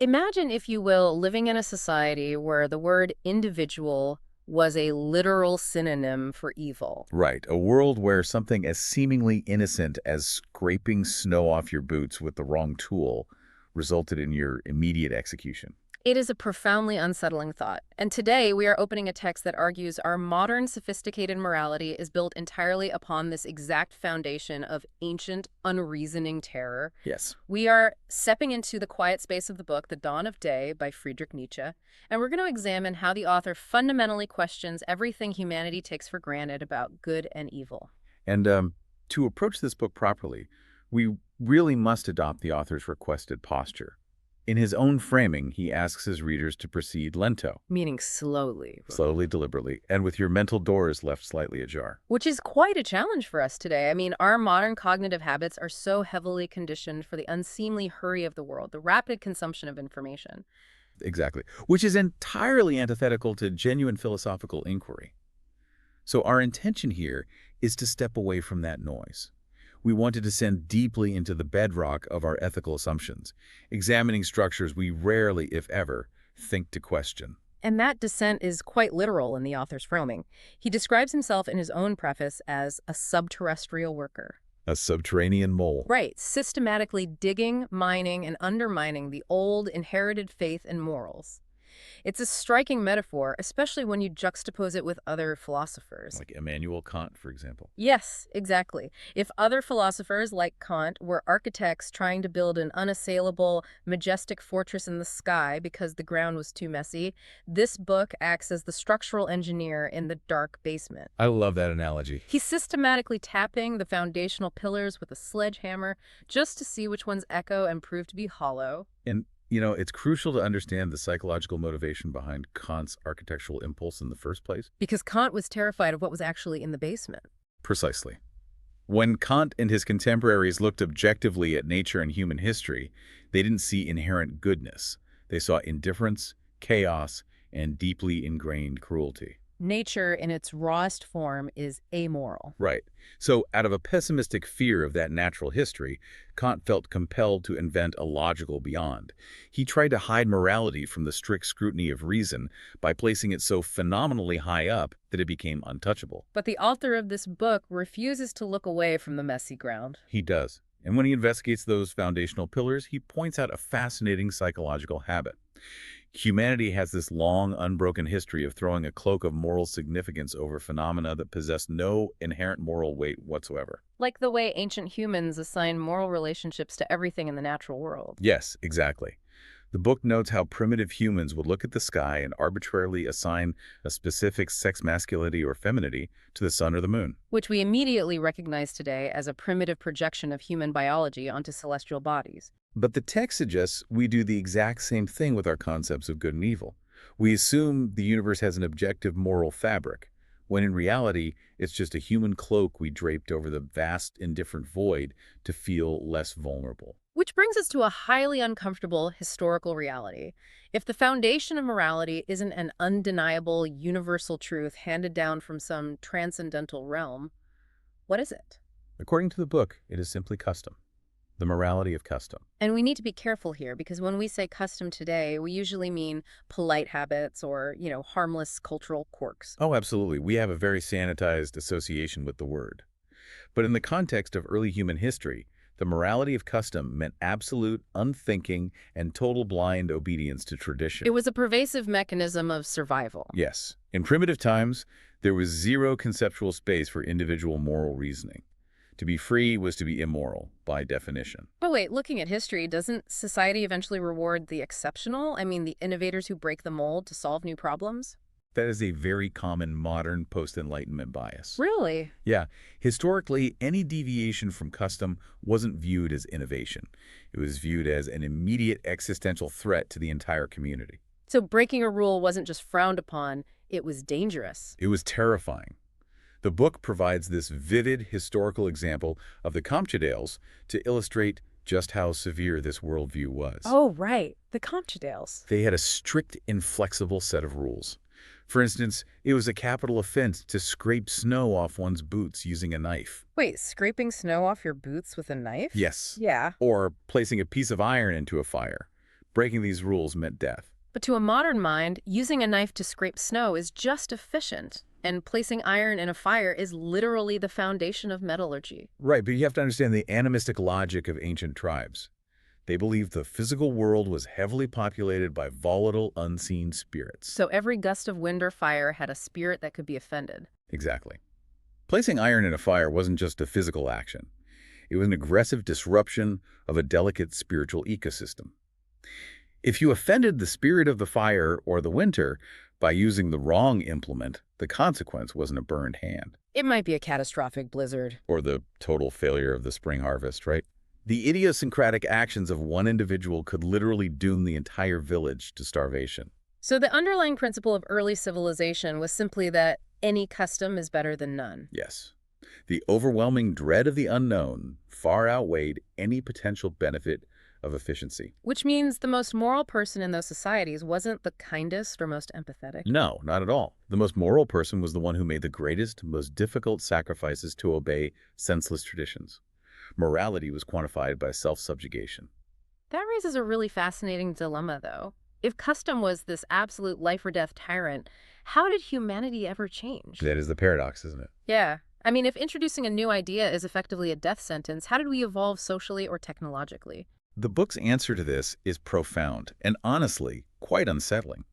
Imagine, if you will, living in a society where the word individual was a literal synonym for evil. Right, a world where something as seemingly innocent as scraping snow off your boots with the wrong tool resulted in your immediate execution. It is a profoundly unsettling thought. And today we are opening a text that argues our modern sophisticated morality is built entirely upon this exact foundation of ancient, unreasoning terror. Yes. We are stepping into the quiet space of the book, The Dawn of Day by Friedrich Nietzsche, and we're going to examine how the author fundamentally questions everything humanity takes for granted about good and evil. And to approach this book properly, we really must adopt the author's requested posture. In his own framing, he asks his readers to proceed lento, Meaning slowly. slowly, deliberately, and with your mental doors left slightly ajar. Which is quite a challenge for us today. I mean, our modern cognitive habits are so heavily conditioned for the unseemly hurry of the world, the rapid consumption of information. Exactly. Which is entirely antithetical to genuine philosophical inquiry. So our intention here is to step away from that noise. We want to descend deeply into the bedrock of our ethical assumptions, examining structures we rarely, if ever, think to question. And that descent is quite literal in the author's framing. He describes himself in his own preface as a subterrestrial worker. A subterranean mole. Right, systematically digging, mining, and undermining the old, inherited faith and morals. It's a striking metaphor, especially when you juxtapose it with other philosophers. Like Immanuel Kant, for example. Yes, exactly. If other philosophers like Kant were architects trying to build an unassailable, majestic fortress in the sky because the ground was too messy, this book acts as the structural engineer in the dark basement. I love that analogy. He's systematically tapping the foundational pillars with a sledgehammer just to see which ones echo and prove to be hollow. And it's crucial to understand the psychological motivation behind Kant's architectural impulse in the first place. Because Kant was terrified of what was actually in the basement. Precisely. When Kant and his contemporaries looked objectively at nature and human history, they didn't see inherent goodness. They saw indifference, chaos, and deeply ingrained cruelty. Nature, in its rawest form, is amoral. Right. So, out of a pessimistic fear of that natural history, Kant felt compelled to invent a logical beyond. He tried to hide morality from the strict scrutiny of reason by placing it so phenomenally high up that it became untouchable. But the author of this book refuses to look away from the messy ground. He does. And when he investigates those foundational pillars, he points out a fascinating psychological habit. Humanity has this long, unbroken history of throwing a cloak of moral significance over phenomena that possess no inherent moral weight whatsoever. Like the way ancient humans assign moral relationships to everything in the natural world. Yes, exactly. The book notes how primitive humans would look at the sky and arbitrarily assign a specific sex masculinity or femininity to the sun or the moon. Which we immediately recognize today as a primitive projection of human biology onto celestial bodies. But the text suggests we do the exact same thing with our concepts of good and evil. We assume the universe has an objective moral fabric, when in reality, it's just a human cloak we draped over the vast, indifferent void to feel less vulnerable. Which brings us to a highly uncomfortable historical reality. If the foundation of morality isn't an undeniable, universal truth handed down from some transcendental realm, what is it? According to the book, it is simply custom. The morality of custom. And we need to be careful here, because when we say custom today, we usually mean polite habits or, harmless cultural quirks. Oh, absolutely. We have a very sanitized association with the word. But in the context of early human history, the morality of custom meant absolute, unthinking, and total blind obedience to tradition. It was a pervasive mechanism of survival. Yes. In primitive times, there was zero conceptual space for individual moral reasoning. To be free was to be immoral, by definition. But wait, looking at history, doesn't society eventually reward the exceptional? I mean, the innovators who break the mold to solve new problems? That is a very common modern post-Enlightenment bias. Really? Yeah. Historically, any deviation from custom wasn't viewed as innovation. It was viewed as an immediate existential threat to the entire community. So breaking a rule wasn't just frowned upon, it was dangerous. It was terrifying. The book provides this vivid historical example of the Comtadales to illustrate just how severe this worldview was. Oh, right. The Comtadales. They had a strict, inflexible set of rules. For instance, it was a capital offense to scrape snow off one's boots using a knife. Wait, scraping snow off your boots with a knife? Yes. Yeah. Or placing a piece of iron into a fire. Breaking these rules meant death. But to a modern mind, using a knife to scrape snow is just efficient, and placing iron in a fire is literally the foundation of metallurgy. Right, but you have to understand the animistic logic of ancient tribes. They believed the physical world was heavily populated by volatile, unseen spirits. So every gust of wind or fire had a spirit that could be offended. Exactly. Placing iron in a fire wasn't just a physical action. It was an aggressive disruption of a delicate spiritual ecosystem. If you offended the spirit of the fire or the winter by using the wrong implement, the consequence wasn't a burned hand. It might be a catastrophic blizzard. Or the total failure of the spring harvest, right? The idiosyncratic actions of one individual could literally doom the entire village to starvation. So the underlying principle of early civilization was simply that any custom is better than none. Yes. The overwhelming dread of the unknown far outweighed any potential benefit of efficiency. Which means the most moral person in those societies wasn't the kindest or most empathetic. No, not at all. The most moral person was the one who made the greatest, most difficult sacrifices to obey senseless traditions. Morality was quantified by self-subjugation. That raises a really fascinating dilemma, though. If custom was this absolute life-or-death tyrant, how did humanity ever change? That is the paradox, isn't it? Yeah. I mean, if introducing a new idea is effectively a death sentence, how did we evolve socially or technologically? The book's answer to this is profound and honestly quite unsettling.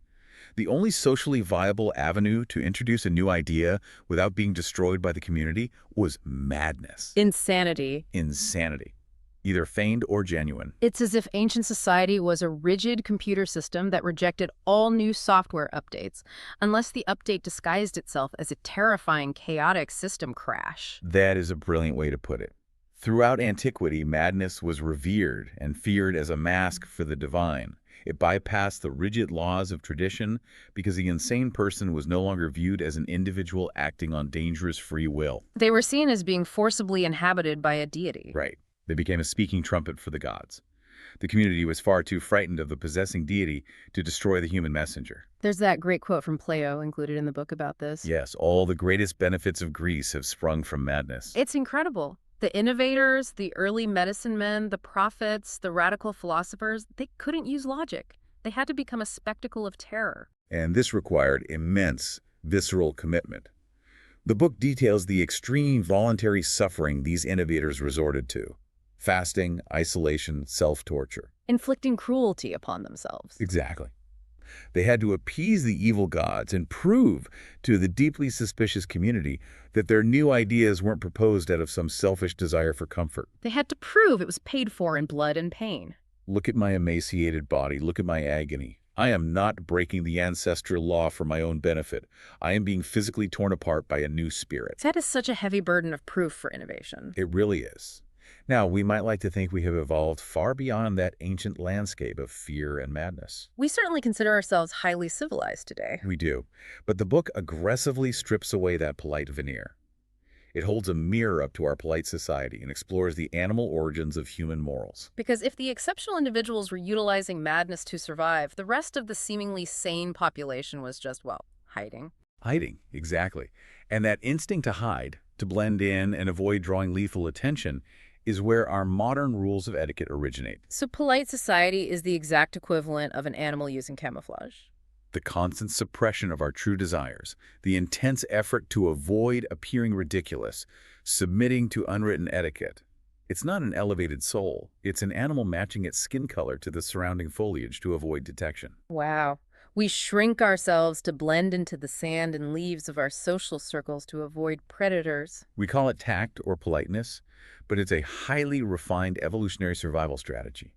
The only socially viable avenue to introduce a new idea without being destroyed by the community was madness. Insanity. Insanity, either feigned or genuine. It's as if ancient society was a rigid computer system that rejected all new software updates, unless the update disguised itself as a terrifying, chaotic system crash. That is a brilliant way to put it. Throughout antiquity, madness was revered and feared as a mask for the divine. It bypassed the rigid laws of tradition because the insane person was no longer viewed as an individual acting on dangerous free will. They were seen as being forcibly inhabited by a deity. Right. They became a speaking trumpet for the gods. The community was far too frightened of the possessing deity to destroy the human messenger. There's that great quote from Plato included in the book about this. Yes, all the greatest benefits of Greece have sprung from madness. It's incredible. The innovators, the early medicine men, the prophets, the radical philosophers, they couldn't use logic. They had to become a spectacle of terror. And this required immense, visceral commitment. The book details the extreme voluntary suffering these innovators resorted to. Fasting, isolation, self-torture. Inflicting cruelty upon themselves. Exactly. They had to appease the evil gods and prove to the deeply suspicious community that their new ideas weren't proposed out of some selfish desire for comfort. They had to prove it was paid for in blood and pain. Look at my emaciated body. Look at my agony. I am not breaking the ancestral law for my own benefit. I am being physically torn apart by a new spirit. That is such a heavy burden of proof for innovation. It really is. Now, we might like to think we have evolved far beyond that ancient landscape of fear and madness. We certainly consider ourselves highly civilized today. We do. But the book aggressively strips away that polite veneer. It holds a mirror up to our polite society and explores the animal origins of human morals. Because if the exceptional individuals were utilizing madness to survive, the rest of the seemingly sane population was just, well, hiding. Hiding, exactly. And that instinct to hide, to blend in and avoid drawing lethal attention, is where our modern rules of etiquette originate. So polite society is the exact equivalent of an animal using camouflage. The constant suppression of our true desires, the intense effort to avoid appearing ridiculous, submitting to unwritten etiquette. It's not an elevated soul. It's an animal matching its skin color to the surrounding foliage to avoid detection. Wow. We shrink ourselves to blend into the sand and leaves of our social circles to avoid predators. We call it tact or politeness, but it's a highly refined evolutionary survival strategy.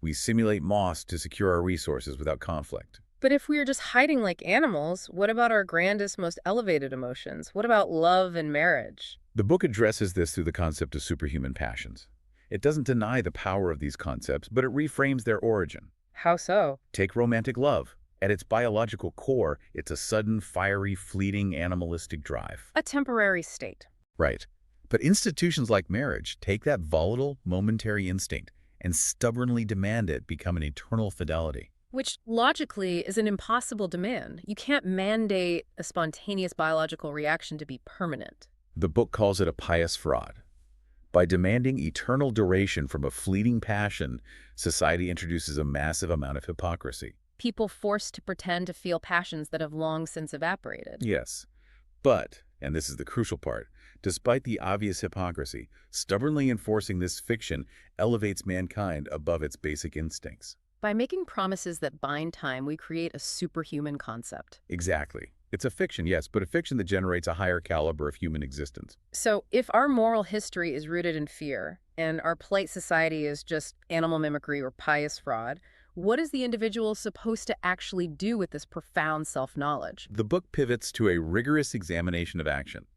We simulate moss to secure our resources without conflict. But if we are just hiding like animals, what about our grandest, most elevated emotions? What about love and marriage? The book addresses this through the concept of superhuman passions. It doesn't deny the power of these concepts, but it reframes their origin. How so? Take romantic love. At its biological core, it's a sudden, fiery, fleeting, animalistic drive. A temporary state. Right. But institutions like marriage take that volatile, momentary instinct and stubbornly demand it become an eternal fidelity. Which, logically, is an impossible demand. You can't mandate a spontaneous biological reaction to be permanent. The book calls it a pious fraud. By demanding eternal duration from a fleeting passion, society introduces a massive amount of hypocrisy. People forced to pretend to feel passions that have long since evaporated. Yes, but, and this is the crucial part, despite the obvious hypocrisy, stubbornly enforcing this fiction elevates mankind above its basic instincts. By making promises that bind time, we create a superhuman concept. Exactly. It's a fiction, yes, but a fiction that generates a higher caliber of human existence. So if our moral history is rooted in fear, and our polite society is just animal mimicry or pious fraud, what is the individual supposed to actually do with this profound self-knowledge? The book pivots to a rigorous examination of action.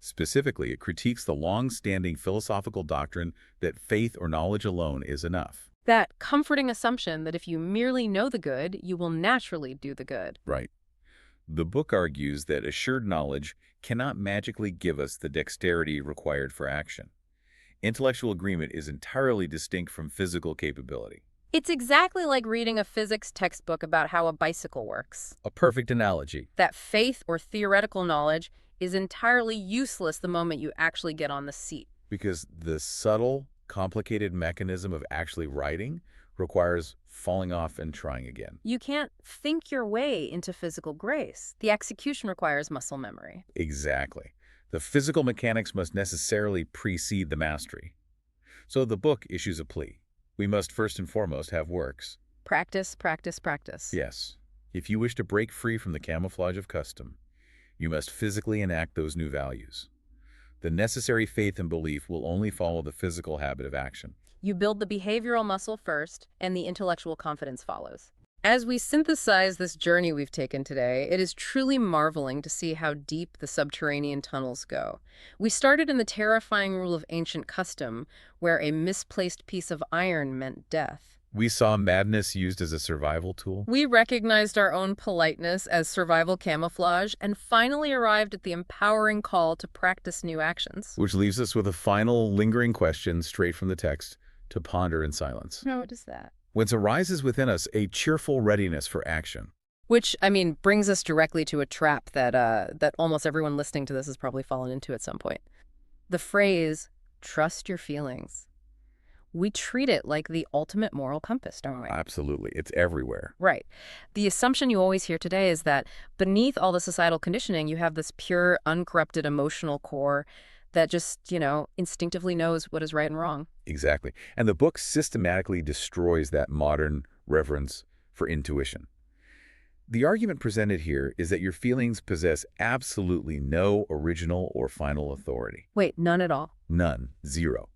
Specifically, it critiques the long-standing philosophical doctrine that faith or knowledge alone is enough. That comforting assumption that if you merely know the good, you will naturally do the good. Right. The book argues that assured knowledge cannot magically give us the dexterity required for action. Intellectual agreement is entirely distinct from physical capability. It's exactly like reading a physics textbook about how a bicycle works. A perfect analogy. That faith or theoretical knowledge is entirely useless the moment you actually get on the seat. Because the subtle, complicated mechanism of actually writing requires falling off and trying again. You can't think your way into physical grace. The execution requires muscle memory. Exactly. The physical mechanics must necessarily precede the mastery. So the book issues a plea. We must first and foremost have works. Practice, practice, practice. Yes. If you wish to break free from the camouflage of custom, you must physically enact those new values. The necessary faith and belief will only follow the physical habit of action. You build the behavioral muscle first, and the intellectual confidence follows. As we synthesize this journey we've taken today, it is truly marveling to see how deep the subterranean tunnels go. We started in the terrifying rule of ancient custom, where a misplaced piece of iron meant death. We saw madness used as a survival tool. We recognized our own politeness as survival camouflage and finally arrived at the empowering call to practice new actions. Which leaves us with a final lingering question straight from the text to ponder in silence. Now, what is that? Whence arises within us a cheerful readiness for action. Which, I mean, brings us directly to a trap that almost everyone listening to this has probably fallen into at some point. The phrase, trust your feelings. We treat it like the ultimate moral compass, don't we? Absolutely. It's everywhere. Right. The assumption you always hear today is that beneath all the societal conditioning, you have this pure, uncorrupted emotional core that just, instinctively knows what is right and wrong. Exactly. And the book systematically destroys that modern reverence for intuition. The argument presented here is that your feelings possess absolutely no original or final authority. Wait, none at all? None. Zero.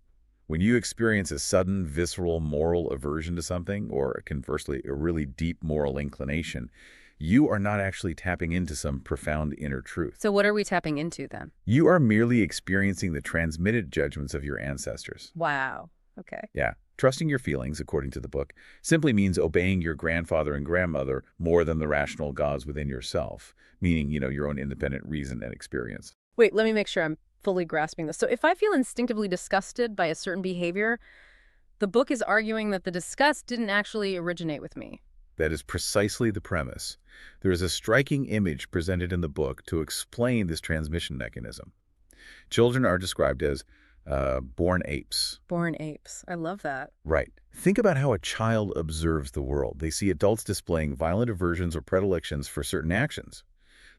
When you experience a sudden, visceral moral aversion to something, or conversely, a really deep moral inclination, you are not actually tapping into some profound inner truth. So what are we tapping into then? You are merely experiencing the transmitted judgments of your ancestors. Wow. Okay. Yeah. Trusting your feelings, according to the book, simply means obeying your grandfather and grandmother more than the rational gods within yourself, meaning, your own independent reason and experience. Wait, let me make sure I'm fully grasping this. So if I feel instinctively disgusted by a certain behavior, the book is arguing that the disgust didn't actually originate with me. That is precisely the premise. There is a striking image presented in the book to explain this transmission mechanism. Children are described as born apes. Born apes. I love that. Right. Think about how a child observes the world. They see adults displaying violent aversions or predilections for certain actions.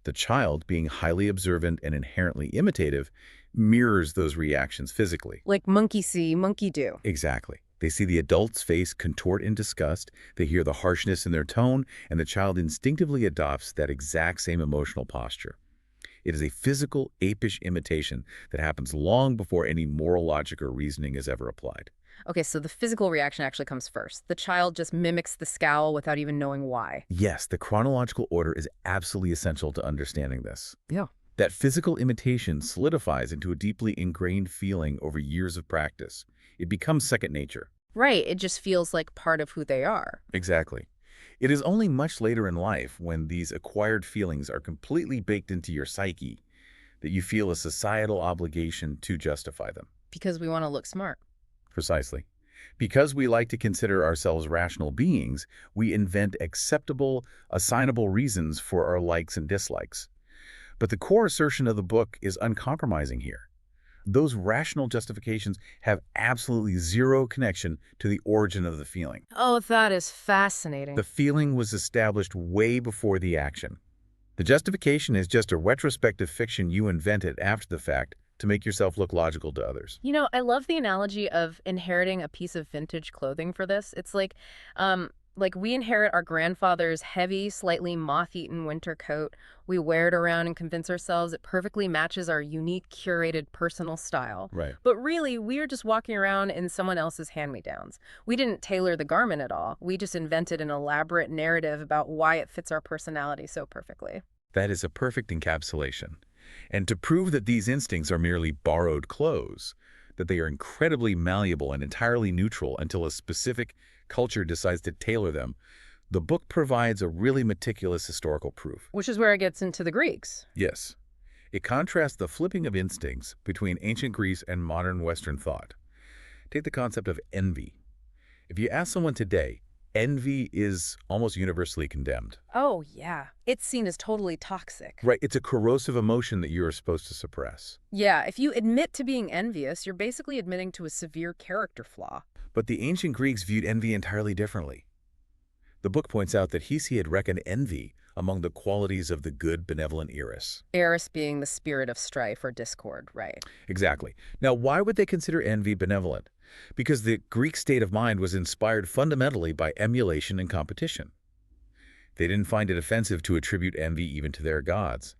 The child, being highly observant and inherently imitative, mirrors those reactions physically. Like monkey see, monkey do. Exactly. They see the adult's face contort in disgust, they hear the harshness in their tone, and the child instinctively adopts that exact same emotional posture. It is a physical, apish imitation that happens long before any moral logic or reasoning is ever applied. Okay, so the physical reaction actually comes first. The child just mimics the scowl without even knowing why. Yes, the chronological order is absolutely essential to understanding this. Yeah. That physical imitation solidifies into a deeply ingrained feeling over years of practice. It becomes second nature. Right, it just feels like part of who they are. Exactly. It is only much later in life, when these acquired feelings are completely baked into your psyche, that you feel a societal obligation to justify them. Because we want to look smart. Precisely. Because we like to consider ourselves rational beings, we invent acceptable, assignable reasons for our likes and dislikes. But the core assertion of the book is uncompromising here. Those rational justifications have absolutely zero connection to the origin of the feeling. Oh, that is The fascinating. feeling was established way before the action. The justification is just a retrospective fiction you invented after the fact to make yourself look logical to others. I love the analogy of inheriting a piece of vintage clothing for this. It's like we inherit our grandfather's heavy, slightly moth-eaten winter coat. We wear it around and convince ourselves it perfectly matches our unique, curated personal style. Right. But really, we are just walking around in someone else's hand-me-downs. We didn't tailor the garment at all. We just invented an elaborate narrative about why it fits our personality so perfectly. That is a perfect encapsulation. And to prove that these instincts are merely borrowed clothes, that they are incredibly malleable and entirely neutral until a specific culture decides to tailor them, the book provides a really meticulous historical proof. Which is where it gets into the Greeks. Yes, it contrasts the flipping of instincts between ancient Greece and modern Western thought. Take the concept of envy. If you ask someone today, envy is almost universally condemned. Oh, yeah. It's seen as totally toxic. Right, it's a corrosive emotion that you are supposed to suppress. Yeah, if you admit to being envious, you're basically admitting to a severe character flaw. But the ancient Greeks viewed envy entirely differently. The book points out that Hesiod reckoned envy among the qualities of the good, benevolent Eris. Eris being the spirit of strife or discord, right? Exactly. Now, why would they consider envy benevolent? Because the Greek state of mind was inspired fundamentally by emulation and competition. They didn't find it offensive to attribute envy even to their gods.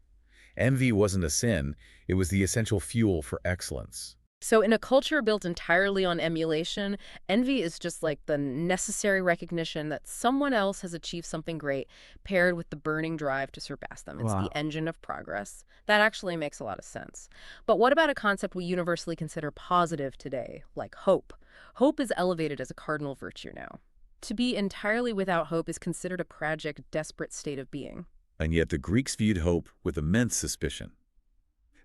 Envy wasn't a sin, it was the essential fuel for excellence. So in a culture built entirely on emulation, envy is just like the necessary recognition that someone else has achieved something great, paired with the burning drive to surpass them. It's the Wow. engine of progress. That actually makes a lot of sense. But what about a concept we universally consider positive today, like hope? Hope is elevated as a cardinal virtue now. To be entirely without hope is considered a tragic, desperate state of being. And yet the Greeks viewed hope with immense suspicion.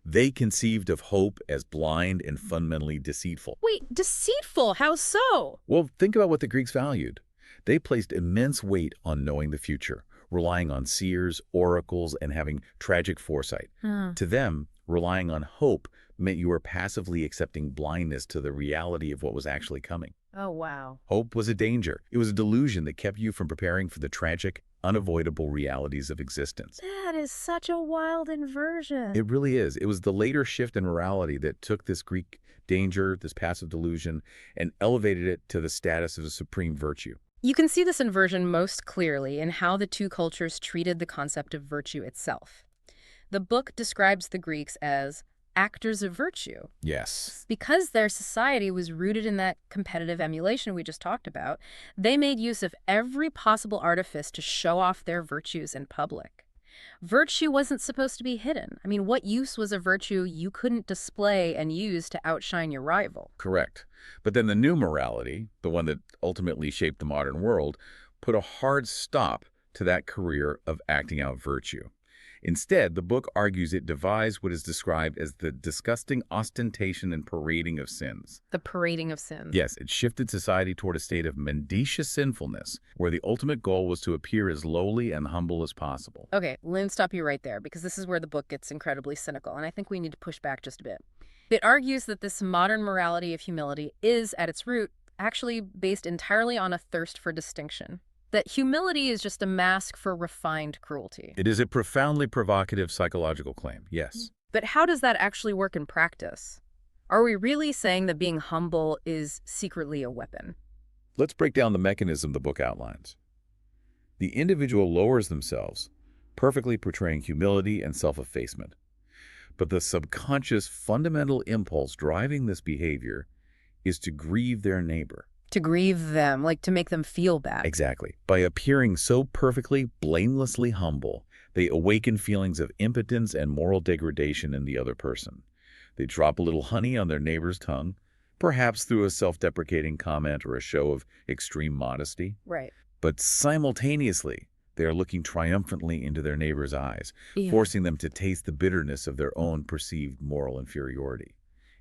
They conceived of hope as blind and fundamentally deceitful. Wait, deceitful? How so? Well, think about what the Greeks valued. They placed immense weight on knowing the future, relying on seers, oracles, and having tragic foresight. To them, relying on hope meant you were passively accepting blindness to the reality of what was actually coming. Oh, wow. Hope was a danger. It was a delusion that kept you from preparing for the tragic, unavoidable realities of existence. That is such a wild inversion. It really is. It was the later shift in morality that took this Greek danger, this passive delusion, and elevated it to the status of a supreme virtue. You can see this inversion most clearly in how the two cultures treated the concept of virtue itself. The book describes the Greeks as actors of virtue. Yes. Because their society was rooted in that competitive emulation we just talked about, they made use of every possible artifice to show off their virtues in public. Virtue wasn't supposed to be hidden. I mean, what use was a virtue you couldn't display and use to outshine your rival? Correct. But then the new morality, the one that ultimately shaped the modern world, put a hard stop to that career of acting out virtue. Instead, the book argues it devised what is described as the disgusting ostentation and parading of sins. The parading of sins. Yes, it shifted society toward a state of mendacious sinfulness, where the ultimate goal was to appear as lowly and humble as possible. Okay, let me stop you right there, because this is where the book gets incredibly cynical, and I think we need to push back just a bit. It argues that this modern morality of humility is, at its root, actually based entirely on a thirst for distinction. That humility is just a mask for refined cruelty. It is a profoundly provocative psychological claim, yes. But how does that actually work in practice? Are we really saying that being humble is secretly a weapon? Let's break down the mechanism the book outlines. The individual lowers themselves, perfectly portraying humility and self-effacement. But the subconscious fundamental impulse driving this behavior is to grieve their neighbor. To grieve them, like to make them feel bad. Exactly. By appearing so perfectly, blamelessly humble, they awaken feelings of impotence and moral degradation in the other person. They drop a little honey on their neighbor's tongue, perhaps through a self-deprecating comment or a show of extreme modesty. Right. But simultaneously, they are looking triumphantly into their neighbor's eyes, Yeah. forcing them to taste the bitterness of their own perceived moral inferiority.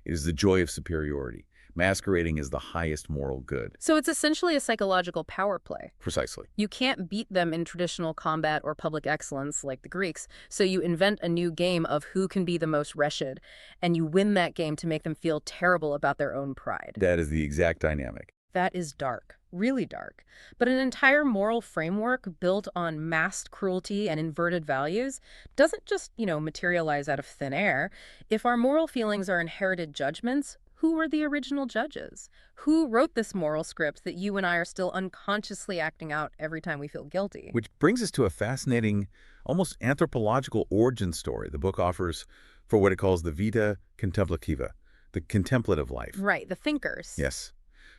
It is the joy of superiority, masquerading as the highest moral good. So it's essentially a psychological power play. Precisely. You can't beat them in traditional combat or public excellence like the Greeks, so you invent a new game of who can be the most wretched, and you win that game to make them feel terrible about their own pride. That is the exact dynamic. That is dark, really dark. But an entire moral framework built on masked cruelty and inverted values doesn't just, materialize out of thin air. If our moral feelings are inherited judgments, who were the original judges? Who wrote this moral script that you and I are still unconsciously acting out every time we feel guilty? Which brings us to a fascinating, almost anthropological origin story the book offers for what it calls the vita contemplativa, the contemplative life. Right, the thinkers. Yes.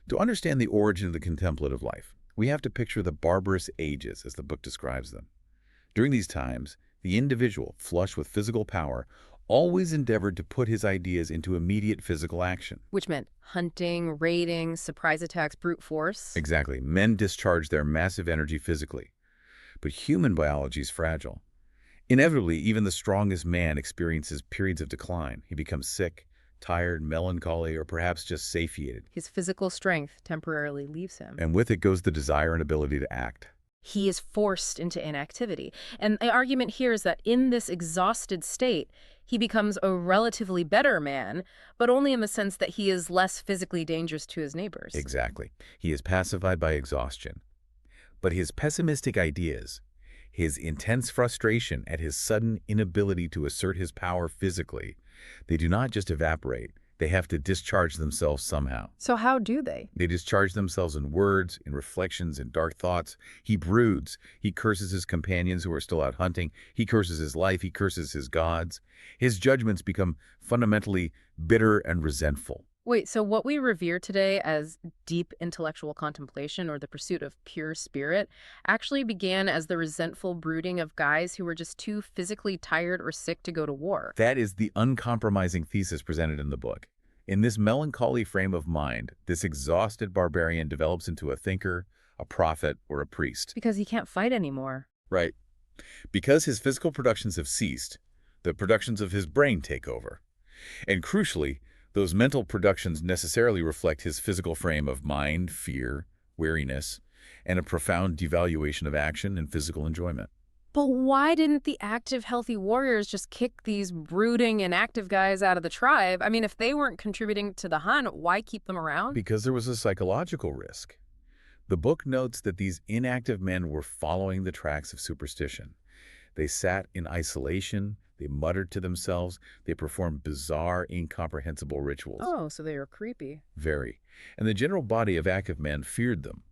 To understand the origin of the contemplative life, we have to picture the barbarous ages as the book describes them. During these times, the individual, flush with physical power, always endeavored to put his ideas into immediate physical action. Which meant hunting, raiding, surprise attacks, brute force. Exactly. Men discharge their massive energy physically. But human biology is fragile. Inevitably, even the strongest man experiences periods of decline. He becomes sick, tired, melancholy, or perhaps just satiated. His physical strength temporarily leaves him. And with it goes the desire and ability to act. He is forced into inactivity. And the argument here is that in this exhausted state, he becomes a relatively better man, but only in the sense that he is less physically dangerous to his neighbors. Exactly. He is pacified by exhaustion. But his pessimistic ideas, his intense frustration at his sudden inability to assert his power physically, they do not just evaporate. They have to discharge themselves somehow. So how do they? They discharge themselves in words, in reflections, in dark thoughts. He broods. He curses his companions who are still out hunting. He curses his life. He curses his gods. His judgments become fundamentally bitter and resentful. Wait, so what we revere today as deep intellectual contemplation or the pursuit of pure spirit actually began as the resentful brooding of guys who were just too physically tired or sick to go to war. That is the uncompromising thesis presented in the book. In this melancholy frame of mind, this exhausted barbarian develops into a thinker, a prophet, or a priest. Because he can't fight anymore. Right. Because his physical productions have ceased, the productions of his brain take over. And crucially, those mental productions necessarily reflect his physical frame of mind, fear, weariness, and a profound devaluation of action and physical enjoyment. But why didn't the active, healthy warriors just kick these brooding, inactive guys out of the tribe? I mean, if they weren't contributing to the hunt, why keep them around? Because there was a psychological risk. The book notes that these inactive men were following the tracks of superstition. They sat in isolation. They muttered to themselves. They performed bizarre, incomprehensible rituals. Oh, so they were creepy. Very. And the general body of active men feared them.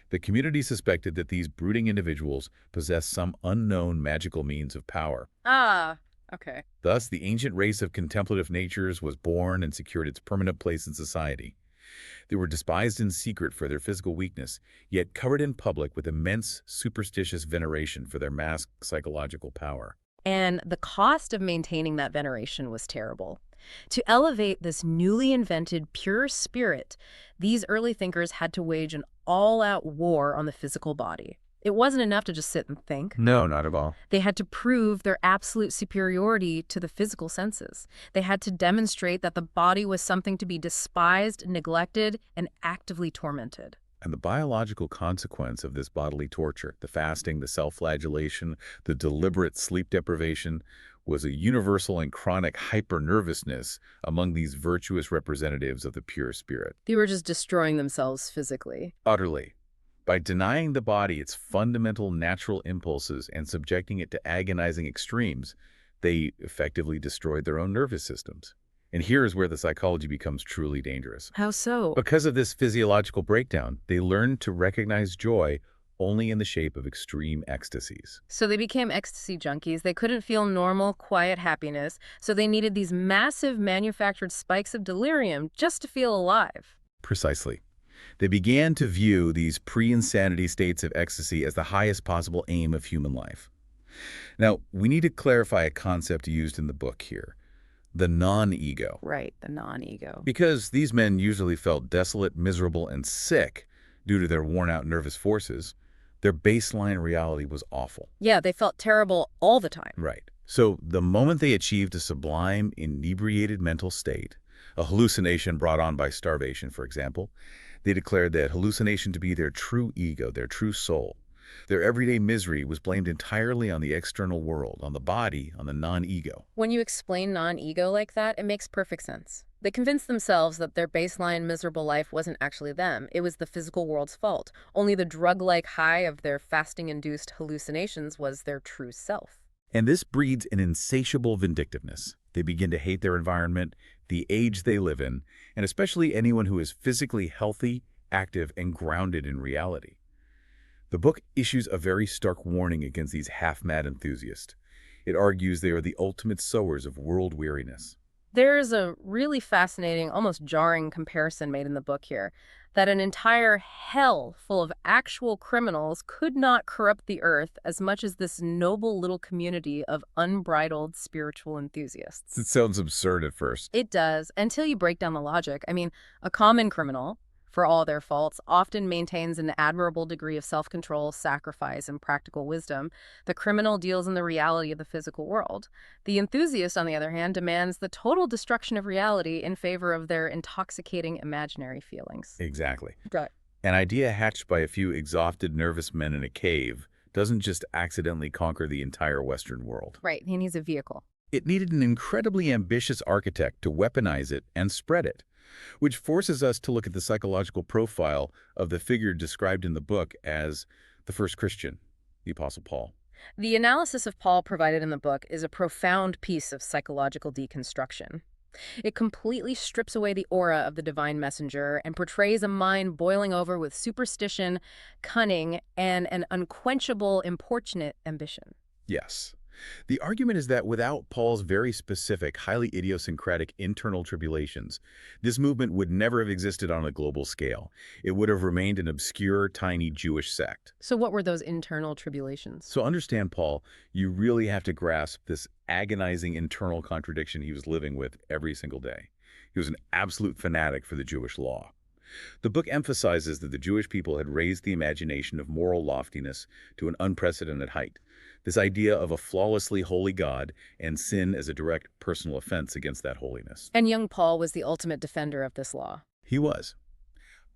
The community suspected that these brooding individuals possessed some unknown magical means of power. Ah, okay. Thus, the ancient race of contemplative natures was born and secured its permanent place in society. They were despised in secret for their physical weakness, yet covered in public with immense superstitious veneration for their masked psychological power. And the cost of maintaining that veneration was terrible. To elevate this newly invented pure spirit, these early thinkers had to wage an all-out war on the physical body. It wasn't enough to just sit and think. No, not at all. They had to prove their absolute superiority to the physical senses. They had to demonstrate that the body was something to be despised, neglected, and actively tormented. And the biological consequence of this bodily torture, the fasting, the self-flagellation, the deliberate sleep deprivation, was a universal and chronic hyper-nervousness among these virtuous representatives of the pure spirit. They were just destroying themselves physically. Utterly. By denying the body its fundamental natural impulses and subjecting it to agonizing extremes, they effectively destroyed their own nervous systems. And here is where the psychology becomes truly dangerous. How so? Because of this physiological breakdown, they learned to recognize joy only in the shape of extreme ecstasies. So they became ecstasy junkies. They couldn't feel normal, quiet happiness, so they needed these massive manufactured spikes of delirium just to feel alive. Precisely. They began to view these pre-insanity states of ecstasy as the highest possible aim of human life. Now, we need to clarify a concept used in the book here. The non-ego. Right, the non-ego. Because these men usually felt desolate, miserable, and sick due to their worn-out nervous forces, their baseline reality was awful. Yeah, they felt terrible all the time. Right. So the moment they achieved a sublime, inebriated mental state, a hallucination brought on by starvation, for example. They declared that hallucination to be their true ego, their true soul. Their everyday misery was blamed entirely on the external world, on the body, on the non-ego. When you explain non-ego like that, it makes perfect sense. They convinced themselves that their baseline miserable life wasn't actually them. It was the physical world's fault. Only the drug-like high of their fasting-induced hallucinations was their true self. And this breeds an insatiable vindictiveness. They begin to hate their environment, the age they live in, and especially anyone who is physically healthy, active, and grounded in reality. The book issues a very stark warning against these half-mad enthusiasts. It argues they are the ultimate sowers of world weariness. There's a really fascinating, almost jarring comparison made in the book here, that an entire hell full of actual criminals could not corrupt the earth as much as this noble little community of unbridled spiritual enthusiasts. It sounds absurd at first. It does, until you break down the logic. I mean, a common criminal, for all their faults, often maintains an admirable degree of self-control, sacrifice, and practical wisdom. The criminal deals in the reality of the physical world. The enthusiast, on the other hand, demands the total destruction of reality in favor of their intoxicating imaginary feelings. Exactly. Right. An idea hatched by a few exhausted, nervous men in a cave doesn't just accidentally conquer the entire Western world. Right, he needs a vehicle. It needed an incredibly ambitious architect to weaponize it and spread it, which forces us to look at the psychological profile of the figure described in the book as the first Christian, the Apostle Paul. The analysis of Paul provided in the book is a profound piece of psychological deconstruction. It completely strips away the aura of the divine messenger and portrays a mind boiling over with superstition, cunning, and an unquenchable, importunate ambition. Yes. The argument is that without Paul's very specific, highly idiosyncratic internal tribulations, this movement would never have existed on a global scale. It would have remained an obscure, tiny Jewish sect. So what were those internal tribulations? So understand, Paul, you really have to grasp this agonizing internal contradiction he was living with every single day. He was an absolute fanatic for the Jewish law. The book emphasizes that the Jewish people had raised the imagination of moral loftiness to an unprecedented height. This idea of a flawlessly holy God and sin as a direct personal offense against that holiness. And young Paul was the ultimate defender of this law. He was.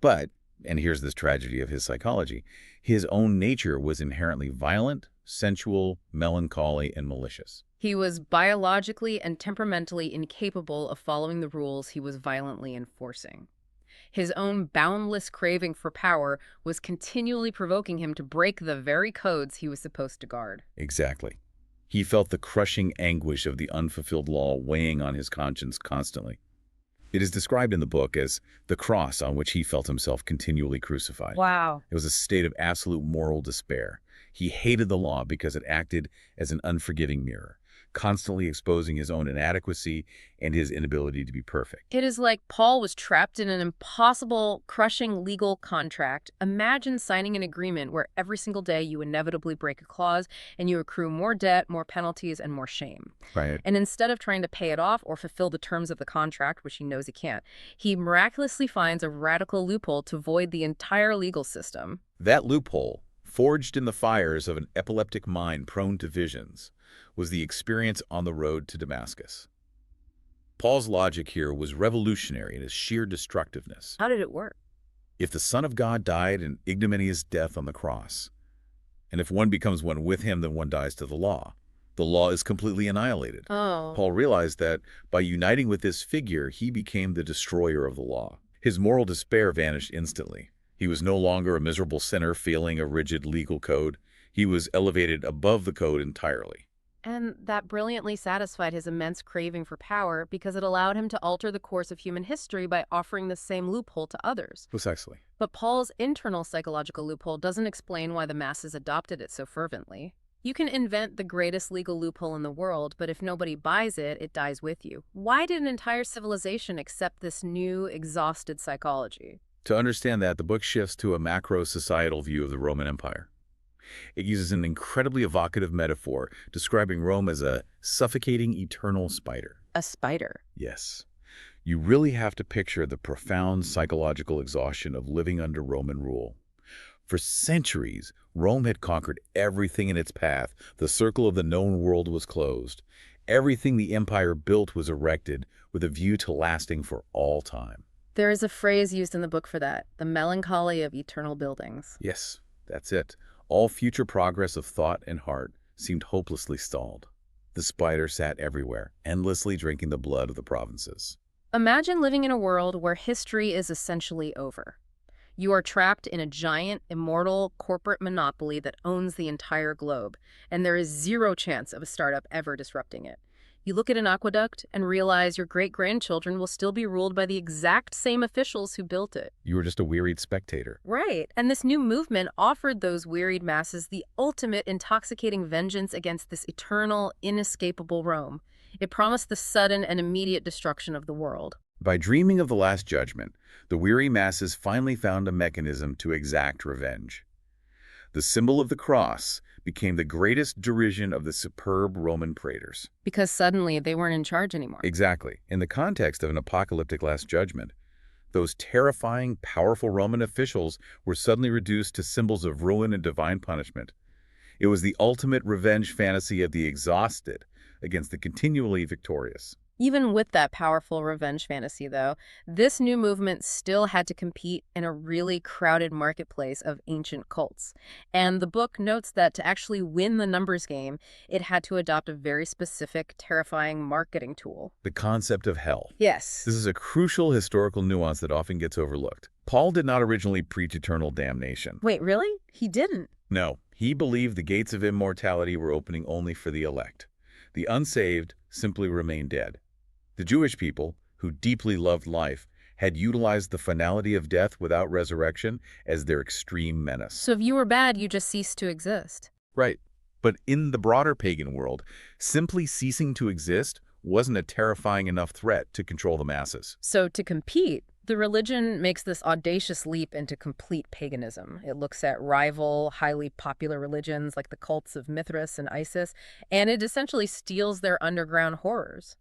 But, and here's this tragedy of his psychology, his own nature was inherently violent, sensual, melancholy, and malicious. He was biologically and temperamentally incapable of following the rules he was violently enforcing. His own boundless craving for power was continually provoking him to break the very codes he was supposed to guard. Exactly. He felt the crushing anguish of the unfulfilled law weighing on his conscience constantly. It is described in the book as the cross on which he felt himself continually crucified. Wow. It was a state of absolute moral despair. He hated the law because it acted as an unforgiving mirror, constantly exposing his own inadequacy and his inability to be perfect. It is like Paul was trapped in an impossible, crushing legal contract. Imagine signing an agreement where every single day you inevitably break a clause and you accrue more debt, more penalties, and more shame. Right. And instead of trying to pay it off or fulfill the terms of the contract, which he knows he can't, he miraculously finds a radical loophole to void the entire legal system. That loophole, forged in the fires of an epileptic mind prone to visions, was the experience on the road to Damascus. Paul's logic here was revolutionary in its sheer destructiveness. How did it work? If the Son of God died an ignominious death on the cross, and if one becomes one with him, then one dies to the law is completely annihilated. Oh. Paul realized that by uniting with this figure, he became the destroyer of the law. His moral despair vanished instantly. He was no longer a miserable sinner feeling a rigid legal code. He was elevated above the code entirely. And that brilliantly satisfied his immense craving for power because it allowed him to alter the course of human history by offering the same loophole to others. Precisely. But Paul's internal psychological loophole doesn't explain why the masses adopted it so fervently. You can invent the greatest legal loophole in the world, but if nobody buys it, it dies with you. Why did an entire civilization accept this new, exhausted psychology? To understand that, the book shifts to a macro-societal view of the Roman Empire. It uses an incredibly evocative metaphor describing Rome as a suffocating eternal spider. A spider? Yes. You really have to picture the profound psychological exhaustion of living under Roman rule. For centuries, Rome had conquered everything in its path. The circle of the known world was closed. Everything the empire built was erected with a view to lasting for all time. There is a phrase used in the book for that, the melancholy of eternal buildings. Yes, that's it. All future progress of thought and heart seemed hopelessly stalled. The spider sat everywhere, endlessly drinking the blood of the provinces. Imagine living in a world where history is essentially over. You are trapped in a giant, immortal corporate monopoly that owns the entire globe, and there is zero chance of a startup ever disrupting it. You look at an aqueduct and realize your great-grandchildren will still be ruled by the exact same officials who built it. You were just a wearied spectator. Right, and this new movement offered those wearied masses the ultimate intoxicating vengeance against this eternal, inescapable Rome. It promised the sudden and immediate destruction of the world. By dreaming of the Last Judgment, the weary masses finally found a mechanism to exact revenge. The symbol of the cross became the greatest derision of the superb Roman praetors. Because suddenly they weren't in charge anymore. Exactly. In the context of an apocalyptic Last Judgment, those terrifying, powerful Roman officials were suddenly reduced to symbols of ruin and divine punishment. It was the ultimate revenge fantasy of the exhausted against the continually victorious. Even with that powerful revenge fantasy, though, this new movement still had to compete in a really crowded marketplace of ancient cults. And the book notes that to actually win the numbers game, it had to adopt a very specific, terrifying marketing tool. The concept of hell. Yes. This is a crucial historical nuance that often gets overlooked. Paul did not originally preach eternal damnation. Wait, really? He didn't? No, he believed the gates of immortality were opening only for the elect. The unsaved simply remained dead. The Jewish people, who deeply loved life, had utilized the finality of death without resurrection as their extreme menace. So if you were bad, you just ceased to exist. Right. But in the broader pagan world, simply ceasing to exist wasn't a terrifying enough threat to control the masses. So to compete, the religion makes this audacious leap into complete paganism. It looks at rival, highly popular religions like the cults of Mithras and Isis, and it essentially steals their underground horrors.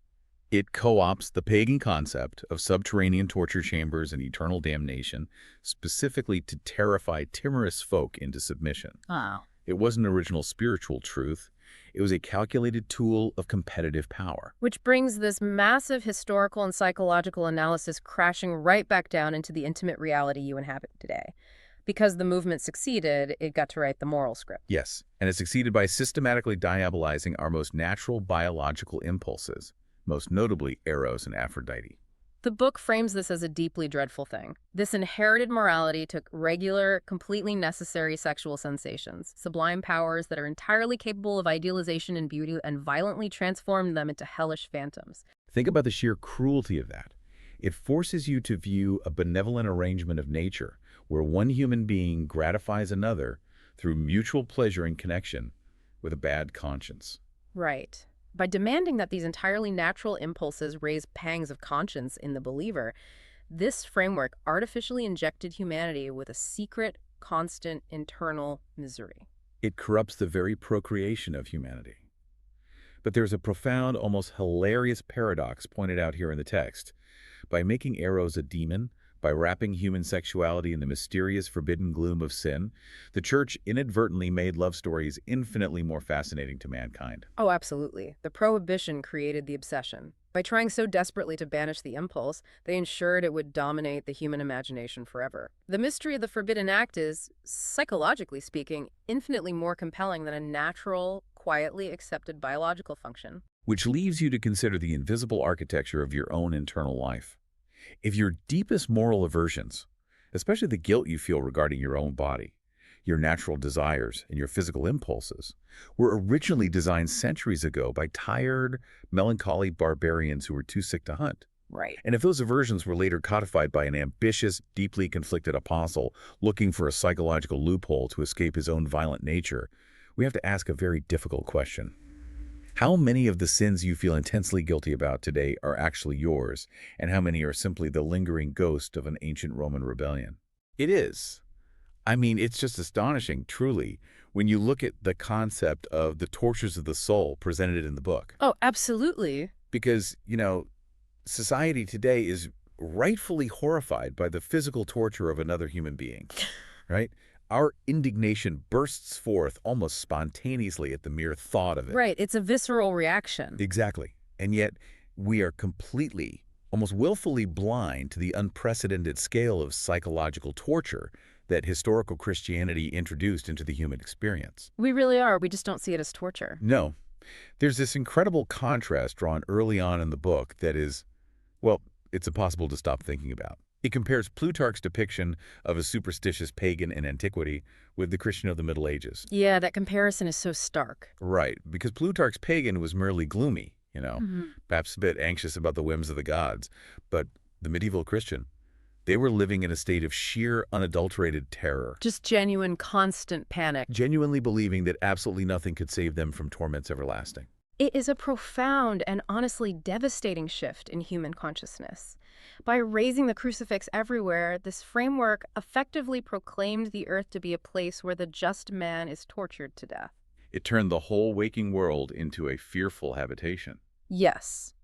It co-opts the pagan concept of subterranean torture chambers and eternal damnation, specifically to terrify timorous folk into submission. Wow. It wasn't original spiritual truth. It was a calculated tool of competitive power. Which brings this massive historical and psychological analysis crashing right back down into the intimate reality you inhabit today. Because the movement succeeded, it got to write the moral script. Yes, and it succeeded by systematically diabolizing our most natural biological impulses, most notably Eros and Aphrodite. The book frames this as a deeply dreadful thing. This inherited morality took regular, completely necessary sexual sensations, sublime powers that are entirely capable of idealization and beauty, and violently transformed them into hellish phantoms. Think about the sheer cruelty of that. It forces you to view a benevolent arrangement of nature, where one human being gratifies another through mutual pleasure and connection with a bad conscience. Right. By demanding that these entirely natural impulses raise pangs of conscience in the believer, this framework artificially injected humanity with a secret, constant, internal misery. It corrupts the very procreation of humanity. But there's a profound, almost hilarious paradox pointed out here in the text. By making Eros a demon, by wrapping human sexuality in the mysterious, forbidden gloom of sin, the Church inadvertently made love stories infinitely more fascinating to mankind. Oh, absolutely. The prohibition created the obsession. By trying so desperately to banish the impulse, they ensured it would dominate the human imagination forever. The mystery of the forbidden act is, psychologically speaking, infinitely more compelling than a natural, quietly accepted biological function. Which leaves you to consider the invisible architecture of your own internal life. If your deepest moral aversions, especially the guilt you feel regarding your own body, your natural desires, and your physical impulses, were originally designed centuries ago by tired, melancholy barbarians who were too sick to hunt. Right. And if those aversions were later codified by an ambitious, deeply conflicted apostle looking for a psychological loophole to escape his own violent nature, we have to ask a very difficult question. How many of the sins you feel intensely guilty about today are actually yours, and how many are simply the lingering ghost of an ancient Roman rebellion? It is. I mean, it's just astonishing, truly, when you look at the concept of the tortures of the soul presented in the book. Oh, absolutely. Because, society today is rightfully horrified by the physical torture of another human being, right? Our indignation bursts forth almost spontaneously at the mere thought of it. Right, it's a visceral reaction. Exactly. And yet, we are completely, almost willfully blind to the unprecedented scale of psychological torture that historical Christianity introduced into the human experience. We really are. We just don't see it as torture. No. There's this incredible contrast drawn early on in the book that is, well, it's impossible to stop thinking about. It compares Plutarch's depiction of a superstitious pagan in antiquity with the Christian of the Middle Ages. Yeah, that comparison is so stark. Right, because Plutarch's pagan was merely gloomy, perhaps a bit anxious about the whims of the gods. But the medieval Christian, they were living in a state of sheer, unadulterated terror. Just genuine, constant panic. Genuinely believing that absolutely nothing could save them from torments everlasting. It is a profound and honestly devastating shift in human consciousness. By raising the crucifix everywhere, this framework effectively proclaimed the earth to be a place where the just man is tortured to death. It turned the whole waking world into a fearful habitation. Yes.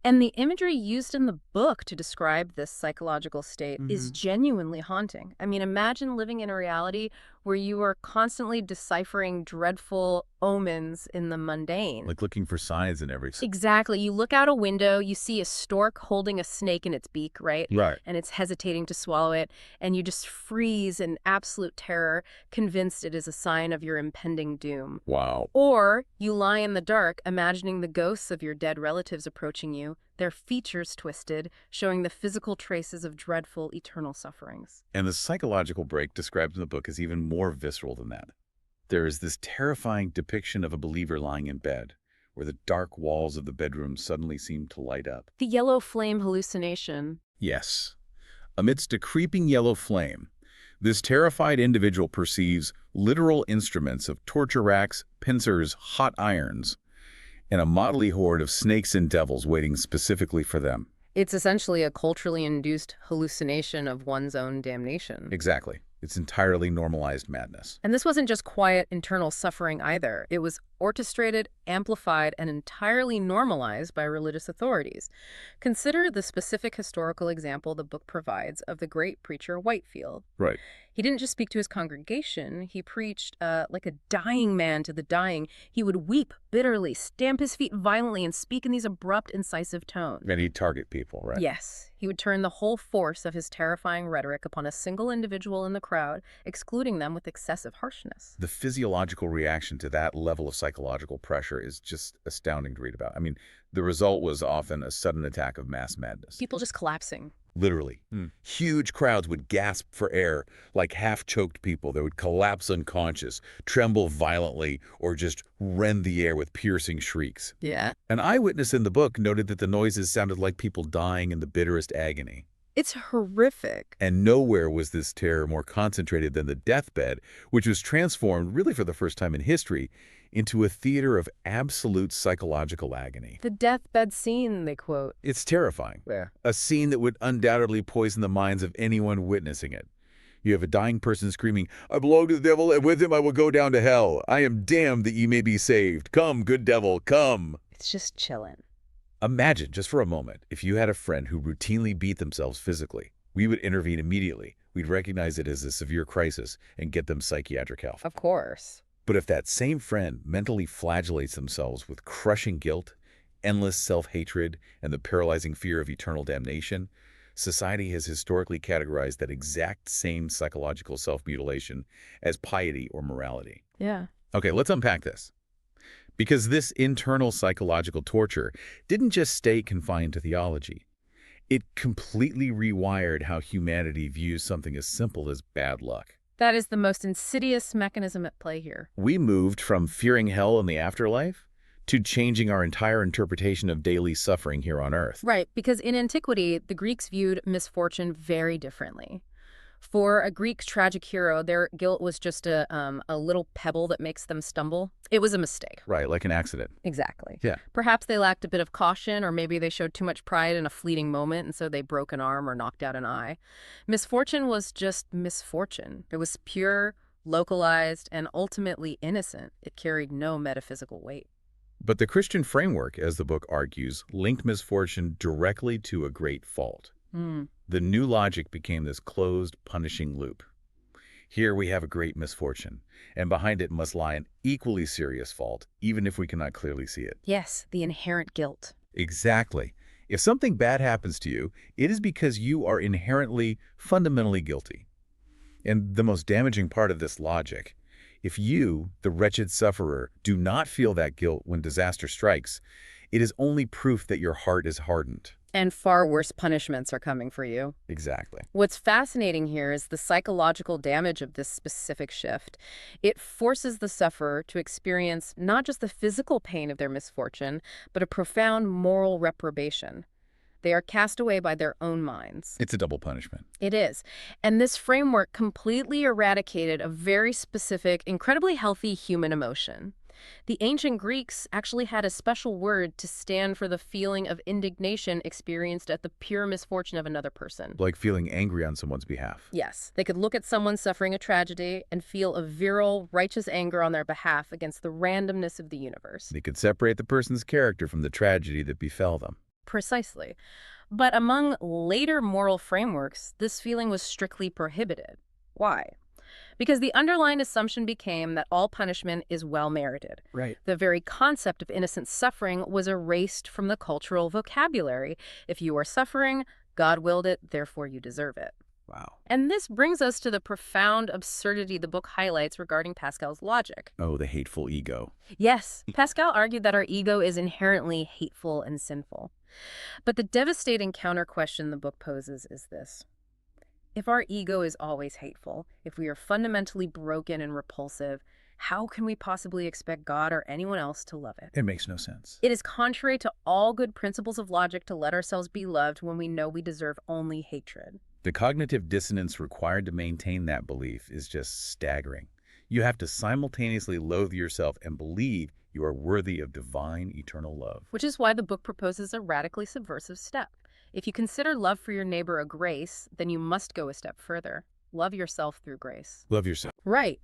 And the imagery used in the book to describe this psychological state is genuinely haunting. I mean, imagine living in a reality where you are constantly deciphering dreadful omens in the mundane. Like looking for signs in everything. Exactly. You look out a window, you see a stork holding a snake in its beak, right? Right. And it's hesitating to swallow it, and you just freeze in absolute terror, convinced it is a sign of your impending doom. Wow. Or you lie in the dark, imagining the ghosts of your dead relatives approaching you, their features twisted, showing the physical traces of dreadful eternal sufferings. And the psychological break described in the book is even more visceral than that. There is this terrifying depiction of a believer lying in bed, where the dark walls of the bedroom suddenly seem to light up. The yellow flame hallucination. Yes. Amidst a creeping yellow flame, this terrified individual perceives literal instruments of torture racks, pincers, hot irons, and a motley horde of snakes and devils waiting specifically for them. It's essentially a culturally induced hallucination of one's own damnation. Exactly. It's entirely normalized madness. And this wasn't just quiet internal suffering either. It was orchestrated, amplified, and entirely normalized by religious authorities. Consider the specific historical example the book provides of the great preacher Whitefield. Right. He didn't just speak to his congregation. He preached like a dying man to the dying. He would weep bitterly, stamp his feet violently, and speak in these abrupt, incisive tones. And he'd target people, right? Yes. He would turn the whole force of his terrifying rhetoric upon a single individual in the crowd, excluding them with excessive harshness. The physiological reaction to that level of psychological pressure is just astounding to read about. I mean, the result was often a sudden attack of mass madness. People just collapsing. Literally. Huge crowds would gasp for air like half-choked people. They would collapse unconscious, tremble violently, or just rend the air with piercing shrieks. Yeah. An eyewitness in the book noted that the noises sounded like people dying in the bitterest agony. It's horrific. And nowhere was this terror more concentrated than the deathbed, which was transformed, really for the first time in history, into a theater of absolute psychological agony. The deathbed scene, they quote. It's terrifying. Yeah. A scene that would undoubtedly poison the minds of anyone witnessing it. You have a dying person screaming, "I belong to the devil, and with him I will go down to hell. I am damned that ye may be saved. Come, good devil, come." It's just chilling. Imagine, just for a moment, if you had a friend who routinely beat themselves physically. We would intervene immediately. We'd recognize it as a severe crisis and get them psychiatric help. Of course. But if that same friend mentally flagellates themselves with crushing guilt, endless self-hatred, and the paralyzing fear of eternal damnation, society has historically categorized that exact same psychological self-mutilation as piety or morality. Yeah. Okay, let's unpack this. Because this internal psychological torture didn't just stay confined to theology. It completely rewired how humanity views something as simple as bad luck. That is the most insidious mechanism at play here. We moved from fearing hell in the afterlife to changing our entire interpretation of daily suffering here on Earth. Right, because in antiquity, the Greeks viewed misfortune very differently. For a Greek tragic hero, their guilt was just a little pebble that makes them stumble. It was a mistake. Right, like an accident. Exactly. Yeah. Perhaps they lacked a bit of caution, or maybe they showed too much pride in a fleeting moment, and so they broke an arm or knocked out an eye. Misfortune was just misfortune. It was pure, localized, and ultimately innocent. It carried no metaphysical weight. But the Christian framework, as the book argues, linked misfortune directly to a great fault. The new logic became this closed, punishing loop. Here we have a great misfortune, and behind it must lie an equally serious fault, even if we cannot clearly see it. Yes, the inherent guilt. Exactly. If something bad happens to you, it is because you are inherently, fundamentally guilty. And the most damaging part of this logic, if you, the wretched sufferer, do not feel that guilt when disaster strikes, it is only proof that your heart is hardened. And far worse punishments are coming for you. Exactly. What's fascinating here is the psychological damage of this specific shift. It forces the sufferer to experience not just the physical pain of their misfortune, but a profound moral reprobation. They are cast away by their own minds. It's a double punishment. It is. And this framework completely eradicated a very specific, incredibly healthy human emotion. The ancient Greeks actually had a special word to stand for the feeling of indignation experienced at the pure misfortune of another person. Like feeling angry on someone's behalf. Yes, they could look at someone suffering a tragedy and feel a virile, righteous anger on their behalf against the randomness of the universe. They could separate the person's character from the tragedy that befell them. Precisely. But among later moral frameworks, this feeling was strictly prohibited. Why? Because the underlying assumption became that all punishment is well-merited. Right. The very concept of innocent suffering was erased from the cultural vocabulary. If you are suffering, God willed it, therefore you deserve it. Wow. And this brings us to the profound absurdity the book highlights regarding Pascal's logic. Oh, the hateful ego. Yes, Pascal argued that our ego is inherently hateful and sinful. But the devastating counter-question the book poses is this. If our ego is always hateful, if we are fundamentally broken and repulsive, how can we possibly expect God or anyone else to love it? It makes no sense. It is contrary to all good principles of logic to let ourselves be loved when we know we deserve only hatred. The cognitive dissonance required to maintain that belief is just staggering. You have to simultaneously loathe yourself and believe you are worthy of divine, eternal love. Which is why the book proposes a radically subversive step. If you consider love for your neighbor a grace, then you must go a step further. Love yourself through grace. Love yourself. Right.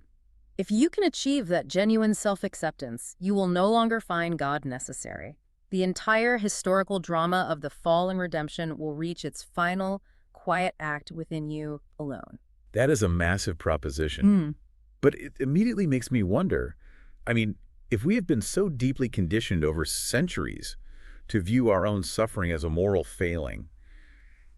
If you can achieve that genuine self-acceptance, you will no longer find God necessary. The entire historical drama of the fall and redemption will reach its final, quiet act within you alone. That is a massive proposition. But it immediately makes me wonder, if we have been so deeply conditioned over centuries to view our own suffering as a moral failing,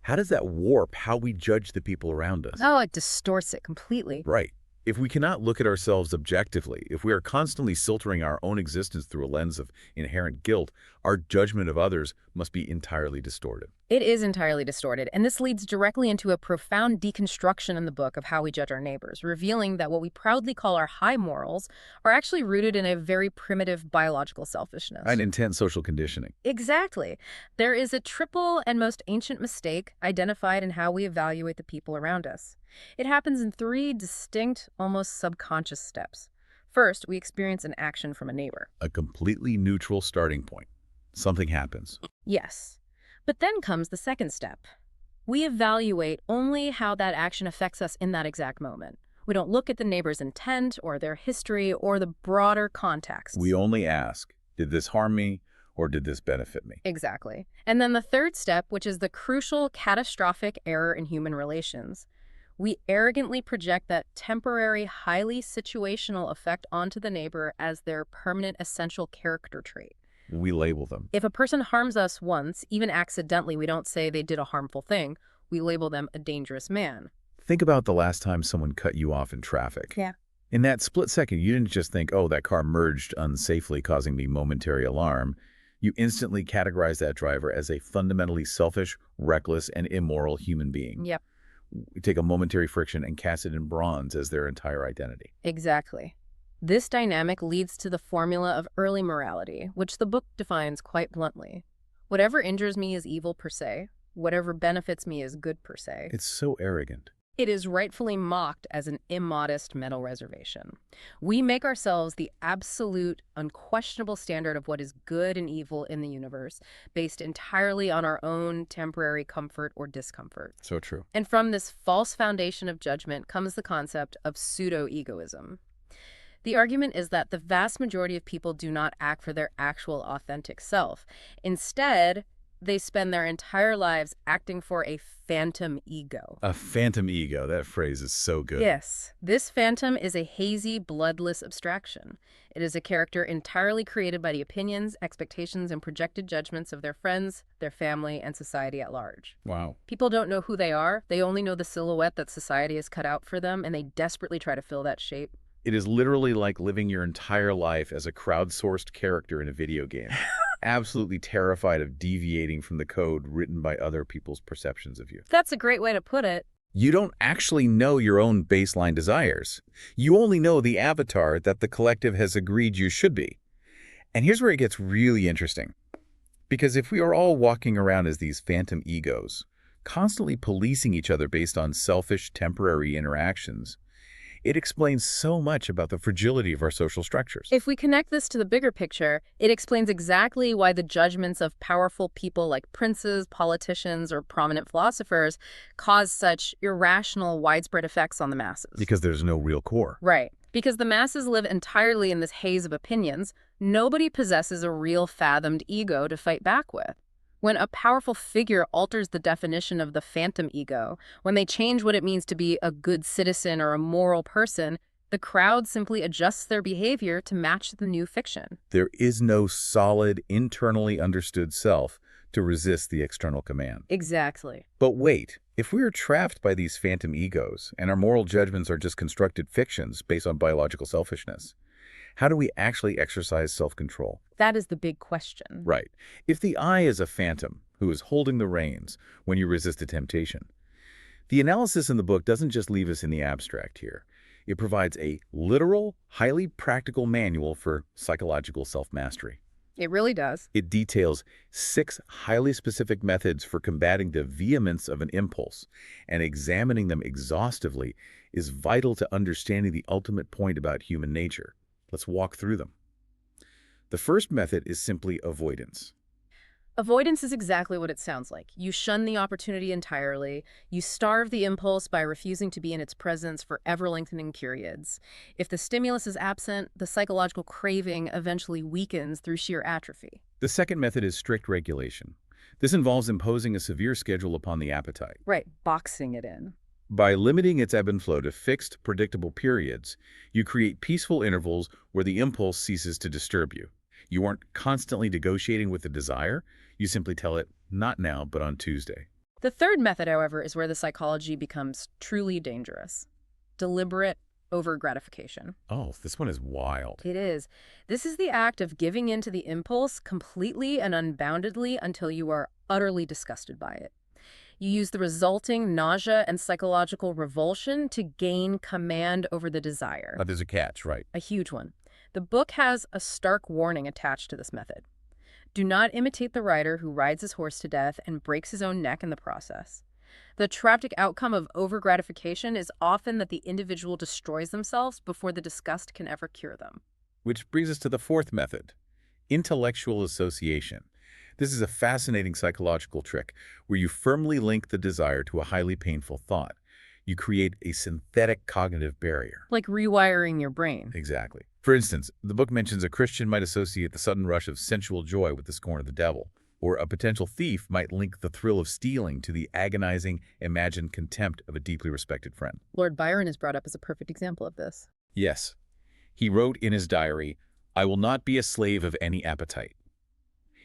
how does that warp how we judge the people around us? Oh, it distorts it completely. Right. If we cannot look at ourselves objectively, if we are constantly filtering our own existence through a lens of inherent guilt, our judgment of others must be entirely distorted. It is entirely distorted, and this leads directly into a profound deconstruction in the book of how we judge our neighbors, revealing that what we proudly call our high morals are actually rooted in a very primitive biological selfishness. And intense social conditioning. Exactly. There is a triple and most ancient mistake identified in how we evaluate the people around us. It happens in three distinct, almost subconscious steps. First, we experience an action from a neighbor. A completely neutral starting point. Something happens. Yes. But then comes the second step. We evaluate only how that action affects us in that exact moment. We don't look at the neighbor's intent or their history or the broader context. We only ask, did this harm me or did this benefit me? Exactly. And then the third step, which is the crucial, catastrophic error in human relations. We arrogantly project that temporary, highly situational effect onto the neighbor as their permanent, essential character trait. We label them. If a person harms us once, even accidentally, we don't say they did a harmful thing. We label them a dangerous man. Think about the last time someone cut you off in traffic. Yeah. In that split second, you didn't just think, oh, that car merged unsafely, causing me momentary alarm. You instantly categorize that driver as a fundamentally selfish, reckless, and immoral human being. Yep. We take a momentary friction and cast it in bronze as their entire identity. Exactly. This dynamic leads to the formula of early morality, which the book defines quite bluntly. Whatever injures me is evil per se. Whatever benefits me is good per se. It's so arrogant. It is rightfully mocked as an immodest mental reservation. We make ourselves the absolute, unquestionable standard of what is good and evil in the universe, based entirely on our own temporary comfort or discomfort. So true. And from this false foundation of judgment comes the concept of pseudo-egoism. The argument is that the vast majority of people do not act for their actual authentic self. Instead, They spend their entire lives acting for a phantom ego. A phantom ego. That phrase is so good. Yes, this phantom is a hazy, bloodless abstraction. It is a character entirely created by the opinions, expectations, and projected judgments of their friends, their family, and society at large. Wow. People don't know who they are. They only know the silhouette that society has cut out for them, and they desperately try to fill that shape. It is literally like living your entire life as a crowdsourced character in a video game. Absolutely terrified of deviating from the code written by other people's perceptions of you. That's a great way to put it. You don't actually know your own baseline desires. You only know the avatar that the collective has agreed you should be. And here's where it gets really interesting. Because if we are all walking around as these phantom egos, constantly policing each other based on selfish, temporary interactions, it explains so much about the fragility of our social structures. If we connect this to the bigger picture, it explains exactly why the judgments of powerful people like princes, politicians, or prominent philosophers cause such irrational, widespread effects on the masses. Because there's no real core. Right. Because the masses live entirely in this haze of opinions, nobody possesses a real fathomed ego to fight back with. When a powerful figure alters the definition of the phantom ego, when they change what it means to be a good citizen or a moral person, the crowd simply adjusts their behavior to match the new fiction. There is no solid, internally understood self to resist the external command. Exactly. But wait, if we are trapped by these phantom egos and our moral judgments are just constructed fictions based on biological selfishness, how do we actually exercise self-control? That is the big question. Right. If the I is a phantom who is holding the reins when you resist a temptation, the analysis in the book doesn't just leave us in the abstract here. It provides a literal, highly practical manual for psychological self-mastery. It really does. It details 6 highly specific methods for combating the vehemence of an impulse, and examining them exhaustively is vital to understanding the ultimate point about human nature. Let's walk through them. The first method is simply avoidance. Avoidance is exactly what it sounds like. You shun the opportunity entirely. You starve the impulse by refusing to be in its presence for ever-lengthening periods. If the stimulus is absent, the psychological craving eventually weakens through sheer atrophy. The second method is strict regulation. This involves imposing a severe schedule upon the appetite. Right, boxing it in. By limiting its ebb and flow to fixed, predictable periods, you create peaceful intervals where the impulse ceases to disturb you. You aren't constantly negotiating with the desire. You simply tell it, not now, but on Tuesday. The third method, however, is where the psychology becomes truly dangerous. Deliberate over-gratification. Oh, this one is wild. It is. This is the act of giving in to the impulse completely and unboundedly until you are utterly disgusted by it. You use the resulting nausea and psychological revulsion to gain command over the desire. There's a catch, right? A huge one. The book has a stark warning attached to this method. Do not imitate the rider who rides his horse to death and breaks his own neck in the process. The tragic outcome of over-gratification is often that the individual destroys themselves before the disgust can ever cure them. Which brings us to the fourth method, intellectual association. This is a fascinating psychological trick where you firmly link the desire to a highly painful thought. You create a synthetic cognitive barrier. Like rewiring your brain. Exactly. For instance, the book mentions a Christian might associate the sudden rush of sensual joy with the scorn of the devil, or a potential thief might link the thrill of stealing to the agonizing, imagined contempt of a deeply respected friend. Lord Byron is brought up as a perfect example of this. Yes. He wrote in his diary, "I will not be a slave of any appetite."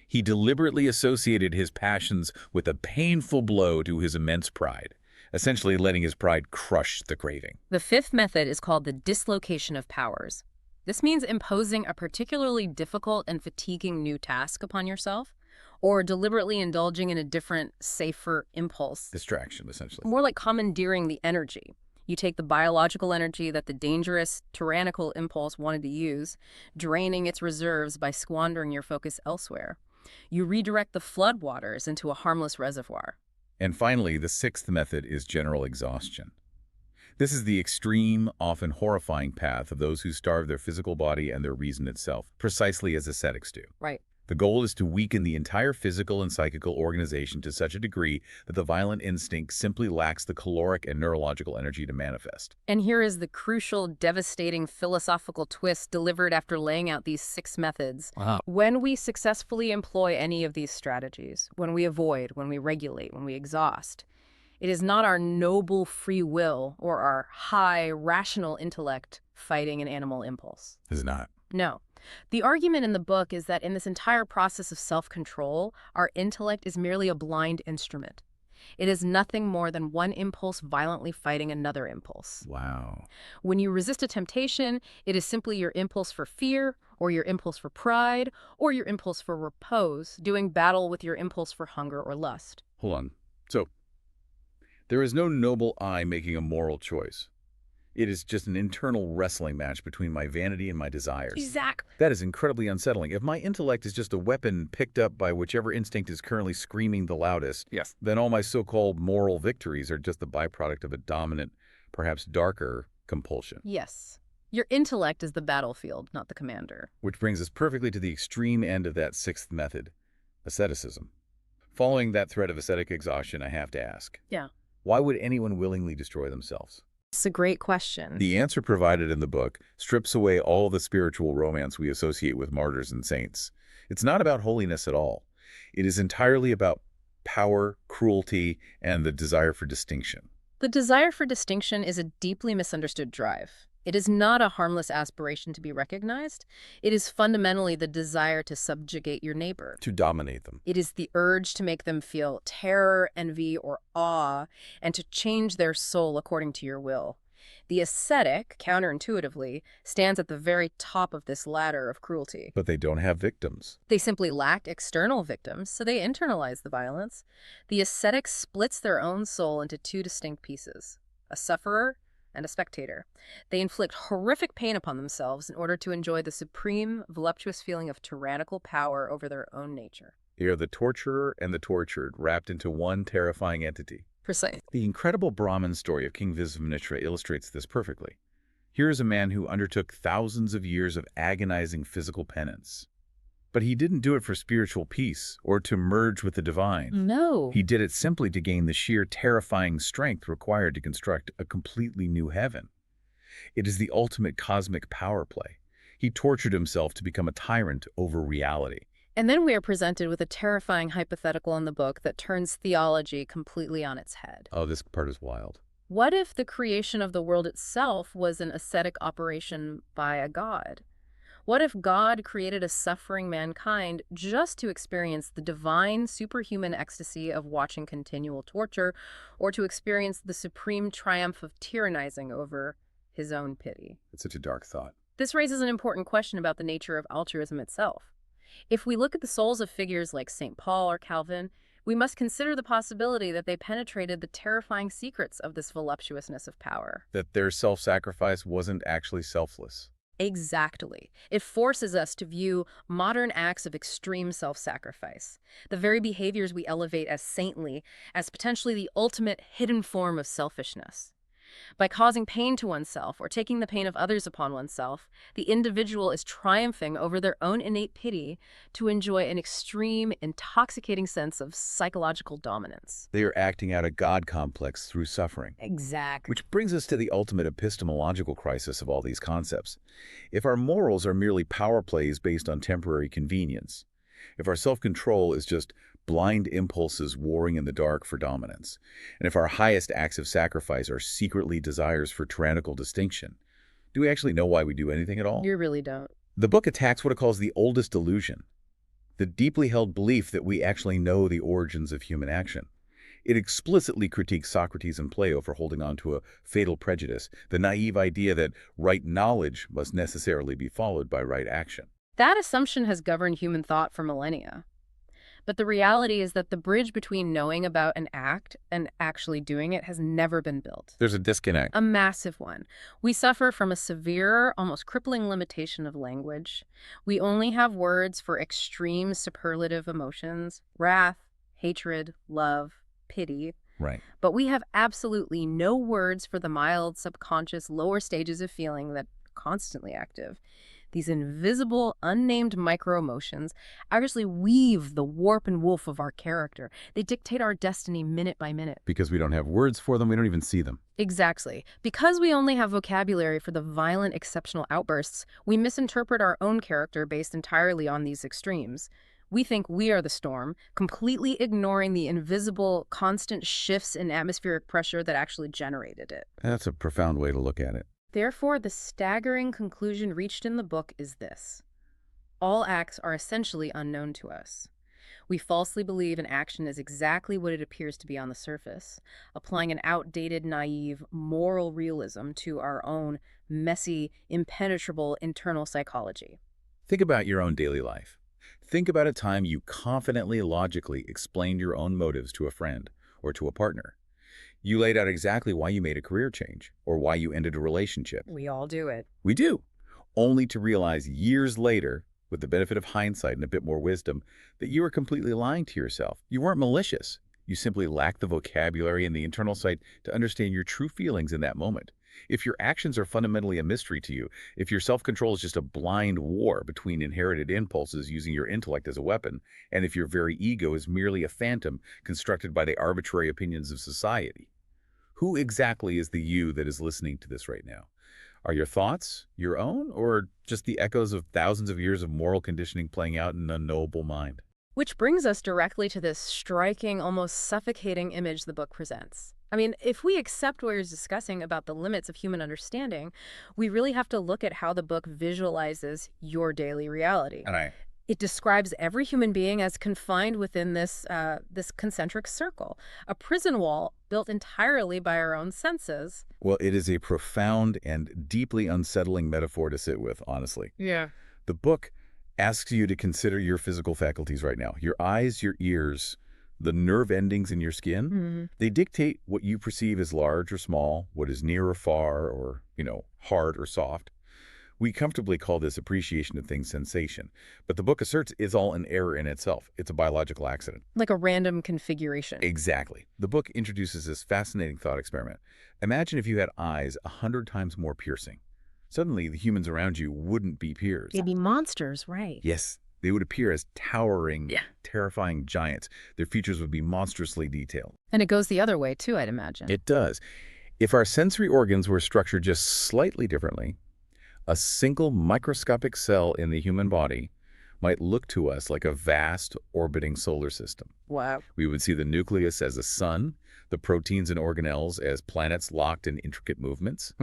He deliberately associated his passions with a painful blow to his immense pride, essentially letting his pride crush the craving. The fifth method is called the dislocation of powers. This means imposing a particularly difficult and fatiguing new task upon yourself, or deliberately indulging in a different, safer impulse. Distraction, essentially. More like commandeering the energy. You take the biological energy that the dangerous, tyrannical impulse wanted to use, draining its reserves by squandering your focus elsewhere. You redirect the floodwaters into a harmless reservoir. And finally, the sixth method is general exhaustion. This is the extreme, often horrifying path of those who starve their physical body and their reason itself, precisely as ascetics do. Right. The goal is to weaken the entire physical and psychical organization to such a degree that the violent instinct simply lacks the caloric and neurological energy to manifest. And here is the crucial, devastating philosophical twist delivered after laying out these 6 methods. Wow. When we successfully employ any of these strategies, when we avoid, when we regulate, when we exhaust, it is not our noble free will or our high, rational intellect fighting an animal impulse. It's not. No. The argument in the book is that in this entire process of self-control, our intellect is merely a blind instrument. It is nothing more than one impulse violently fighting another impulse. Wow. When you resist a temptation, it is simply your impulse for fear, or your impulse for pride, or your impulse for repose, doing battle with your impulse for hunger or lust. Hold on. So, there is no noble I making a moral choice. It is just an internal wrestling match between my vanity and my desires. Exactly. That is incredibly unsettling. If my intellect is just a weapon picked up by whichever instinct is currently screaming the loudest, Yes. then all my so-called moral victories are just the byproduct of a dominant, perhaps darker, compulsion. Yes. Your intellect is the battlefield, not the commander. Which brings us perfectly to the extreme end of that 6th method, asceticism. Following that thread of ascetic exhaustion, I have to ask. Yeah. Why would anyone willingly destroy themselves? It's a great question. The answer provided in the book strips away all the spiritual romance we associate with martyrs and saints. It's not about holiness at all. It is entirely about power, cruelty, and the desire for distinction. The desire for distinction is a deeply misunderstood drive. It is not a harmless aspiration to be recognized. It is fundamentally the desire to subjugate your neighbor. To dominate them. It is the urge to make them feel terror, envy, or awe, and to change their soul according to your will. The ascetic, counterintuitively, stands at the very top of this ladder of cruelty. But they don't have victims. They simply lack external victims, so they internalize the violence. The ascetic splits their own soul into 2 distinct pieces, a sufferer and a spectator. They inflict horrific pain upon themselves in order to enjoy the supreme, voluptuous feeling of tyrannical power over their own nature. They are the torturer and the tortured, wrapped into one terrifying entity. Precisely. The incredible Brahmin story of King Visvamitra illustrates this perfectly. Here is a man who undertook thousands of years of agonizing physical penance. But he didn't do it for spiritual peace or to merge with the divine. No. He did it simply to gain the sheer terrifying strength required to construct a completely new heaven. It is the ultimate cosmic power play. He tortured himself to become a tyrant over reality. And then we are presented with a terrifying hypothetical in the book that turns theology completely on its head. Oh, this part is wild. What if the creation of the world itself was an ascetic operation by a god? What if God created a suffering mankind just to experience the divine, superhuman ecstasy of watching continual torture, or to experience the supreme triumph of tyrannizing over his own pity? It's such a dark thought. This raises an important question about the nature of altruism itself. If we look at the souls of figures like St. Paul or Calvin, we must consider the possibility that they penetrated the terrifying secrets of this voluptuousness of power. That their self-sacrifice wasn't actually selfless. Exactly. It forces us to view modern acts of extreme self-sacrifice, the very behaviors we elevate as saintly, as potentially the ultimate hidden form of selfishness. By causing pain to oneself or taking the pain of others upon oneself, the individual is triumphing over their own innate pity to enjoy an extreme, intoxicating sense of psychological dominance. They are acting out a God complex through suffering. Exactly. Which brings us to the ultimate epistemological crisis of all these concepts. If our morals are merely power plays based on temporary convenience, if our self-control is just blind impulses warring in the dark for dominance, and if our highest acts of sacrifice are secretly desires for tyrannical distinction, do we actually know why we do anything at all? You really don't. The book attacks what it calls the oldest illusion, the deeply held belief that we actually know the origins of human action. It explicitly critiques Socrates and Plato for holding on to a fatal prejudice, the naive idea that right knowledge must necessarily be followed by right action. That assumption has governed human thought for millennia. But the reality is that the bridge between knowing about an act and actually doing it has never been built. There's a disconnect. A massive one. We suffer from a severe, almost crippling limitation of language. We only have words for extreme superlative emotions, wrath, hatred, love, pity. Right. But we have absolutely no words for the mild, subconscious, lower stages of feeling that are constantly active. These invisible, unnamed micro-emotions actually weave the warp and woof of our character. They dictate our destiny minute by minute. Because we don't have words for them, we don't even see them. Exactly. Because we only have vocabulary for the violent, exceptional outbursts, we misinterpret our own character based entirely on these extremes. We think we are the storm, completely ignoring the invisible, constant shifts in atmospheric pressure that actually generated it. That's a profound way to look at it. Therefore, the staggering conclusion reached in the book is this: all acts are essentially unknown to us. We falsely believe an action is exactly what it appears to be on the surface, applying an outdated, naive, moral realism to our own messy, impenetrable internal psychology. Think about your own daily life. Think about a time you confidently, logically explained your own motives to a friend or to a partner. You laid out exactly why you made a career change or why you ended a relationship. We all do it. We do, only to realize years later, with the benefit of hindsight and a bit more wisdom, that you were completely lying to yourself. You weren't malicious. You simply lacked the vocabulary and the internal sight to understand your true feelings in that moment. If your actions are fundamentally a mystery to you, if your self-control is just a blind war between inherited impulses using your intellect as a weapon, and if your very ego is merely a phantom constructed by the arbitrary opinions of society, who exactly is the you that is listening to this right now? Are your thoughts your own, or just the echoes of thousands of years of moral conditioning playing out in an unknowable mind? Which brings us directly to this striking, almost suffocating image the book presents. I mean, if we accept what you're discussing about the limits of human understanding, we really have to look at how the book visualizes your daily reality. And It describes every human being as confined within this concentric circle, a prison wall built entirely by our own senses. well, it is a profound and deeply unsettling metaphor to sit with, honestly. Yeah. The book asks you to consider your physical faculties right now. Your eyes, your ears, the nerve endings in your skin. They dictate what you perceive as large or small, what is near or far, or, hard or soft. We comfortably call this appreciation of things sensation, but the book asserts it's all an error in itself. It's a biological accident. Like a random configuration. Exactly. The book introduces this fascinating thought experiment. Imagine if you had eyes 100 times more piercing. Suddenly, the humans around you wouldn't be peers. They'd be monsters, right? Yes, they would appear as towering, Yeah. terrifying giants. Their features would be monstrously detailed. And it goes the other way, too, I'd imagine. It does. If our sensory organs were structured just slightly differently, a single microscopic cell in the human body might look to us like a vast orbiting solar system. Wow. We would see the nucleus as a sun, the proteins and organelles as planets locked in intricate movements.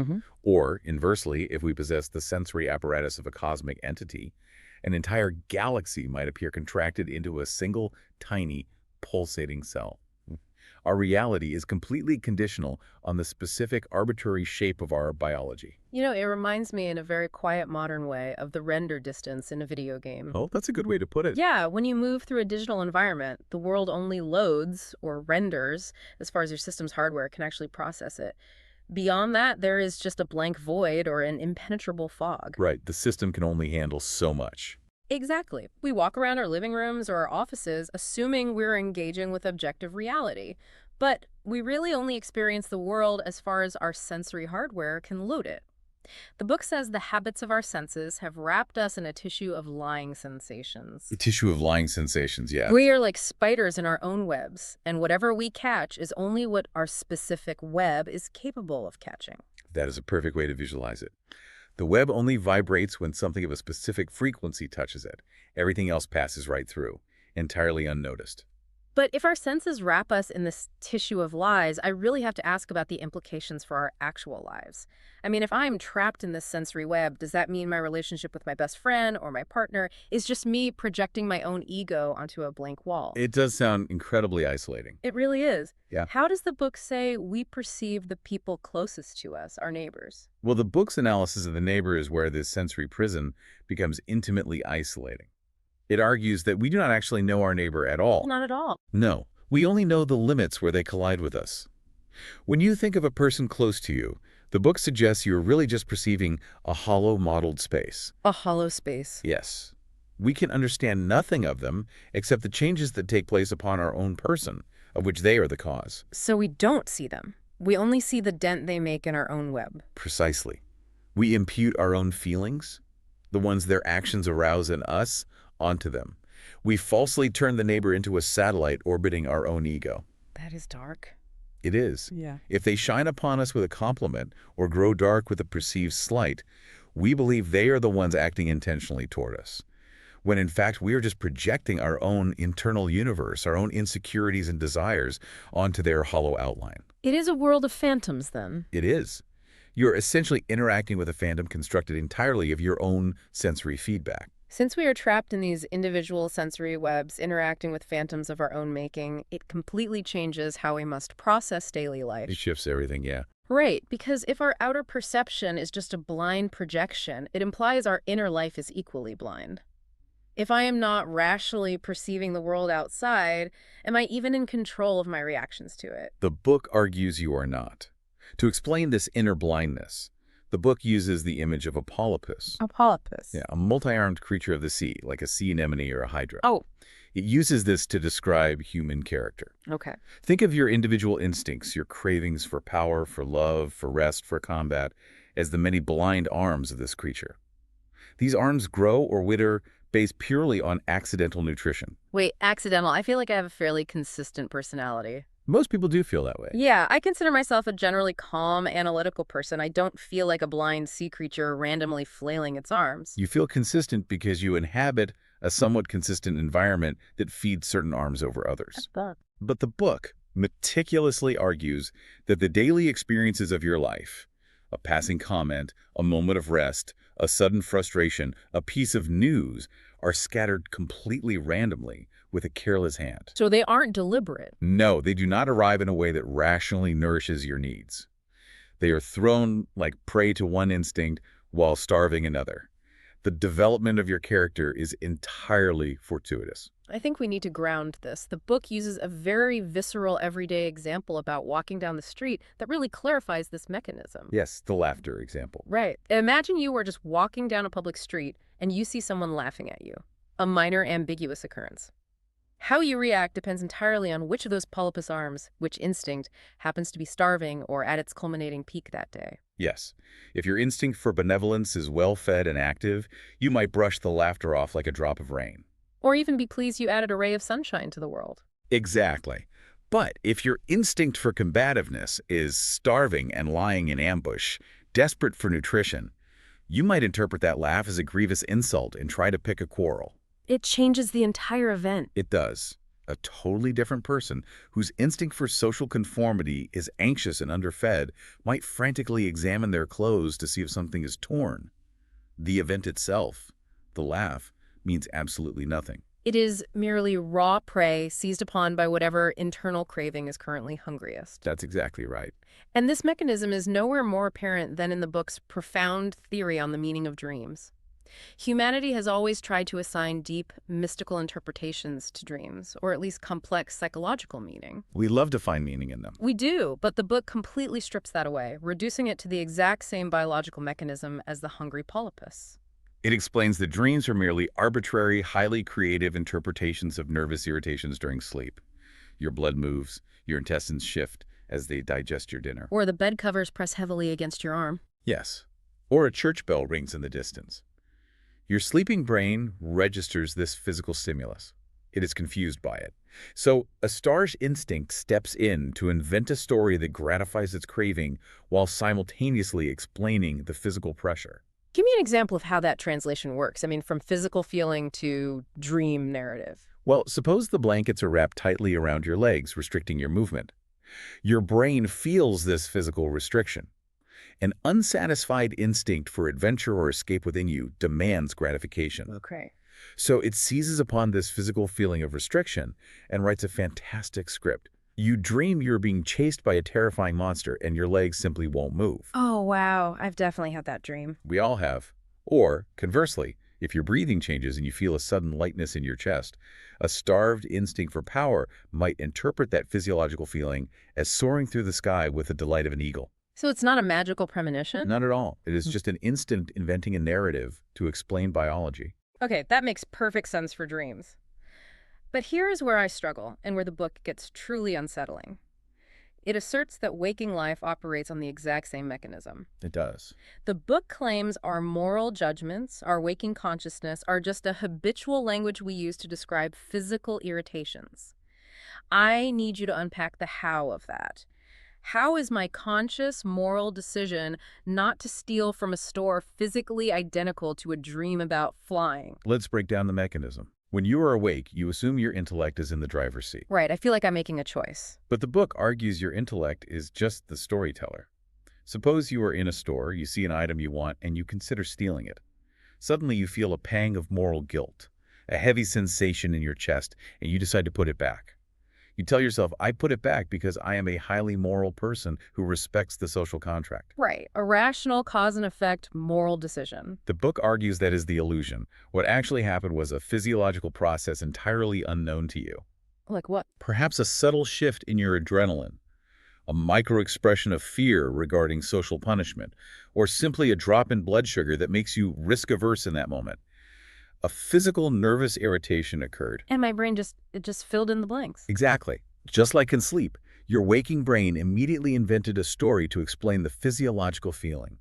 Or, inversely, if we possess the sensory apparatus of a cosmic entity, an entire galaxy might appear contracted into a single, tiny, pulsating cell. Our reality is completely conditional on the specific arbitrary shape of our biology. It reminds me in a very quiet, modern way of the render distance in a video game. Oh, that's a good way to put it. Yeah, when you move through a digital environment, the world only loads or renders as far as your system's hardware can actually process it. Beyond that, there is just a blank void or an impenetrable fog. Right, the system can only handle so much. Exactly. We walk around our living rooms or our offices assuming we're engaging with objective reality. But we really only experience the world as far as our sensory hardware can load it. The book says the habits of our senses have wrapped us in a tissue of lying sensations. The tissue of lying sensations, yeah. We are like spiders in our own webs, and whatever we catch is only what our specific web is capable of catching. That is a perfect way to visualize it. The web only vibrates when something of a specific frequency touches it. Everything else passes right through, entirely unnoticed. But if our senses wrap us in this tissue of lies, I really have to ask about the implications for our actual lives. I mean, if I'm trapped in this sensory web, does that mean my relationship with my best friend or my partner is just me projecting my own ego onto a blank wall? It does sound incredibly isolating. It really is. Yeah. How does the book say we perceive the people closest to us, our neighbors? Well, the book's analysis of the neighbor is where this sensory prison becomes intimately isolating. It argues that we do not actually know our neighbor at all. Not at all. No, we only know the limits where they collide with us. When you think of a person close to you, the book suggests you're really just perceiving a hollow modeled space. A hollow space. Yes. We can understand nothing of them except the changes that take place upon our own person, of which they are the cause. So we don't see them. We only see the dent they make in our own web. Precisely. We impute our own feelings, the ones their actions arouse in us, onto them. We falsely turn the neighbor into a satellite orbiting our own ego. That is dark. It is. Yeah. If they shine upon us with a compliment or grow dark with a perceived slight, we believe they are the ones acting intentionally toward us, when in fact we are just projecting our own internal universe, our own insecurities and desires onto their hollow outline. It is a world of phantoms, then. It is. You're essentially interacting with a phantom constructed entirely of your own sensory feedback. Since we are trapped in these individual sensory webs interacting with phantoms of our own making, it completely changes how we must process daily life. It shifts everything, yeah. Right, because if our outer perception is just a blind projection, it implies our inner life is equally blind. If I am not rationally perceiving the world outside, am I even in control of my reactions to it? The book argues you are not. To explain this inner blindness, the book uses the image of a polypus. A polypus. Yeah, a multi-armed creature of the sea, like a sea anemone or a hydra. Oh, It uses this to describe human character. okay. Think of your individual instincts, your cravings for power, for love, for rest, for combat, as the many blind arms of this creature. These arms grow or wither based purely on accidental nutrition. Wait, accidental. I feel like I have a fairly consistent personality. Most people do feel that way. Yeah, I consider myself a generally calm, analytical person. I don't feel like a blind sea creature randomly flailing its arms. You feel consistent because you inhabit a somewhat consistent environment that feeds certain arms over others. But the book meticulously argues that the daily experiences of your life, a passing comment, a moment of rest, a sudden frustration, a piece of news, are scattered completely randomly with a careless hand. So they aren't deliberate. No, they do not arrive in a way that rationally nourishes your needs. They are thrown like prey to one instinct while starving another. The development of your character is entirely fortuitous. I think we need to ground this. The book uses a very visceral, everyday example about walking down the street that really clarifies this mechanism. Yes, the laughter example. Right. Imagine you were just walking down a public street and you see someone laughing at you. A minor, ambiguous occurrence. How you react depends entirely on which of those polypus arms, which instinct, happens to be starving or at its culminating peak that day. Yes. If your instinct for benevolence is well-fed and active, you might brush the laughter off like a drop of rain. Or even be pleased you added a ray of sunshine to the world. Exactly. But if your instinct for combativeness is starving and lying in ambush, desperate for nutrition, you might interpret that laugh as a grievous insult and try to pick a quarrel. It changes the entire event. It does. A totally different person whose instinct for social conformity is anxious and underfed might frantically examine their clothes to see if something is torn. The event itself, the laugh, means absolutely nothing. It is merely raw prey seized upon by whatever internal craving is currently hungriest. That's exactly right. And this mechanism is nowhere more apparent than in the book's profound theory on the meaning of dreams. Humanity has always tried to assign deep, mystical interpretations to dreams, or at least complex psychological meaning. We love to find meaning in them. We do, but the book completely strips that away, reducing it to the exact same biological mechanism as the hungry polypus. It explains that dreams are merely arbitrary, highly creative interpretations of nervous irritations during sleep. Your blood moves, your intestines shift as they digest your dinner. Or the bed covers press heavily against your arm. Yes. Or a church bell rings in the distance. Your sleeping brain registers this physical stimulus. It is confused by it. So a star's instinct steps in to invent a story that gratifies its craving while simultaneously explaining the physical pressure. Give me an example of how that translation works. I mean, from physical feeling to dream narrative. Well, suppose the blankets are wrapped tightly around your legs, restricting your movement. Your brain feels this physical restriction. An unsatisfied instinct for adventure or escape within you demands gratification. Okay. So it seizes upon this physical feeling of restriction and writes a fantastic script. You dream you're being chased by a terrifying monster and your legs simply won't move. Oh, wow. I've definitely had that dream. We all have. Or, conversely, if your breathing changes and you feel a sudden lightness in your chest, a starved instinct for power might interpret that physiological feeling as soaring through the sky with the delight of an eagle. So it's not a magical premonition? Not at all. It is just an instant inventing a narrative to explain biology. Okay, that makes perfect sense for dreams. But here is where I struggle and where the book gets truly unsettling. It asserts that waking life operates on the exact same mechanism. It does. The book claims our moral judgments, our waking consciousness, are just a habitual language we use to describe physical irritations. I need you to unpack the how of that. How is my conscious moral decision not to steal from a store physically identical to a dream about flying? Let's break down the mechanism. When you are awake, you assume your intellect is in the driver's seat. Right, I feel like I'm making a choice. But the book argues your intellect is just the storyteller. Suppose you are in a store, you see an item you want, and you consider stealing it. Suddenly you feel a pang of moral guilt, a heavy sensation in your chest, and you decide to put it back. You tell yourself, I put it back because I am a highly moral person who respects the social contract. Right, a rational cause and effect moral decision. The book argues that is the illusion. What actually happened was a physiological process entirely unknown to you. Like what? Perhaps a subtle shift in your adrenaline, a micro-expression of fear regarding social punishment, or simply a drop in blood sugar that makes you risk-averse in that moment. A physical nervous irritation occurred. And my brain it just filled in the blanks. Exactly. Just like in sleep, your waking brain immediately invented a story to explain the physiological feeling.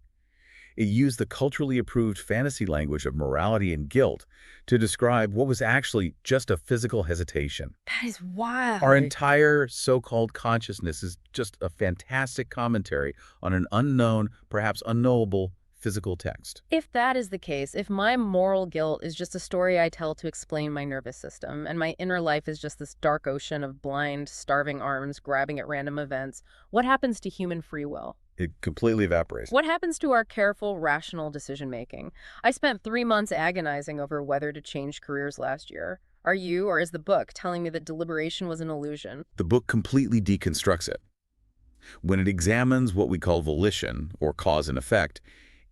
It used the culturally approved fantasy language of morality and guilt to describe what was actually just a physical hesitation. That is wild. Our entire so-called consciousness is just a fantastic commentary on an unknown, perhaps unknowable, physical text. If that is the case, if my moral guilt is just a story I tell to explain my nervous system, and my inner life is just this dark ocean of blind, starving arms grabbing at random events, what happens to human free will? It completely evaporates. What happens to our careful, rational decision-making? I spent 3 months agonizing over whether to change careers last year. Are you, or is the book, telling me that deliberation was an illusion? The book completely deconstructs it. When it examines what we call volition, or cause and effect,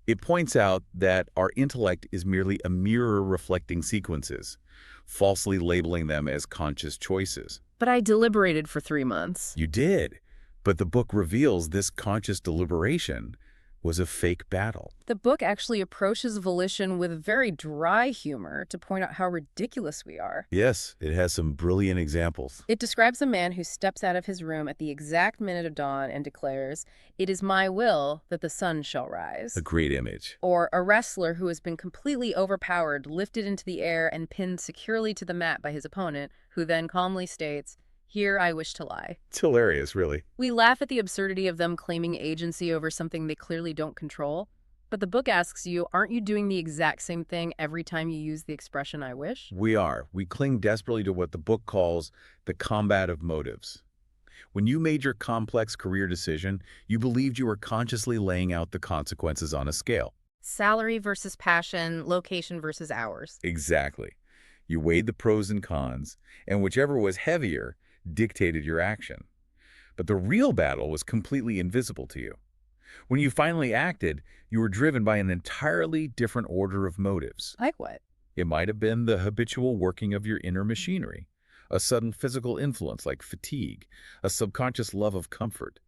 it points out that our intellect is merely a mirror reflecting sequences, falsely labeling them as conscious choices. But I deliberated for 3 months. You did, but the book reveals this conscious deliberation was a fake battle. The book actually approaches volition with very dry humor to point out how ridiculous we are. Yes, it has some brilliant examples. It describes a man who steps out of his room at the exact minute of dawn and declares, "It is my will that the sun shall rise." A great image. Or a wrestler who has been completely overpowered, lifted into the air, and pinned securely to the mat by his opponent, who then calmly states, "Here I wish to lie." It's hilarious, really. We laugh at the absurdity of them claiming agency over something they clearly don't control. But the book asks you, aren't you doing the exact same thing every time you use the expression "I wish"? We are. We cling desperately to what the book calls the combat of motives. When you made your complex career decision, you believed you were consciously laying out the consequences on a scale. Salary versus passion, location versus hours. Exactly. You weighed the pros and cons, and whichever was heavier dictated your action. But the real battle was completely invisible to you. When you finally acted, you were driven by an entirely different order of motives. Like what? It might have been the habitual working of your inner machinery, a sudden physical influence like fatigue, a subconscious love of comfort,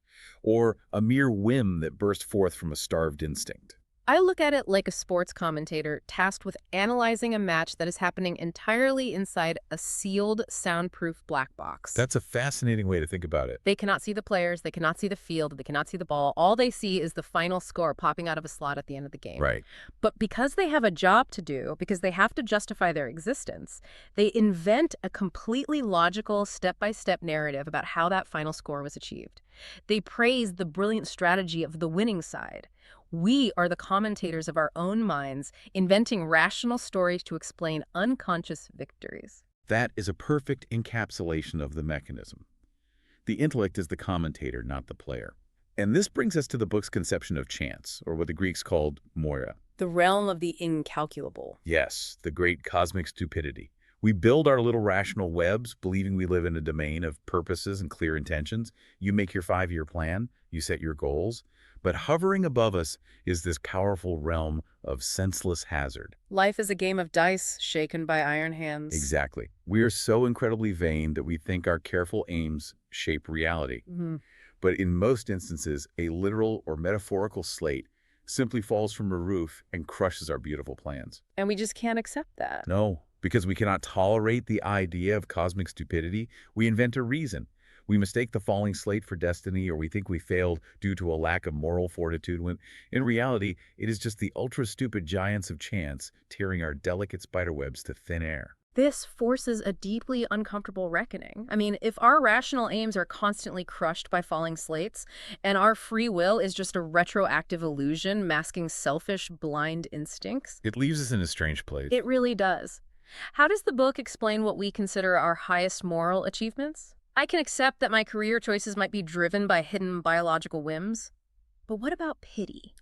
or a mere whim that burst forth from a starved instinct. I look at it like a sports commentator tasked with analyzing a match that is happening entirely inside a sealed, soundproof black box. That's a fascinating way to think about it. They cannot see the players, they cannot see the field, they cannot see the ball. All they see is the final score popping out of a slot at the end of the game. Right. But because they have a job to do, because they have to justify their existence, they invent a completely logical, step-by-step narrative about how that final score was achieved. They praise the brilliant strategy of the winning side. We are the commentators of our own minds, inventing rational stories to explain unconscious victories. That is a perfect encapsulation of the mechanism. The intellect is the commentator, not the player. And this brings us to the book's conception of chance, or what the Greeks called moira. The realm of the incalculable. Yes, the great cosmic stupidity. We build our little rational webs, believing we live in a domain of purposes and clear intentions. You make your 5-year plan, you set your goals. But hovering above us is this powerful realm of senseless hazard. Life is a game of dice shaken by iron hands. Exactly. We are so incredibly vain that we think our careful aims shape reality. But in most instances, a literal or metaphorical slate simply falls from a roof and crushes our beautiful plans. And we just can't accept that. No, because we cannot tolerate the idea of cosmic stupidity, we invent a reason. We mistake the falling slate for destiny, or we think we failed due to a lack of moral fortitude, when in reality, it is just the ultra-stupid giants of chance tearing our delicate spiderwebs to thin air. This forces a deeply uncomfortable reckoning. I mean, if our rational aims are constantly crushed by falling slates, and our free will is just a retroactive illusion masking selfish, blind instincts, It leaves us in a strange place. it really does. How does the book explain what we consider our highest moral achievements? I can accept that my career choices might be driven by hidden biological whims. But what about pity?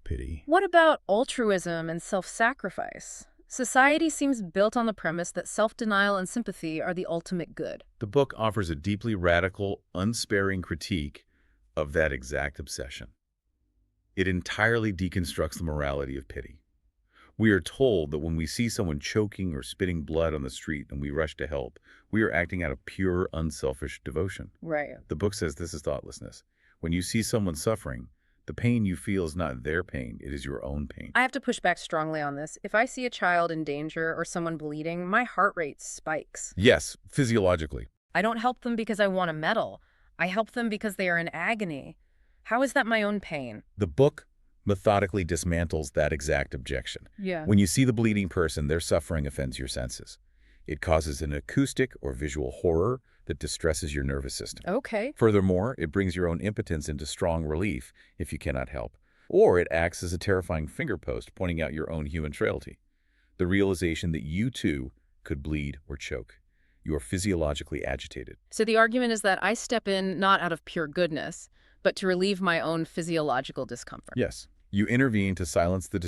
Pity. What about altruism and self-sacrifice? Society seems built on the premise that self-denial and sympathy are the ultimate good. The book offers a deeply radical, unsparing critique of that exact obsession. It entirely deconstructs the morality of pity. We are told that when we see someone choking or spitting blood on the street and we rush to help, we are acting out of pure, unselfish devotion. Right. The book says this is thoughtlessness. When you see someone suffering, the pain you feel is not their pain, it is your own pain. I have to push back strongly on this. If I see a child in danger or someone bleeding, my heart rate spikes. Yes, physiologically. I don't help them because I want a medal. I help them because they are in agony. How is that my own pain? The book methodically dismantles that exact objection. Yeah. When you see the bleeding person, their suffering offends your senses. It causes an acoustic or visual horror that distresses your nervous system. Okay. Furthermore, it brings your own impotence into strong relief if you cannot help. Or it acts as a terrifying fingerpost pointing out your own human frailty. The realization that you too could bleed or choke. You are physiologically agitated. So the argument is that I step in not out of pure goodness, but to relieve my own physiological discomfort. Yes. You intervene to silence the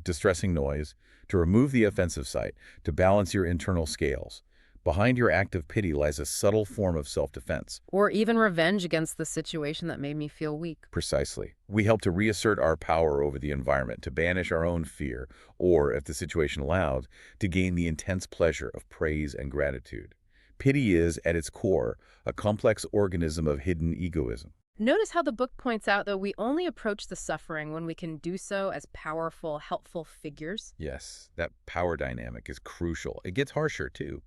distressing noise, to remove the offensive sight, to balance your internal scales. Behind your act of pity lies a subtle form of self-defense. Or even revenge against the situation that made me feel weak. Precisely. We help to reassert our power over the environment, to banish our own fear, or, if the situation allowed, to gain the intense pleasure of praise and gratitude. Pity is, at its core, a complex organism of hidden egoism. Notice how the book points out that we only approach the suffering when we can do so as powerful, helpful figures. Yes, that power dynamic is crucial. It gets harsher, too.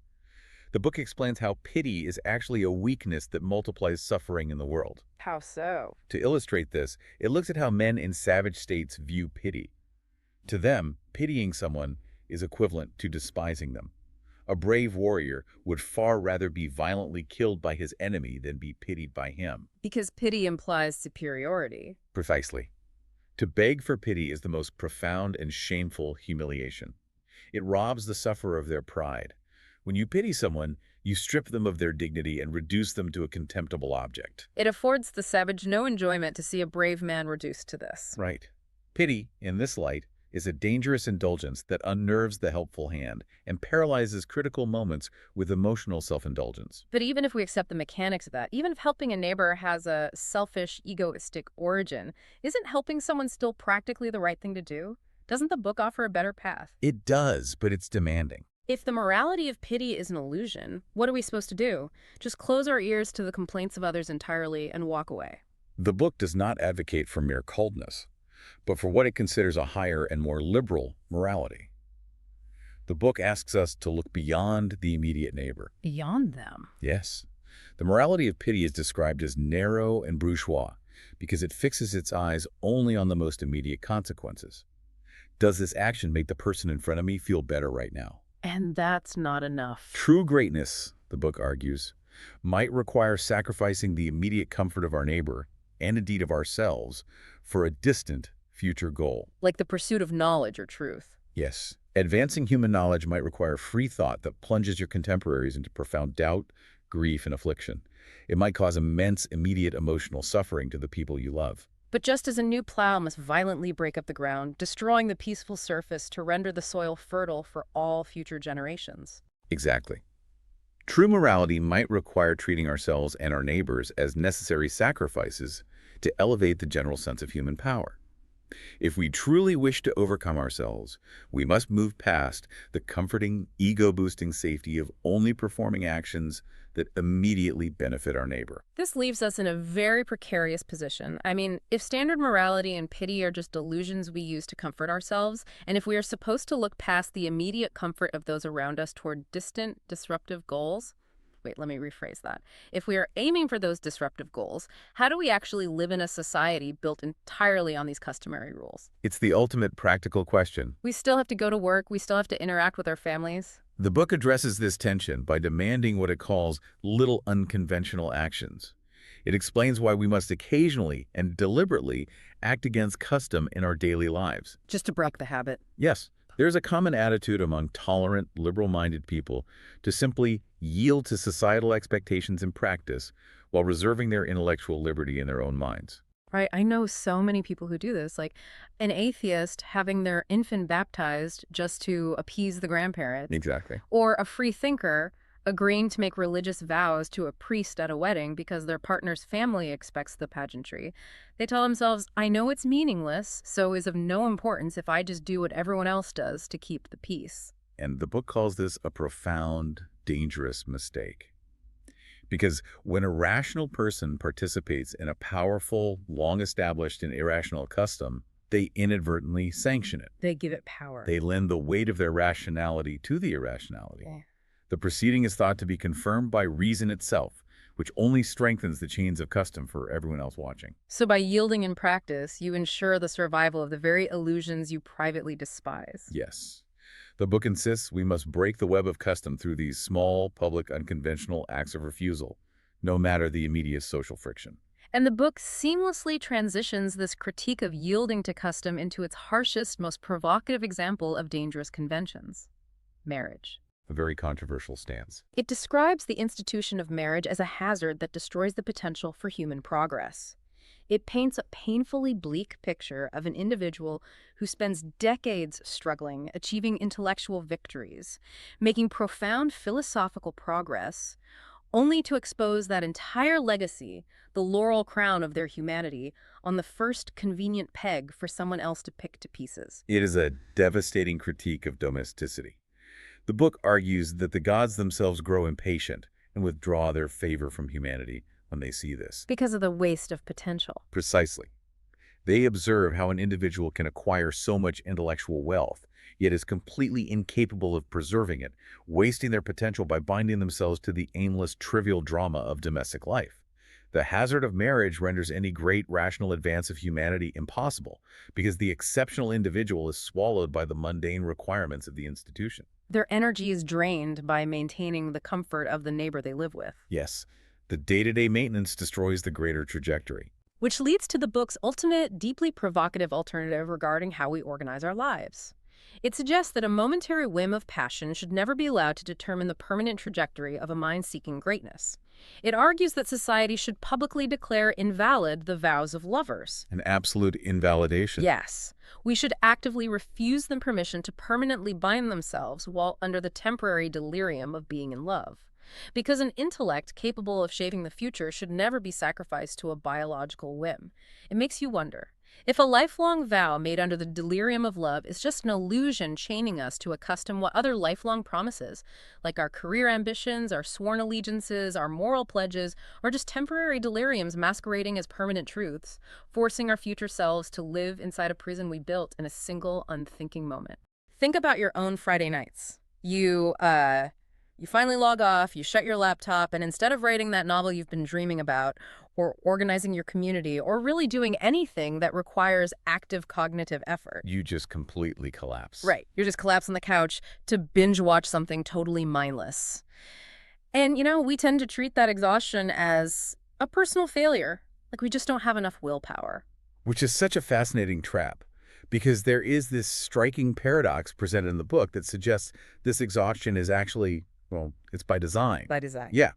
The book explains how pity is actually a weakness that multiplies suffering in the world. How so? To illustrate this, it looks at how men in savage states view pity. To them, pitying someone is equivalent to despising them. A brave warrior would far rather be violently killed by his enemy than be pitied by him. Because pity implies superiority. Precisely. To beg for pity is the most profound and shameful humiliation. It robs the sufferer of their pride. When you pity someone, you strip them of their dignity and reduce them to a contemptible object. It affords the savage no enjoyment to see a brave man reduced to this. Right. Pity, in this light, is a dangerous indulgence that unnerves the helpful hand and paralyzes critical moments with emotional self-indulgence. But even if we accept the mechanics of that, even if helping a neighbor has a selfish, egoistic origin, isn't helping someone still practically the right thing to do? Doesn't the book offer a better path? It does, but it's demanding. If the morality of pity is an illusion, what are we supposed to do? Just close our ears to the complaints of others entirely and walk away. The book does not advocate for mere coldness, but for what it considers a higher and more liberal morality. The book asks us to look beyond the immediate neighbor. Beyond them. Yes. The morality of pity is described as narrow and bourgeois because it fixes its eyes only on the most immediate consequences. Does this action make the person in front of me feel better right now? And that's not enough. True greatness, the book argues, might require sacrificing the immediate comfort of our neighbor, and indeed of ourselves, for a distant future goal. Like the pursuit of knowledge or truth. Yes, advancing human knowledge might require free thought that plunges your contemporaries into profound doubt, grief, and affliction. It might cause immense, immediate emotional suffering to the people you love. But just as a new plow must violently break up the ground, destroying the peaceful surface to render the soil fertile for all future generations. Exactly. True morality might require treating ourselves and our neighbors as necessary sacrifices to elevate the general sense of human power. If we truly wish to overcome ourselves, we must move past the comforting, ego-boosting safety of only performing actions that immediately benefit our neighbor. This leaves us in a very precarious position. I mean, if standard morality and pity are just delusions we use to comfort ourselves, and if we are supposed to look past the immediate comfort of those around us toward distant, disruptive goals, Wait, let me rephrase that. If we are aiming for those disruptive goals, how do we actually live in a society built entirely on these customary rules? It's the ultimate practical question. We still have to go to work, we still have to interact with our families. The book addresses this tension by demanding what it calls little unconventional actions. It explains why we must occasionally and deliberately act against custom in our daily lives. Just to break the habit. Yes, there's a common attitude among tolerant, liberal-minded people to simply yield to societal expectations in practice while reserving their intellectual liberty in their own minds. Right, I know so many people who do this, like an atheist having their infant baptized just to appease the grandparents, Exactly. or a free thinker agreeing to make religious vows to a priest at a wedding because their partner's family expects the pageantry. They tell themselves, I know it's meaningless, so is of no importance if I just do what everyone else does to keep the peace. And the book calls this a profound, dangerous mistake. Because when a rational person participates in a powerful, long-established and irrational custom, they inadvertently sanction it. They give it power. They lend the weight of their rationality to the irrationality. Okay. The proceeding is thought to be confirmed by reason itself, which only strengthens the chains of custom for everyone else watching. So by yielding in practice, you ensure the survival of the very illusions you privately despise. Yes. The book insists we must break the web of custom through these small, public, unconventional acts of refusal, no matter the immediate social friction. And the book seamlessly transitions this critique of yielding to custom into its harshest, most provocative example of dangerous conventions: marriage. A very controversial stance. It describes the institution of marriage as a hazard that destroys the potential for human progress. It paints a painfully bleak picture of an individual who spends decades struggling, achieving intellectual victories, making profound philosophical progress, only to expose that entire legacy, the laurel crown of their humanity, on the first convenient peg for someone else to pick to pieces. It is a devastating critique of domesticity. The book argues that the gods themselves grow impatient and withdraw their favor from humanity when they see this. Because of the waste of potential. Precisely. They observe how an individual can acquire so much intellectual wealth, yet is completely incapable of preserving it, wasting their potential by binding themselves to the aimless, trivial drama of domestic life. The hazard of marriage renders any great rational advance of humanity impossible, because the exceptional individual is swallowed by the mundane requirements of the institution. Their energy is drained by maintaining the comfort of the neighbor they live with. Yes, the day-to-day maintenance destroys the greater trajectory. Which leads to the book's ultimate, deeply provocative alternative regarding how we organize our lives. It suggests that a momentary whim of passion should never be allowed to determine the permanent trajectory of a mind seeking greatness. It argues that society should publicly declare invalid the vows of lovers. An absolute invalidation. Yes. We should actively refuse them permission to permanently bind themselves while under the temporary delirium of being in love. Because an intellect capable of shaping the future should never be sacrificed to a biological whim. It makes you wonder, if a lifelong vow made under the delirium of love is just an illusion chaining us to a custom, what other lifelong promises, like our career ambitions, our sworn allegiances, our moral pledges, or just temporary deliriums masquerading as permanent truths, forcing our future selves to live inside a prison we built in a single unthinking moment? Think about your own Friday nights. You finally log off, you shut your laptop, and instead of writing that novel you've been dreaming about, or organizing your community, or really doing anything that requires active cognitive effort. You just completely collapse. Right. You're just collapsed on the couch to binge watch something totally mindless. And, we tend to treat that exhaustion as a personal failure. Like we just don't have enough willpower. Which is such a fascinating trap, because there is this striking paradox presented in the book that suggests this exhaustion is actually, well, it's by design. By design. Yeah.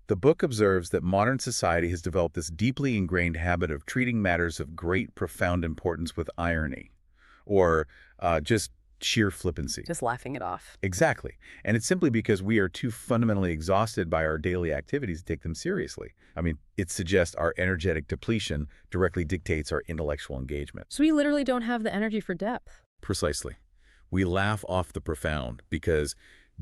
The book observes that modern society has developed this deeply ingrained habit of treating matters of great, profound importance with irony, or just sheer flippancy. Just laughing it off. Exactly. And it's simply because we are too fundamentally exhausted by our daily activities to take them seriously. I mean, it suggests our energetic depletion directly dictates our intellectual engagement. So we literally don't have the energy for depth. Precisely. We laugh off the profound because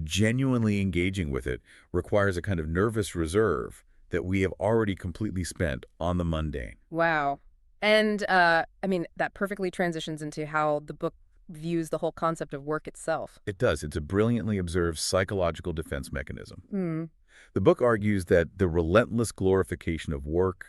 genuinely engaging with it requires a kind of nervous reserve that we have already completely spent on the mundane. Wow. And, that perfectly transitions into how the book views the whole concept of work itself. It does. It's a brilliantly observed psychological defense mechanism. Mm. The book argues that the relentless glorification of work,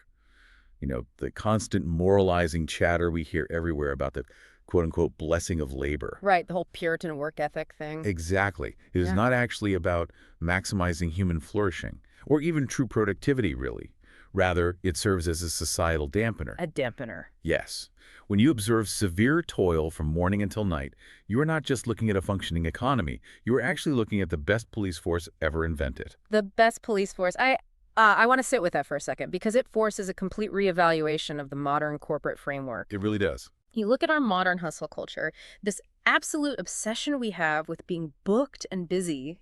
the constant moralizing chatter we hear everywhere about the quote-unquote blessing of labor. Right, the whole Puritan work ethic thing. Exactly. It is Yeah. not actually about maximizing human flourishing, or even true productivity, really. Rather, it serves as a societal dampener. A dampener. Yes. When you observe severe toil from morning until night, you are not just looking at a functioning economy. You are actually looking at the best police force ever invented. The best police force. I want to sit with that for a second because it forces a complete reevaluation of the modern corporate framework. It really does. You look at our modern hustle culture, this absolute obsession we have with being booked and busy,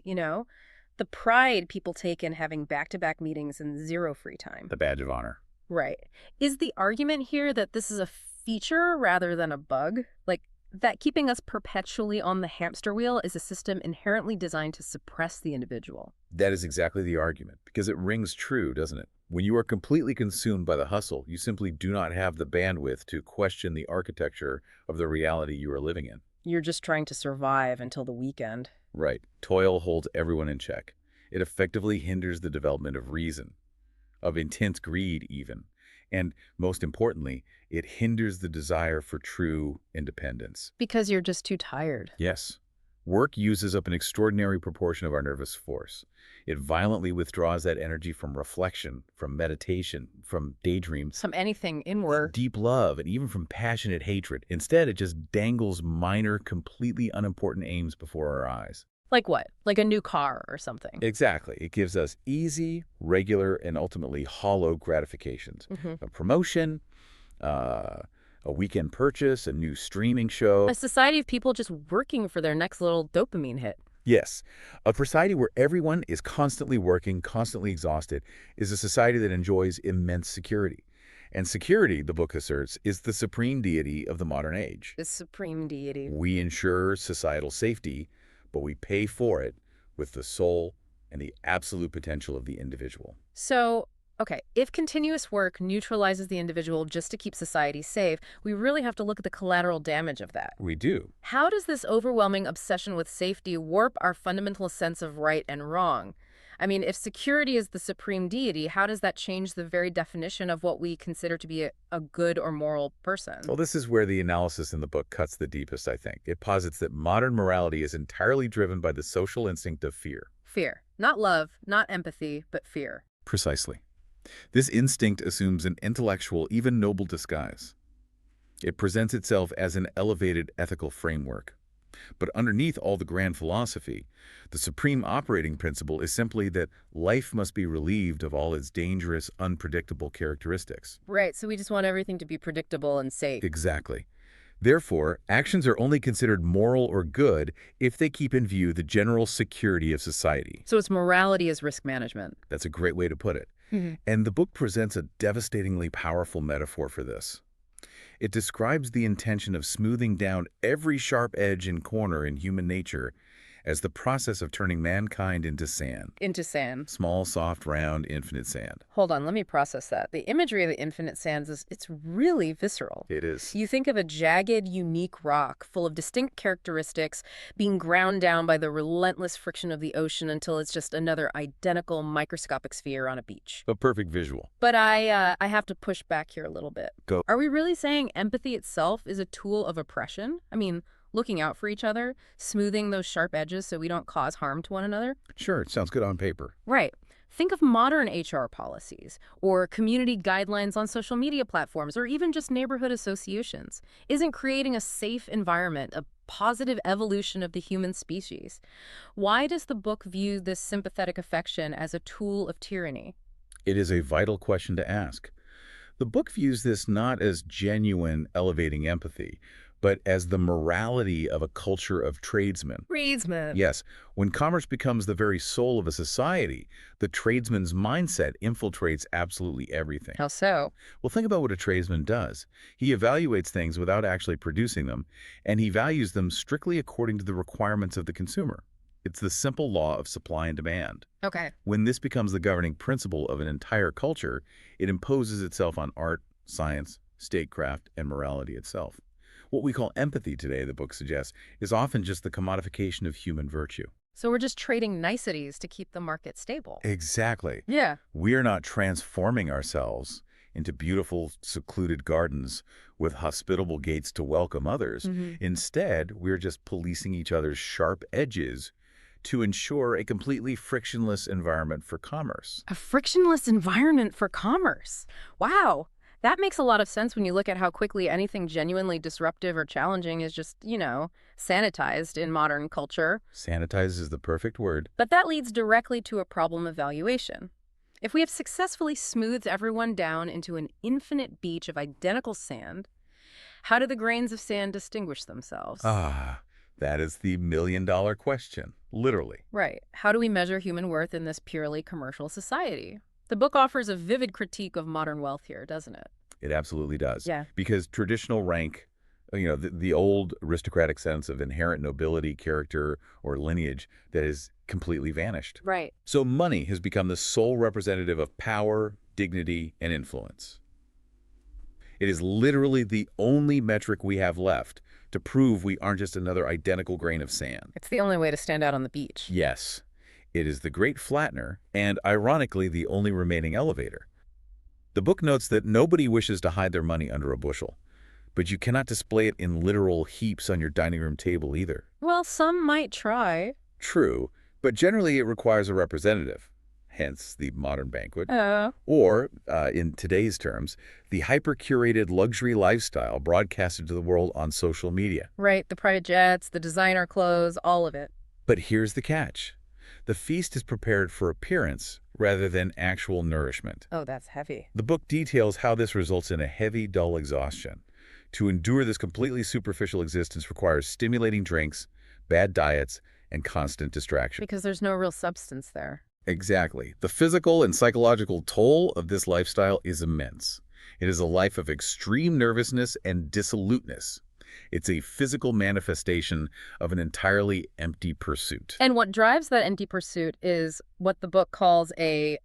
the pride people take in having back-to-back meetings and zero free time. The badge of honor. Right. Is the argument here that this is a feature rather than a bug? Like, that keeping us perpetually on the hamster wheel is a system inherently designed to suppress the individual? That is exactly the argument, because it rings true, doesn't it? When you are completely consumed by the hustle, you simply do not have the bandwidth to question the architecture of the reality you are living in. You're just trying to survive until the weekend. Right. Toil holds everyone in check. It effectively hinders the development of reason, of intense greed even. And most importantly, it hinders the desire for true independence. Because you're just too tired. Yes. Work uses up an extraordinary proportion of our nervous force. It violently withdraws that energy from reflection, from meditation, from daydreams, From anything inward. deep love, and even from passionate hatred. Instead, it just dangles minor, completely unimportant aims before our eyes. Like what? Like a new car or something. Exactly. It gives us easy, regular, and ultimately hollow gratifications. A promotion, a weekend purchase, a new streaming show. A society of people just working for their next little dopamine hit. Yes. A society where everyone is constantly working, constantly exhausted, is a society that enjoys immense security. And security, the book asserts, is the supreme deity of the modern age. The supreme deity. We ensure societal safety, but we pay for it with the soul and the absolute potential of the individual. So, okay, if continuous work neutralizes the individual just to keep society safe, we really have to look at the collateral damage of that. We do. How does this overwhelming obsession with safety warp our fundamental sense of right and wrong? I mean, if security is the supreme deity, how does that change the very definition of what we consider to be a good or moral person? Well, this is where the analysis in the book cuts the deepest, I think. It posits that modern morality is entirely driven by the social instinct of fear. Fear. Not love, not empathy, but fear. Precisely. This instinct assumes an intellectual, even noble disguise. It presents itself as an elevated ethical framework. But underneath all the grand philosophy, the supreme operating principle is simply that life must be relieved of all its dangerous, unpredictable characteristics. Right, so we just want everything to be predictable and safe. Exactly. Therefore, actions are only considered moral or good if they keep in view the general security of society. So it's morality as risk management. That's a great way to put it. And the book presents a devastatingly powerful metaphor for this. It describes the intention of smoothing down every sharp edge and corner in human nature as the process of turning mankind into sand. Into sand. Small, soft, round, infinite sand. Hold on, let me process that. The imagery of the infinite sands it's really visceral. It is. You think of a jagged, unique rock full of distinct characteristics being ground down by the relentless friction of the ocean until it's just another identical microscopic sphere on a beach. A perfect visual. But I have to push back here a little bit. Go. Are we really saying empathy itself is a tool of oppression? I mean, looking out for each other, smoothing those sharp edges so we don't cause harm to one another? Sure, it sounds good on paper. Right. Think of modern HR policies, or community guidelines on social media platforms, or even just neighborhood associations. Isn't creating a safe environment a positive evolution of the human species? Why does the book view this sympathetic affection as a tool of tyranny? It is a vital question to ask. The book views this not as genuine, elevating empathy, but as the morality of a culture of tradesmen. Tradesmen. Yes, when commerce becomes the very soul of a society, the tradesman's mindset infiltrates absolutely everything. How so? Well, think about what a tradesman does. He evaluates things without actually producing them, and he values them strictly according to the requirements of the consumer. It's the simple law of supply and demand. Okay. When this becomes the governing principle of an entire culture, it imposes itself on art, science, statecraft, and morality itself. What we call empathy today, the book suggests, is often just the commodification of human virtue. So we're just trading niceties to keep the market stable. Exactly. Yeah. We are not transforming ourselves into beautiful, secluded gardens with hospitable gates to welcome others. Instead, we're just policing each other's sharp edges to ensure a completely frictionless environment for commerce. A frictionless environment for commerce. Wow. That makes a lot of sense when you look at how quickly anything genuinely disruptive or challenging is just, sanitized in modern culture. Sanitize is the perfect word. But that leads directly to a problem of valuation. If we have successfully smoothed everyone down into an infinite beach of identical sand, how do the grains of sand distinguish themselves? Ah, that is the million-dollar question, literally. Right. How do we measure human worth in this purely commercial society? The book offers a vivid critique of modern wealth here, doesn't it? It absolutely does. Yeah. Because traditional rank, the old aristocratic sense of inherent nobility, character, or lineage that has completely vanished. Right. So money has become the sole representative of power, dignity, and influence. It is literally the only metric we have left to prove we aren't just another identical grain of sand. It's the only way to stand out on the beach. Yes, it is the great flattener and, ironically, the only remaining elevator. The book notes that nobody wishes to hide their money under a bushel, but you cannot display it in literal heaps on your dining room table either. Well, some might try. True, but generally it requires a representative, hence the modern banquet, Oh. or, in today's terms, the hyper-curated luxury lifestyle broadcasted to the world on social media. Right, the private jets, the designer clothes, all of it. But here's the catch. The feast is prepared for appearance rather than actual nourishment. Oh, that's heavy. The book details how this results in a heavy, dull exhaustion. To endure this completely superficial existence requires stimulating drinks, bad diets, and constant distraction. Because there's no real substance there. Exactly. The physical and psychological toll of this lifestyle is immense. It is a life of extreme nervousness and dissoluteness. It's a physical manifestation of an entirely empty pursuit. And what drives that empty pursuit is what the book calls a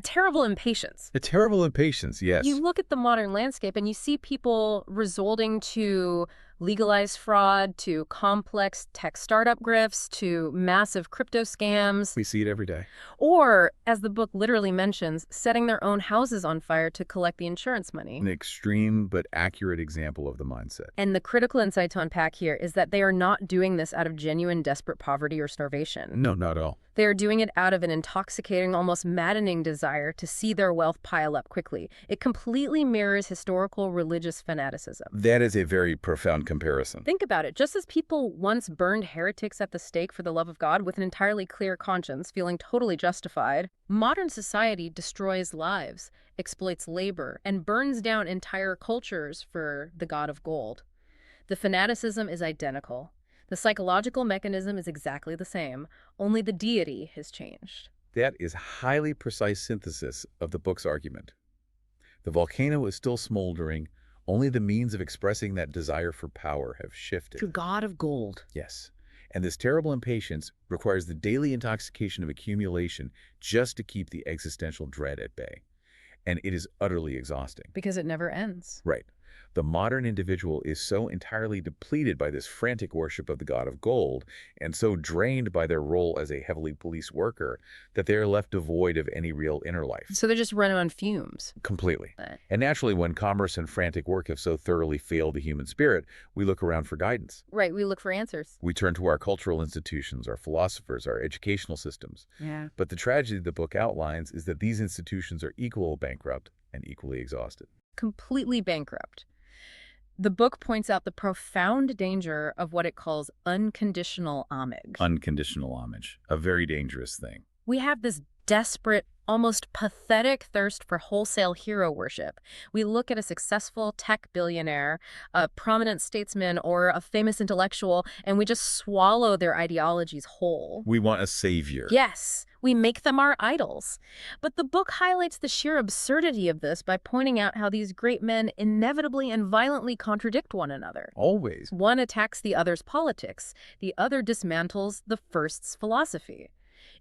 terrible impatience. A terrible impatience, yes. You look at the modern landscape and you see people resorting to legalized fraud, to complex tech startup grifts, to massive crypto scams. We see it every day. Or, as the book literally mentions, setting their own houses on fire to collect the insurance money. An extreme but accurate example of the mindset. And the critical insight to unpack here is that they are not doing this out of genuine desperate poverty or starvation. No, not at all. They are doing it out of an intoxicating, almost maddening desire to see their wealth pile up quickly. It completely mirrors historical religious fanaticism. That is a very profound comparison. Think about it. Just as people once burned heretics at the stake for the love of God with an entirely clear conscience, feeling totally justified, modern society destroys lives, exploits labor, and burns down entire cultures for the God of gold. The fanaticism is identical. The psychological mechanism is exactly the same, only the deity has changed. That is highly precise synthesis of the book's argument. The volcano is still smoldering, only the means of expressing that desire for power have shifted. To God of gold. Yes, and this terrible impatience requires the daily intoxication of accumulation just to keep the existential dread at bay. And it is utterly exhausting. Because it never ends. Right. The modern individual is so entirely depleted by this frantic worship of the god of gold and so drained by their role as a heavily policed worker that they are left devoid of any real inner life. So they're just running on fumes. Completely. And naturally, when commerce and frantic work have so thoroughly failed the human spirit, we look around for guidance. Right, we look for answers. We turn to our cultural institutions, our philosophers, our educational systems. Yeah. But the tragedy the book outlines is that these institutions are equally bankrupt and equally exhausted. Completely bankrupt. The book points out the profound danger of what it calls unconditional homage. Unconditional homage, a very dangerous thing. We have this desperate, almost pathetic thirst for wholesale hero worship. We look at a successful tech billionaire, a prominent statesman, or a famous intellectual, and we just swallow their ideologies whole. We want a savior. Yes, we make them our idols. But the book highlights the sheer absurdity of this by pointing out how these great men inevitably and violently contradict one another. Always. One attacks the other's politics, the other dismantles the first's philosophy.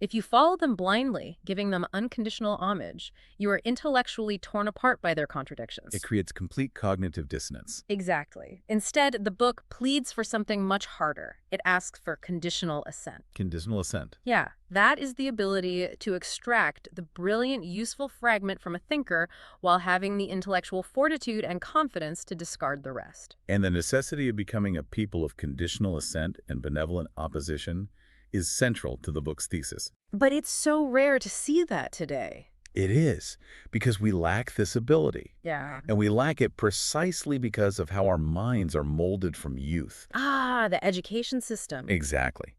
If you follow them blindly, giving them unconditional homage, you are intellectually torn apart by their It contradictions. creates complete cognitive dissonance. Exactly. Instead, the book pleads for something much harder. It asks for conditional assent. Conditional assent. Yeah, that is the ability to extract the brilliant, useful fragment from a thinker while having the intellectual fortitude and confidence to discard the rest. And the necessity of becoming a people of conditional assent and benevolent opposition is central to the book's thesis. But it's so rare to see that today. It is, because we lack this ability. Yeah. And we lack it precisely because of how our minds are molded from youth. Ah, the education system. Exactly.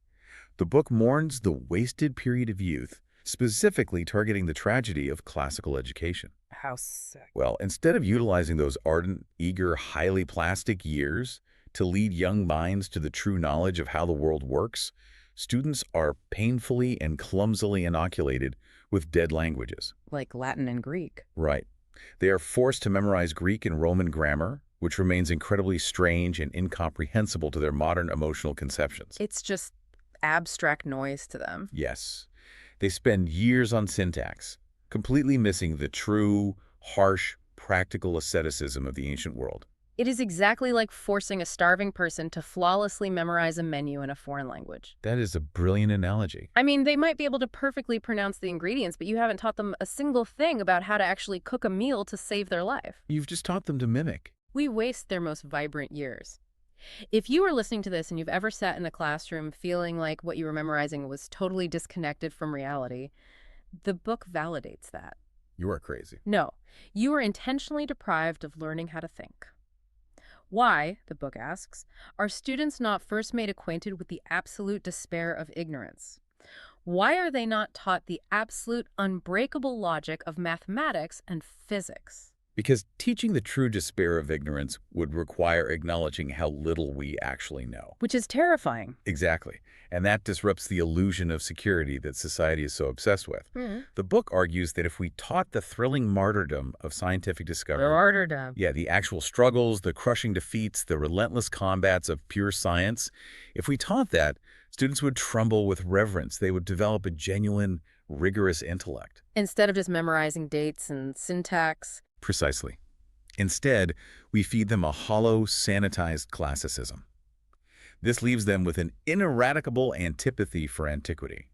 The book mourns the wasted period of youth, specifically targeting the tragedy of classical education. How sick. Well, instead of utilizing those ardent, eager, highly plastic years to lead young minds to the true knowledge of how the world works, students are painfully and clumsily inoculated with dead languages. Like Latin and Greek. Right. They are forced to memorize Greek and Roman grammar, which remains incredibly strange and incomprehensible to their modern emotional conceptions. It's just abstract noise to them. Yes. They spend years on syntax, completely missing the true, harsh, practical asceticism of the ancient world. It is exactly like forcing a starving person to flawlessly memorize a menu in a foreign language. That is a brilliant analogy. I mean, they might be able to perfectly pronounce the ingredients, but you haven't taught them a single thing about how to actually cook a meal to save their life. You've just taught them to mimic. We waste their most vibrant years. If you are listening to this and you've ever sat in a classroom feeling like what you were memorizing was totally disconnected from reality, the book validates that. You are crazy. No, you are intentionally deprived of learning how to think. Why, the book asks, are students not first made acquainted with the absolute despair of ignorance? Why are they not taught the absolute unbreakable logic of mathematics and physics? Because teaching the true despair of ignorance would require acknowledging how little we actually know. Which is terrifying. Exactly. And that disrupts the illusion of security that society is so obsessed with. Mm-hmm. The book argues that if we taught the thrilling martyrdom of scientific discovery, Martyrdom. yeah, the actual struggles, the crushing defeats, the relentless combats of pure science, if we taught that, students would tremble with reverence. They would develop a genuine, rigorous intellect. Instead of just memorizing dates and syntax. Precisely. Instead, we feed them a hollow, sanitized classicism. This leaves them with an ineradicable antipathy for antiquity.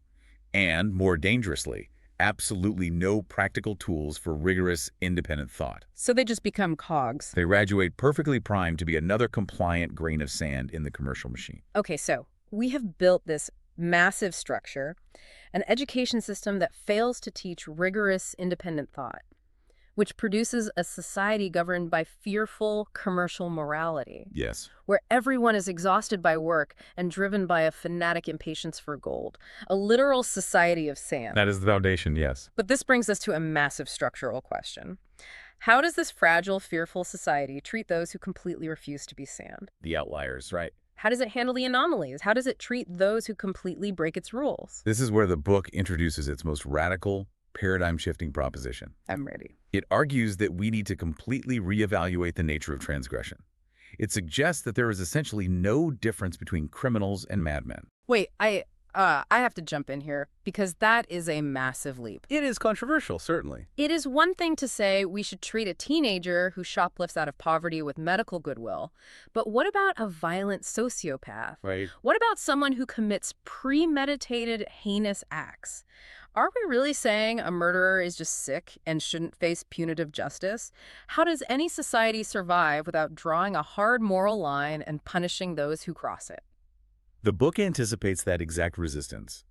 And, more dangerously, absolutely no practical tools for rigorous, independent thought. So they just become cogs. They graduate perfectly primed to be another compliant grain of sand in the commercial machine. Okay, so we have built this massive structure, an education system that fails to teach rigorous, independent thought, which produces a society governed by fearful commercial morality, Yes. where everyone is exhausted by work and driven by a fanatic impatience for gold, a literal society of sand. That is the foundation, yes. But this brings us to a massive structural question. How does this fragile, fearful society treat those who completely refuse to be sand? The outliers, right? How does it handle the anomalies? How does it treat those who completely break its rules? This is where the book introduces its most radical, paradigm-shifting proposition. I'm ready. It argues that we need to completely reevaluate the nature of transgression. It suggests that there is essentially no difference between criminals and madmen. Wait, I have to jump in here because that is a massive leap. It is controversial, certainly. It is one thing to say we should treat a teenager who shoplifts out of poverty with medical goodwill, but what about a violent sociopath? Right. What about someone who commits premeditated, heinous acts? Are we really saying a murderer is just sick and shouldn't face punitive justice? How does any society survive without drawing a hard moral line and punishing those who cross it? The book anticipates that exact resistance.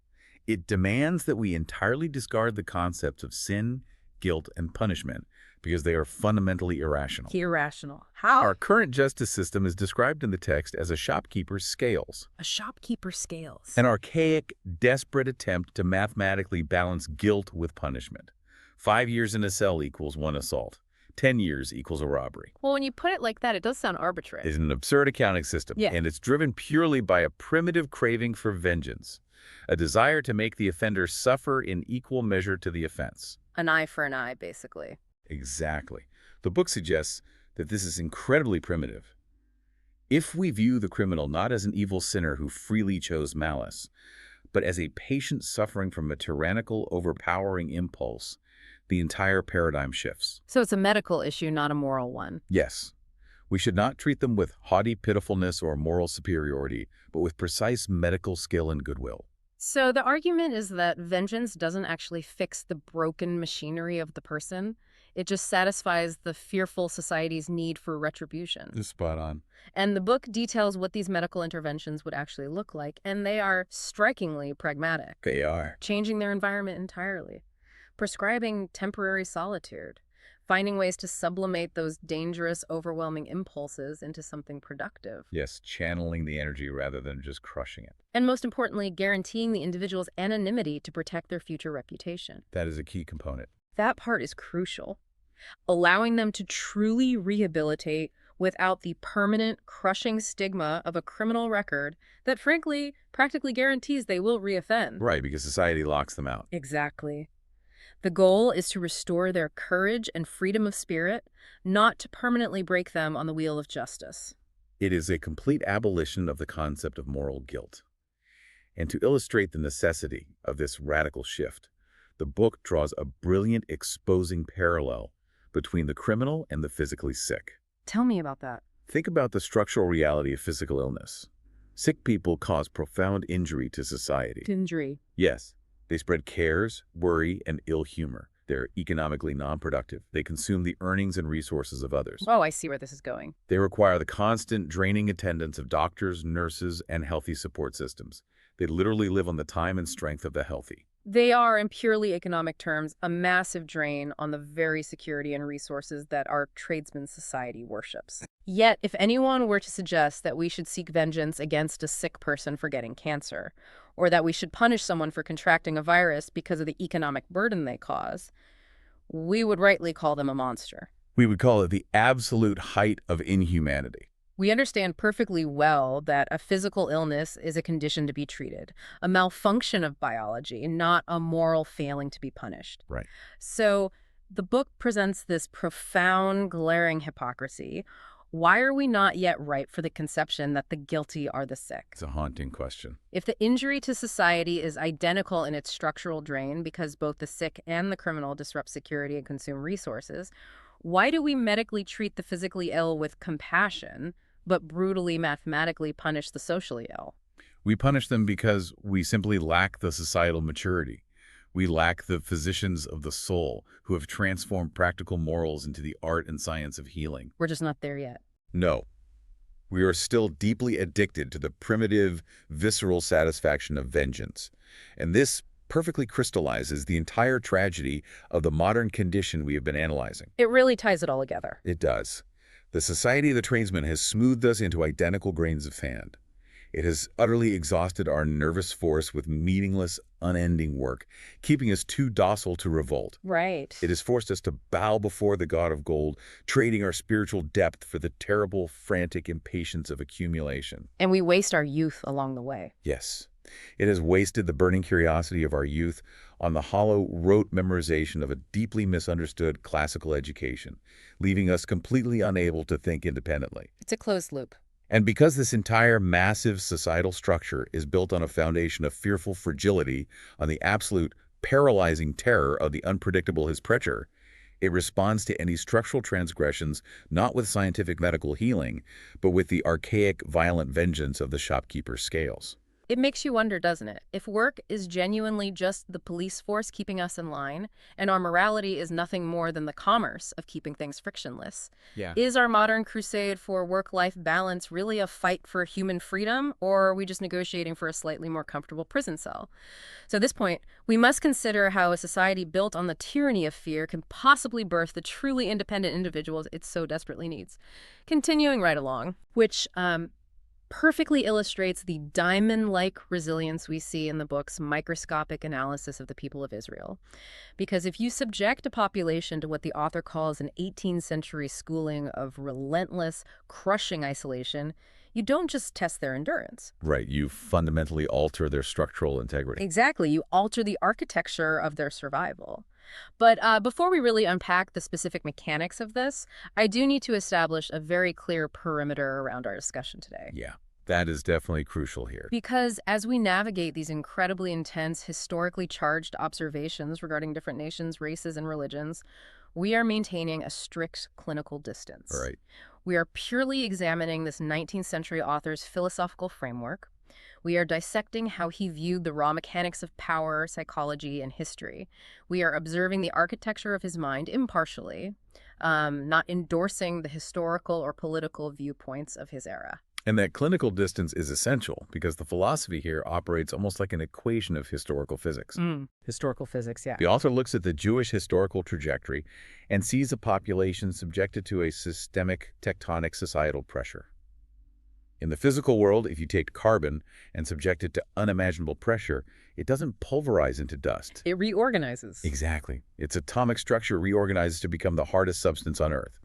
It demands that we entirely discard the concepts of sin, guilt, and punishment because they are fundamentally irrational. Irrational. How? Our current justice system is described in the text as a shopkeeper's scales, A shopkeeper's scales. an archaic, desperate attempt to mathematically balance guilt with punishment. 5 years in a cell equals 1 assault. 10 years equals a robbery. Well, when you put it like that, it does sound arbitrary. It's an absurd accounting system, Yeah. and it's driven purely by a primitive craving for vengeance, a desire to make the offender suffer in equal measure to the offense. An eye for an eye, basically. Exactly. The book suggests that this is incredibly primitive. If we view the criminal not as an evil sinner who freely chose malice, but as a patient suffering from a tyrannical, overpowering impulse, the entire paradigm shifts. So it's a medical issue, not a moral one. Yes, we should not treat them with haughty pitifulness or moral superiority, but with precise medical skill and goodwill. So the argument is that vengeance doesn't actually fix the broken machinery of the person. It just satisfies the fearful society's need for retribution. Just spot on. And the book details what these medical interventions would actually look like, and they are strikingly pragmatic, They are. changing their environment entirely, prescribing temporary solitude, finding ways to sublimate those dangerous, overwhelming impulses into something productive. Yes, channeling the energy rather than just crushing it. And most importantly, guaranteeing the individual's anonymity to protect their future reputation. That is a key component. That part is crucial. Allowing them to truly rehabilitate without the permanent, crushing stigma of a criminal record that, frankly, practically guarantees they will reoffend. Right, because society locks them out. Exactly. The goal is to restore their courage and freedom of spirit, not to permanently break them on the wheel of justice. It is a complete abolition of the concept of moral guilt. And to illustrate the necessity of this radical shift, the book draws a brilliant exposing parallel between the criminal and the physically sick. Tell me about that. Think about the structural reality of physical illness. Sick people cause profound injury to society. Injury. Yes, they spread cares, worry, and ill humor. They're economically non-productive. They consume the earnings and resources of others. Oh, I see where this is going. They require the constant draining attendance of doctors, nurses, and healthy support systems. They literally live on the time and strength of the healthy. They are, in purely economic terms, a massive drain on the very security and resources that our tradesman society worships. Yet, if anyone were to suggest that we should seek vengeance against a sick person for getting cancer, or that we should punish someone for contracting a virus because of the economic burden they cause, we would rightly call them a monster. We would call it the absolute height of inhumanity. We understand perfectly well that a physical illness is a condition to be treated, a malfunction of biology, not a moral failing to be punished. Right. So the book presents this profound, glaring hypocrisy. Why are we not yet ripe for the conception that the guilty are the sick? It's a haunting question. If the injury to society is identical in its structural drain because both the sick and the criminal disrupt security and consume resources, why do we medically treat the physically ill with compassion, but brutally mathematically punish the socially ill? We punish them because we simply lack the societal maturity. We lack the physicians of the soul who have transformed practical morals into the art and science of healing. We're just not there yet. No. We are still deeply addicted to the primitive, visceral satisfaction of vengeance. And this perfectly crystallizes the entire tragedy of the modern condition we have been analyzing. It really ties it all together. It does. The society of the tradesman has smoothed us into identical grains of sand. It has utterly exhausted our nervous force with meaningless, unending work, keeping us too docile to revolt. Right. It has forced us to bow before the god of gold, trading our spiritual depth for the terrible, frantic impatience of accumulation. And we waste our youth along the way. Yes, it has wasted the burning curiosity of our youth on the hollow, rote memorization of a deeply misunderstood classical education, leaving us completely unable to think independently. It's a closed loop. And because this entire massive societal structure is built on a foundation of fearful fragility, on the absolute paralyzing terror of the unpredictable his pressure, it responds to any structural transgressions not with scientific medical healing, but with the archaic, violent vengeance of the shopkeeper's scales. It makes you wonder, doesn't it? If work is genuinely just the police force keeping us in line, and our morality is nothing more than the commerce of keeping things frictionless, is our modern crusade for work-life balance really a fight for human freedom, or are we just negotiating for a slightly more comfortable prison cell? So at this point, we must consider how a society built on the tyranny of fear can possibly birth the truly independent individuals it so desperately needs. Continuing right along, which perfectly illustrates the diamond-like resilience we see in the book's microscopic analysis of the people of Israel. Because if you subject a population to what the author calls an 18th century schooling of relentless, crushing isolation, you don't just test their endurance. Right, you fundamentally alter their structural integrity. Exactly, you alter the architecture of their survival. But before we really unpack the specific mechanics of this, I do need to establish a very clear perimeter around our discussion today. Yeah. That is definitely crucial here. Because as we navigate these incredibly intense, historically charged observations regarding different nations, races, and religions, we are maintaining a strict clinical All distance. right. We are purely examining this 19th century author's philosophical framework. We are dissecting how he viewed the raw mechanics of power, psychology, and history. We are observing the architecture of his mind impartially, not endorsing the historical or political viewpoints of his era. And that clinical distance is essential because the philosophy here operates almost like an equation of historical physics. Historical physics, yeah. The author looks at the Jewish historical trajectory and sees a population subjected to a systemic tectonic societal pressure. In the physical world, if you take carbon and subject it to unimaginable pressure, it doesn't pulverize into dust. It reorganizes. Exactly. Its atomic structure reorganizes to become the hardest substance on Earth.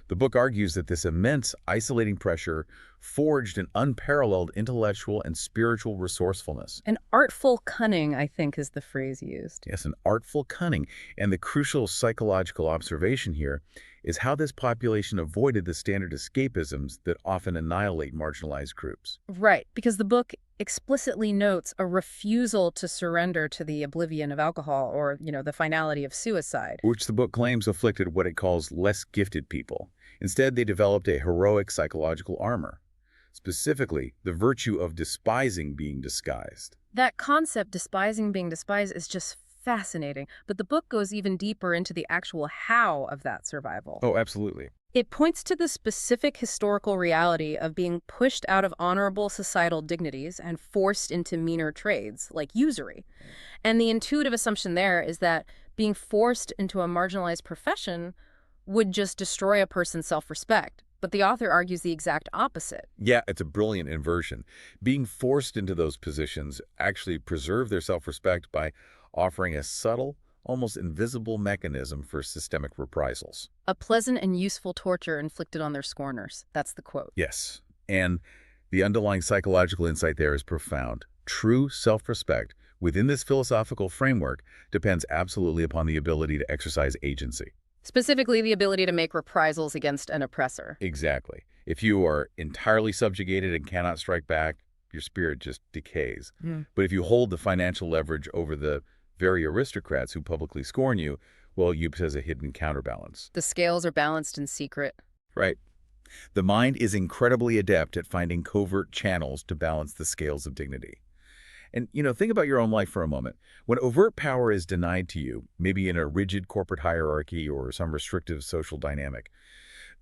The book argues that this immense, isolating pressure forged an unparalleled intellectual and spiritual resourcefulness. An artful cunning, I think, is the phrase used. Yes, an artful cunning. And the crucial psychological observation here is how this population avoided the standard escapisms that often annihilate marginalized groups. Right, because the book explicitly notes a refusal to surrender to the oblivion of alcohol or, the finality of suicide. Which the book claims afflicted what it calls less gifted people. Instead, they developed a heroic psychological armor. Specifically, the virtue of despising being disguised. That concept, despising being despised, is just fascinating, but the book goes even deeper into the actual how of that survival. Oh, absolutely. It points to the specific historical reality of being pushed out of honorable societal dignities and forced into meaner trades, like usury. And the intuitive assumption there is that being forced into a marginalized profession would just destroy a person's self-respect. But the author argues the exact opposite. Yeah, it's a brilliant inversion. Being forced into those positions actually preserve their self-respect by offering a subtle, almost invisible mechanism for systemic reprisals. A pleasant and useful torture inflicted on their scorners. That's the quote. Yes, and the underlying psychological insight there is profound. True self-respect within this philosophical framework depends absolutely upon the ability to exercise agency. Specifically, the ability to make reprisals against an oppressor. Exactly. If you are entirely subjugated and cannot strike back, your spirit just decays. But if you hold the financial leverage over the very aristocrats who publicly scorn you, well, you possess a hidden counterbalance. The scales are balanced in secret. Right. The mind is incredibly adept at finding covert channels to balance the scales of dignity. And, think about your own life for a moment. When overt power is denied to you, maybe in a rigid corporate hierarchy or some restrictive social dynamic,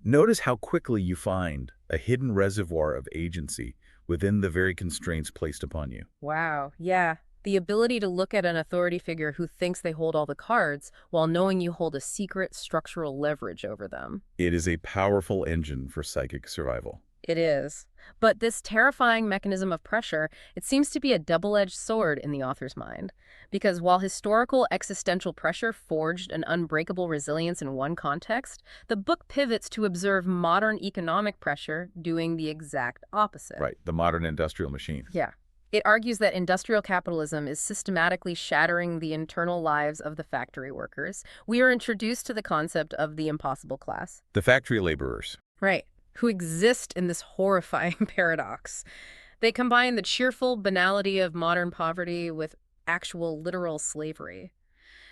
notice how quickly you find a hidden reservoir of agency within the very constraints placed upon you. Wow, yeah. The ability to look at an authority figure who thinks they hold all the cards while knowing you hold a secret structural leverage over them. It is a powerful engine for psychic survival. It is. But this terrifying mechanism of pressure, it seems to be a double-edged sword in the author's mind. Because while historical existential pressure forged an unbreakable resilience in one context, the book pivots to observe modern economic pressure doing the exact opposite. Right, the modern industrial machine. Yeah. It argues that industrial capitalism is systematically shattering the internal lives of the factory workers. We are introduced to the concept of the impossible class. The factory laborers. Right. Who exist in this horrifying paradox. They combine the cheerful banality of modern poverty with actual literal slavery.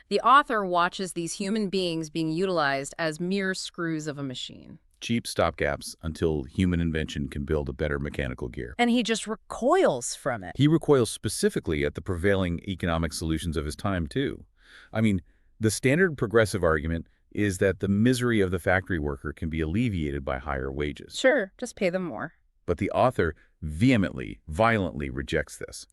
The author watches these human beings being utilized as mere screws of a machine. Cheap stopgaps until human invention can build a better mechanical gear. And he just recoils from it. He recoils specifically at the prevailing economic solutions of his time, too. I mean, the standard progressive argument is that the misery of the factory worker can be alleviated by higher wages. Sure, just pay them more. But the author vehemently, violently rejects this.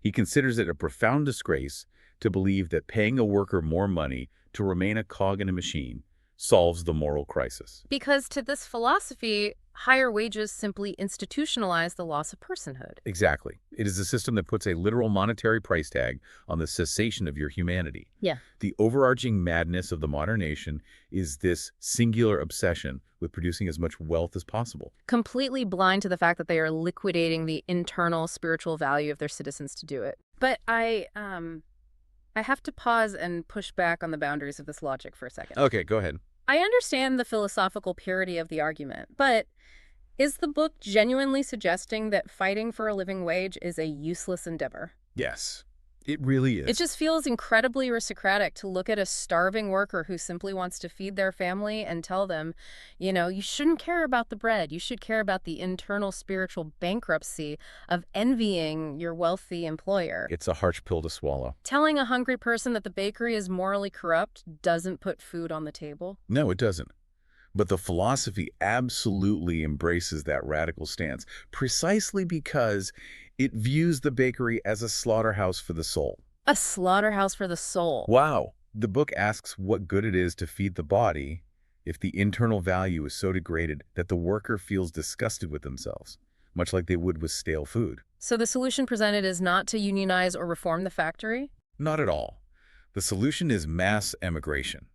He considers it a profound disgrace to believe that paying a worker more money to remain a cog in a machine solves the moral crisis. Because to this philosophy, higher wages simply institutionalize the loss of personhood. Exactly. It is a system that puts a literal monetary price tag on the cessation of your humanity. Yeah. The overarching madness of the modern nation is this singular obsession with producing as much wealth as possible. Completely blind to the fact that they are liquidating the internal spiritual value of their citizens to do it. But I have to pause and push back on the boundaries of this logic for a second. Okay, go ahead. I understand the philosophical purity of the argument, but Is the book genuinely suggesting that fighting for a living wage is a useless endeavor? Yes, it really It is. just feels incredibly aristocratic to look at a starving worker who simply wants to feed their family and tell them, you shouldn't care about the bread. You should care about the internal spiritual bankruptcy of envying your wealthy employer. It's a harsh pill to swallow. Telling a hungry person that the bakery is morally corrupt doesn't put food on the table. No, it doesn't. But the philosophy absolutely embraces that radical stance, precisely because it views the bakery as a slaughterhouse for the soul. A slaughterhouse for the soul. Wow! The book asks what good it is to feed the body if the internal value is so degraded that the worker feels disgusted with themselves, much like they would with stale food. So the solution presented is not to unionize or reform the factory? Not at all. The solution is mass emigration.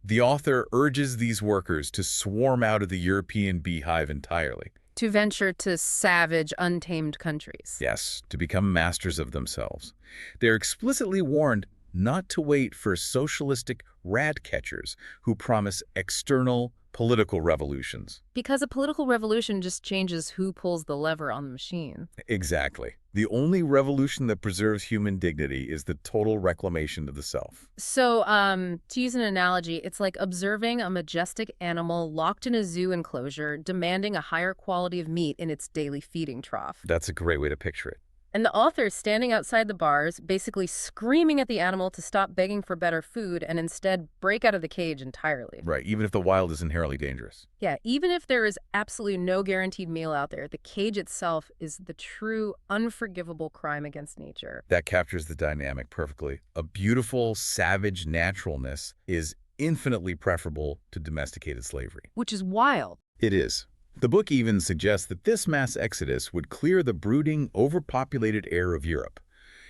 The author urges these workers to swarm out of the European beehive entirely. To venture to savage, untamed countries. Yes, to become masters of themselves. They're explicitly warned not to wait for socialistic rat-catchers who promise external political revolutions. Because a political revolution just changes who pulls the lever on the machine. Exactly. The only revolution that preserves human dignity is the total reclamation of the self. So, to use an analogy, it's like observing a majestic animal locked in a zoo enclosure, demanding a higher quality of meat in its daily feeding trough. That's a great way to picture it. And the author is standing outside the bars, basically screaming at the animal to stop begging for better food and instead break out of the cage entirely. Right, even if the wild is inherently dangerous. Yeah, even if there is absolutely no guaranteed meal out there, the cage itself is the true, unforgivable crime against nature. That captures the dynamic perfectly. A beautiful, savage naturalness is infinitely preferable to domesticated slavery. Which is wild. It is. The book even suggests that this mass exodus would clear the brooding, overpopulated air of Europe.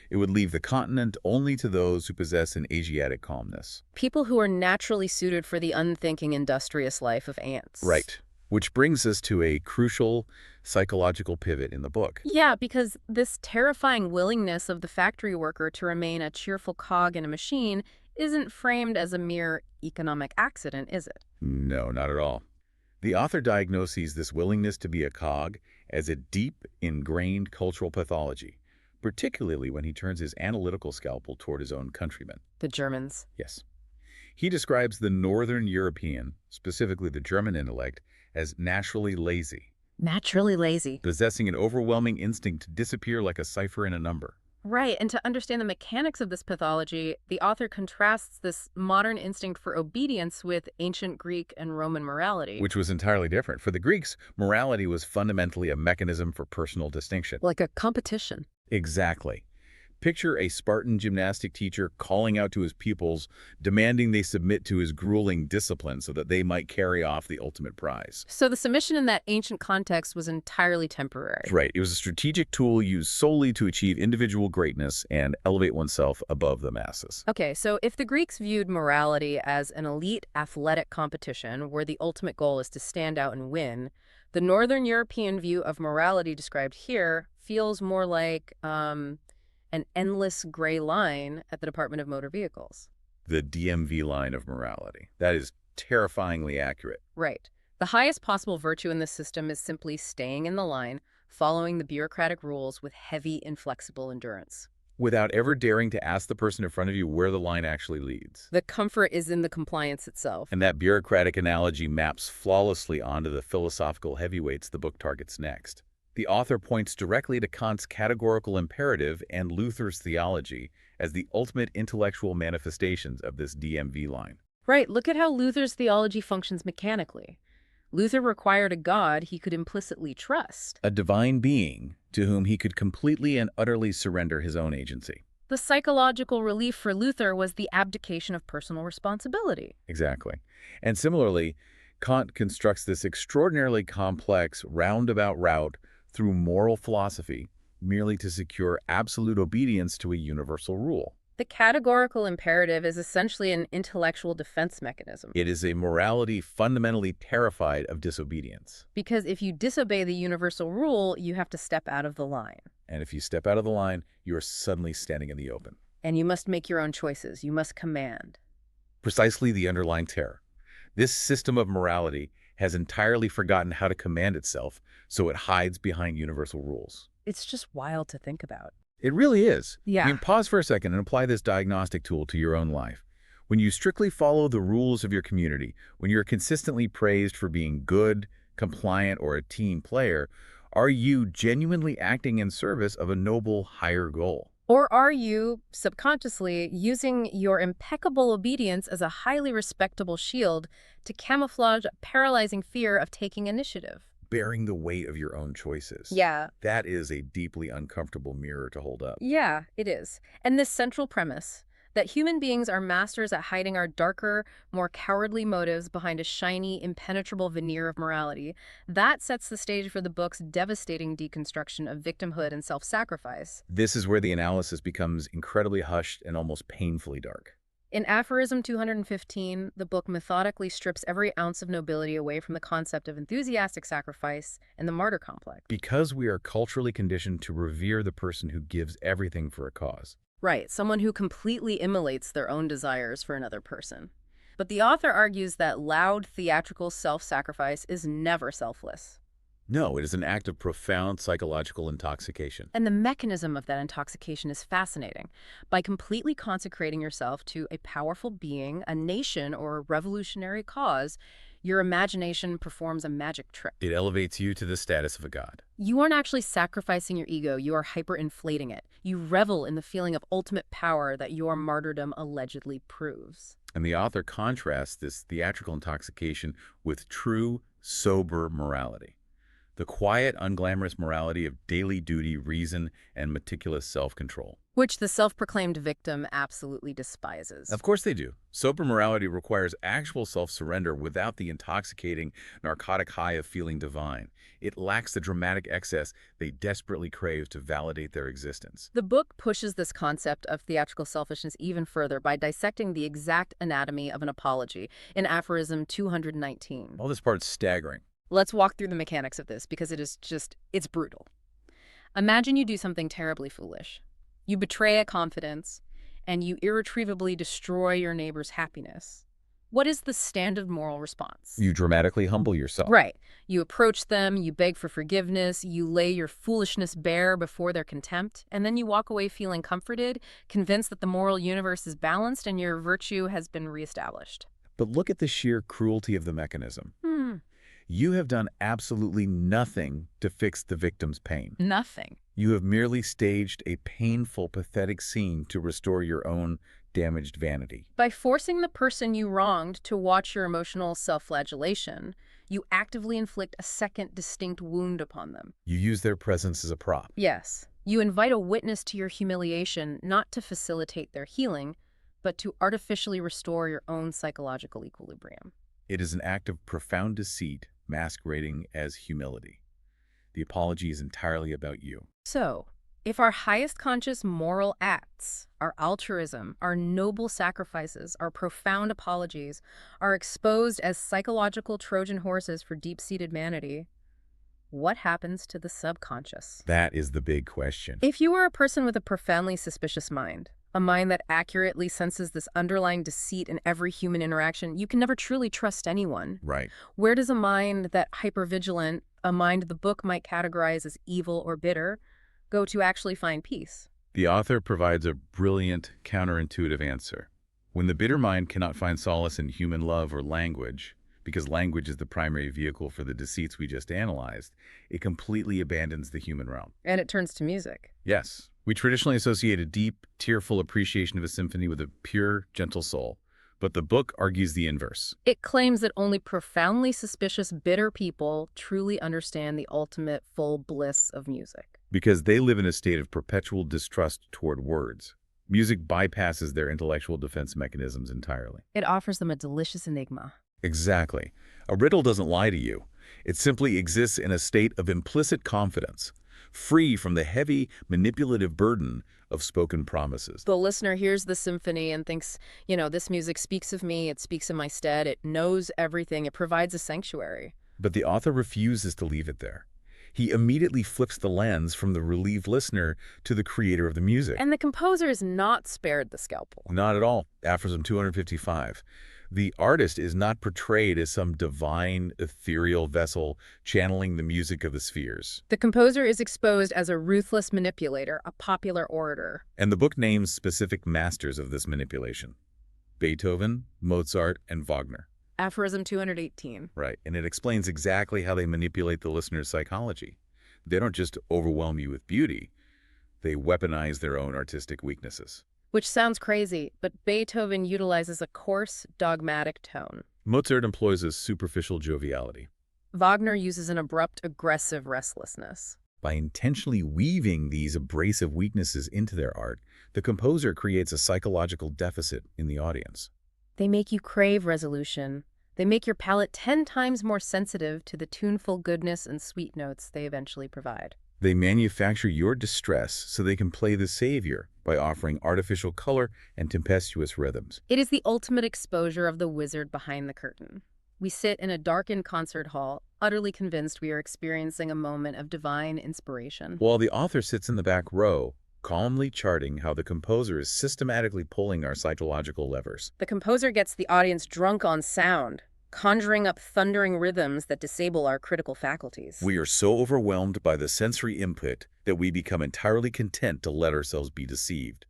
It would leave the continent only to those who possess an Asiatic calmness. People who are naturally suited for the unthinking, industrious life of ants. Right. Which brings us to a crucial psychological pivot in the book. Yeah, because this terrifying willingness of the factory worker to remain a cheerful cog in a machine isn't framed as a mere economic accident, is it? No, not at all. The author diagnoses this willingness to be a cog as a deep, ingrained cultural pathology, particularly when he turns his analytical scalpel toward his own countrymen. The Germans. Yes. He describes the Northern European, specifically the German intellect, as naturally lazy, Naturally lazy. possessing an overwhelming instinct to disappear like a cipher in a number. Right, and to understand the mechanics of this pathology, the author contrasts this modern instinct for obedience with ancient Greek and Roman morality. Which was entirely different. For the Greeks, morality was fundamentally a mechanism for personal distinction. Like a competition. Exactly. Picture a Spartan gymnastic teacher calling out to his pupils, demanding they submit to his grueling discipline so that they might carry off the ultimate prize. So the submission in that ancient context was entirely temporary. Right. It was a strategic tool used solely to achieve individual greatness and elevate oneself above the masses. Okay, so if the Greeks viewed morality as an elite athletic competition where the ultimate goal is to stand out and win, the Northern European view of morality described here feels more like an endless gray line at the Department of Motor Vehicles. The DMV line of morality. That is terrifyingly accurate. Right. The highest possible virtue in this system is simply staying in the line, following the bureaucratic rules with heavy, inflexible endurance. Without ever daring to ask the person in front of you where the line actually leads. The comfort is in the compliance itself. And that bureaucratic analogy maps flawlessly onto the philosophical heavyweights the book targets next. The author points directly to Kant's categorical imperative and Luther's theology as the ultimate intellectual manifestations of this DMV line. Right, look at how Luther's theology functions mechanically. Luther required a God he could implicitly trust. A divine being to whom he could completely and utterly surrender his own agency. The psychological relief for Luther was the abdication of personal responsibility. Exactly. And similarly, Kant constructs this extraordinarily complex roundabout route through moral philosophy merely to secure absolute obedience to a universal rule. The categorical imperative is essentially an intellectual defense mechanism. It is a morality fundamentally terrified of disobedience. Because if you disobey the universal rule, you have to step out of the line. And if you step out of the line, you are suddenly standing in the open. And you must make your own choices. You must command. Precisely the underlying terror. This system of morality has entirely forgotten how to command itself, so it hides behind universal rules. It's just wild to think about. It really is. I Yeah. mean, pause for a second and apply this diagnostic tool to your own life. When you strictly follow the rules of your community, when you're consistently praised for being good, compliant, or a team player, are you genuinely acting in service of a noble higher goal? Or are you, subconsciously, using your impeccable obedience as a highly respectable shield to camouflage a paralyzing fear of taking initiative? Bearing the weight of your own choices. Yeah. That is a deeply uncomfortable mirror to hold up. Yeah, it is. And this central premise, that human beings are masters at hiding our darker, more cowardly motives behind a shiny, impenetrable veneer of morality, that sets the stage for the book's devastating deconstruction of victimhood and self-sacrifice. This is where the analysis becomes incredibly hushed and almost painfully dark. In Aphorism 215, the book methodically strips every ounce of nobility away from the concept of enthusiastic sacrifice and the martyr complex. Because we are culturally conditioned to revere the person who gives everything for a cause. Right, someone who completely immolates their own desires for another person. But the author argues that loud, theatrical self-sacrifice is never selfless. No, it is an act of profound psychological intoxication. And the mechanism of that intoxication is fascinating. By completely consecrating yourself to a powerful being, a nation, or a revolutionary cause, your imagination performs a magic trick. It elevates you to the status of a god. You aren't actually sacrificing your ego, you are hyper-inflating it. You revel in the feeling of ultimate power that your martyrdom allegedly proves. And the author contrasts this theatrical intoxication with true, sober morality. The quiet, unglamorous morality of daily duty, reason, and meticulous self-control. Which the self-proclaimed victim absolutely despises. Of course they do. Sober morality requires actual self-surrender without the intoxicating, narcotic high of feeling divine. It lacks the dramatic excess they desperately crave to validate their existence. The book pushes this concept of theatrical selfishness even further by dissecting the exact anatomy of an apology in Aphorism 219. All this part's staggering. Let's walk through the mechanics of this because it's brutal. Imagine you do something terribly foolish. You betray a confidence, and you irretrievably destroy your neighbor's happiness. What is the standard moral response? You dramatically humble yourself. Right. You approach them, you beg for forgiveness, you lay your foolishness bare before their contempt, and then you walk away feeling comforted, convinced that the moral universe is balanced and your virtue has been reestablished. But look at the sheer cruelty of the mechanism. You have done absolutely nothing to fix the victim's pain. Nothing. You have merely staged a painful, pathetic scene to restore your own damaged vanity. By forcing the person you wronged to watch your emotional self-flagellation, you actively inflict a second distinct wound upon them. You use their presence as a prop. Yes. You invite a witness to your humiliation not to facilitate their healing, but to artificially restore your own psychological equilibrium. It is an act of profound deceit masquerading as humility. The apology is entirely about you. So, if our highest conscious moral acts, our altruism, our noble sacrifices, our profound apologies, are exposed as psychological Trojan horses for deep-seated vanity, what happens to the subconscious? That is the big question. If you are a person with a profoundly suspicious mind, a mind that accurately senses this underlying deceit in every human interaction, you can never truly trust anyone. Right. Where does a mind that hypervigilant, a mind the book might categorize as evil or bitter, go to actually find peace? The author provides a brilliant, counterintuitive answer. When the bitter mind cannot find solace in human love or language, because language is the primary vehicle for the deceits we just analyzed, it completely abandons the human realm. And it turns to music. Yes. We traditionally associate a deep, tearful appreciation of a symphony with a pure, gentle soul. But the book argues the inverse. It claims that only profoundly suspicious, bitter people truly understand the ultimate full bliss of music. Because they live in a state of perpetual distrust toward words. Music bypasses their intellectual defense mechanisms entirely. It offers them a delicious enigma. Exactly. A riddle doesn't lie to you. It simply exists in a state of implicit confidence, free from the heavy, manipulative burden of spoken promises. The listener hears the symphony and thinks, this music speaks of me, it speaks in my stead, it knows everything, it provides a sanctuary. But the author refuses to leave it there. He immediately flips the lens from the relieved listener to the creator of the music. And the composer is not spared the scalpel. Not at all. Aphorism 255. The artist is not portrayed as some divine, ethereal vessel channeling the music of the spheres. The composer is exposed as a ruthless manipulator, a popular orator. And the book names specific masters of this manipulation: Beethoven, Mozart, and Wagner. Aphorism 218. Right, and it explains exactly how they manipulate the listener's psychology. They don't just overwhelm you with beauty, they weaponize their own artistic weaknesses. Which sounds crazy, but Beethoven utilizes a coarse, dogmatic tone. Mozart employs a superficial joviality. Wagner uses an abrupt, aggressive restlessness. By intentionally weaving these abrasive weaknesses into their art, the composer creates a psychological deficit in the audience. They make you crave resolution. They make your palate 10 times more sensitive to the tuneful goodness and sweet notes they eventually provide. They manufacture your distress so they can play the savior by offering artificial color and tempestuous rhythms. It is the ultimate exposure of the wizard behind the curtain. We sit in a darkened concert hall, utterly convinced we are experiencing a moment of divine inspiration. While the author sits in the back row, calmly charting how the composer is systematically pulling our psychological levers. The composer gets the audience drunk on sound, conjuring up thundering rhythms that disable our critical faculties. We are so overwhelmed by the sensory input that we become entirely content to let ourselves be deceived.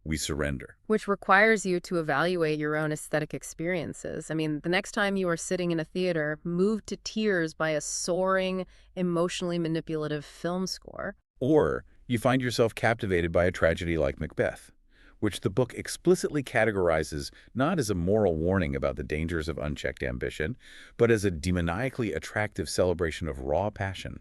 We surrender. Which requires you to evaluate your own aesthetic experiences. I mean, the next time you are sitting in a theater, moved to tears by a soaring, emotionally manipulative film score. Or you find yourself captivated by a tragedy like Macbeth, which the book explicitly categorizes not as a moral warning about the dangers of unchecked ambition, but as a demoniacally attractive celebration of raw passion.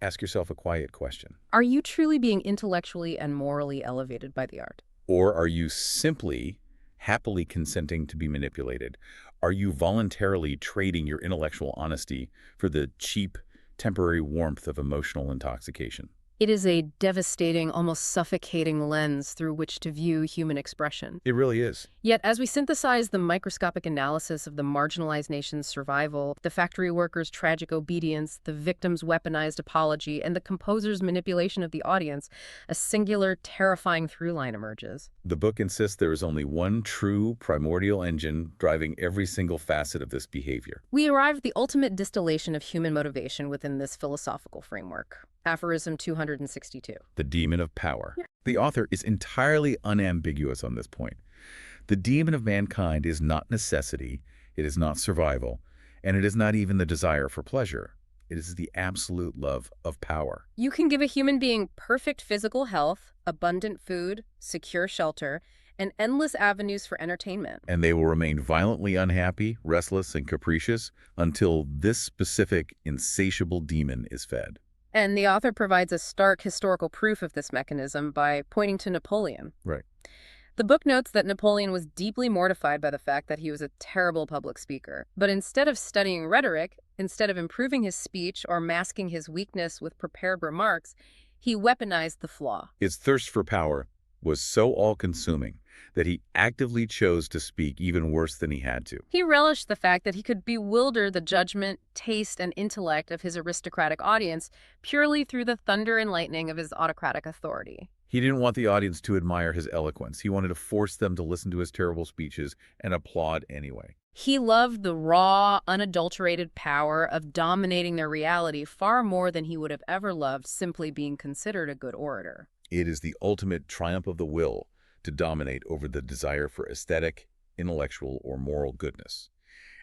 Ask yourself a quiet question. Are you truly being intellectually and morally elevated by the art? Or are you simply happily consenting to be manipulated? Are you voluntarily trading your intellectual honesty for the cheap, temporary warmth of emotional intoxication? It is a devastating, almost suffocating lens through which to view human expression. It really is. Yet, as we synthesize the microscopic analysis of the marginalized nation's survival, the factory workers' tragic obedience, the victim's weaponized apology, and the composer's manipulation of the audience, a singular, terrifying through line emerges. The book insists there is only one true primordial engine driving every single facet of this behavior. We arrive at the ultimate distillation of human motivation within this philosophical framework. Aphorism 262. The demon of power. The author is entirely unambiguous on this point. The demon of mankind is not necessity, it is not survival, and it is not even the desire for pleasure. It is the absolute love of power. You can give a human being perfect physical health, abundant food, secure shelter, and endless avenues for entertainment. And they will remain violently unhappy, restless, and capricious until this specific, insatiable demon is fed. And the author provides a stark historical proof of this mechanism by pointing to Napoleon. Right. The book notes that Napoleon was deeply mortified by the fact that he was a terrible public speaker. But instead of studying rhetoric, instead of improving his speech or masking his weakness with prepared remarks, he weaponized the flaw. His thirst for power was so all-consuming that he actively chose to speak even worse than he had to. He relished the fact that he could bewilder the judgment, taste, and intellect of his aristocratic audience purely through the thunder and lightning of his autocratic authority. He didn't want the audience to admire his eloquence. He wanted to force them to listen to his terrible speeches and applaud anyway. He loved the raw, unadulterated power of dominating their reality far more than he would have ever loved simply being considered a good orator. It is the ultimate triumph of the will to dominate over the desire for aesthetic, intellectual, or moral goodness.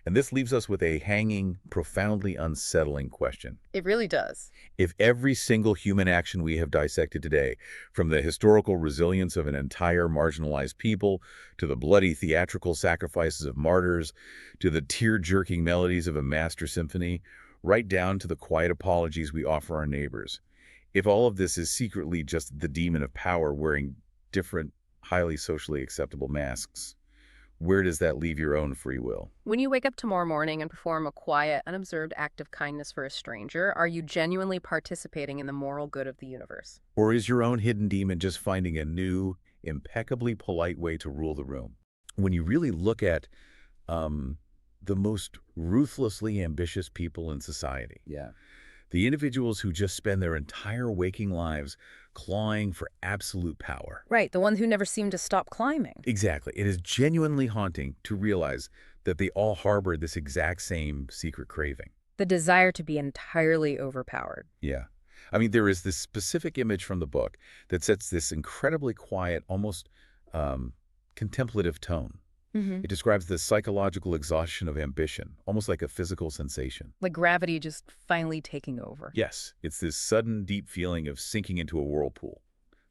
And this leaves us with a hanging, profoundly unsettling question. It really does. If every single human action we have dissected today, from the historical resilience of an entire marginalized people, to the bloody theatrical sacrifices of martyrs, to the tear-jerking melodies of a master symphony, right down to the quiet apologies we offer our neighbors, if all of this is secretly just the demon of power wearing different, highly socially acceptable masks, where does that leave your own free will? When you wake up tomorrow morning and perform a quiet, unobserved act of kindness for a stranger, are you genuinely participating in the moral good of the universe? Or is your own hidden demon just finding a new, impeccably polite way to rule the room? When you really look at the most ruthlessly ambitious people in society, the individuals who just spend their entire waking lives clawing for absolute power. Right, the ones who never seem to stop climbing. Exactly. It is genuinely haunting to realize that they all harbor this exact same secret craving. The desire to be entirely overpowered. Yeah. I mean, there is this specific image from the book that sets this incredibly quiet, almost contemplative tone. Hmm. It describes the psychological exhaustion of ambition, almost like a physical sensation. Like gravity just finally taking over. Yes, it's this sudden, deep feeling of sinking into a whirlpool,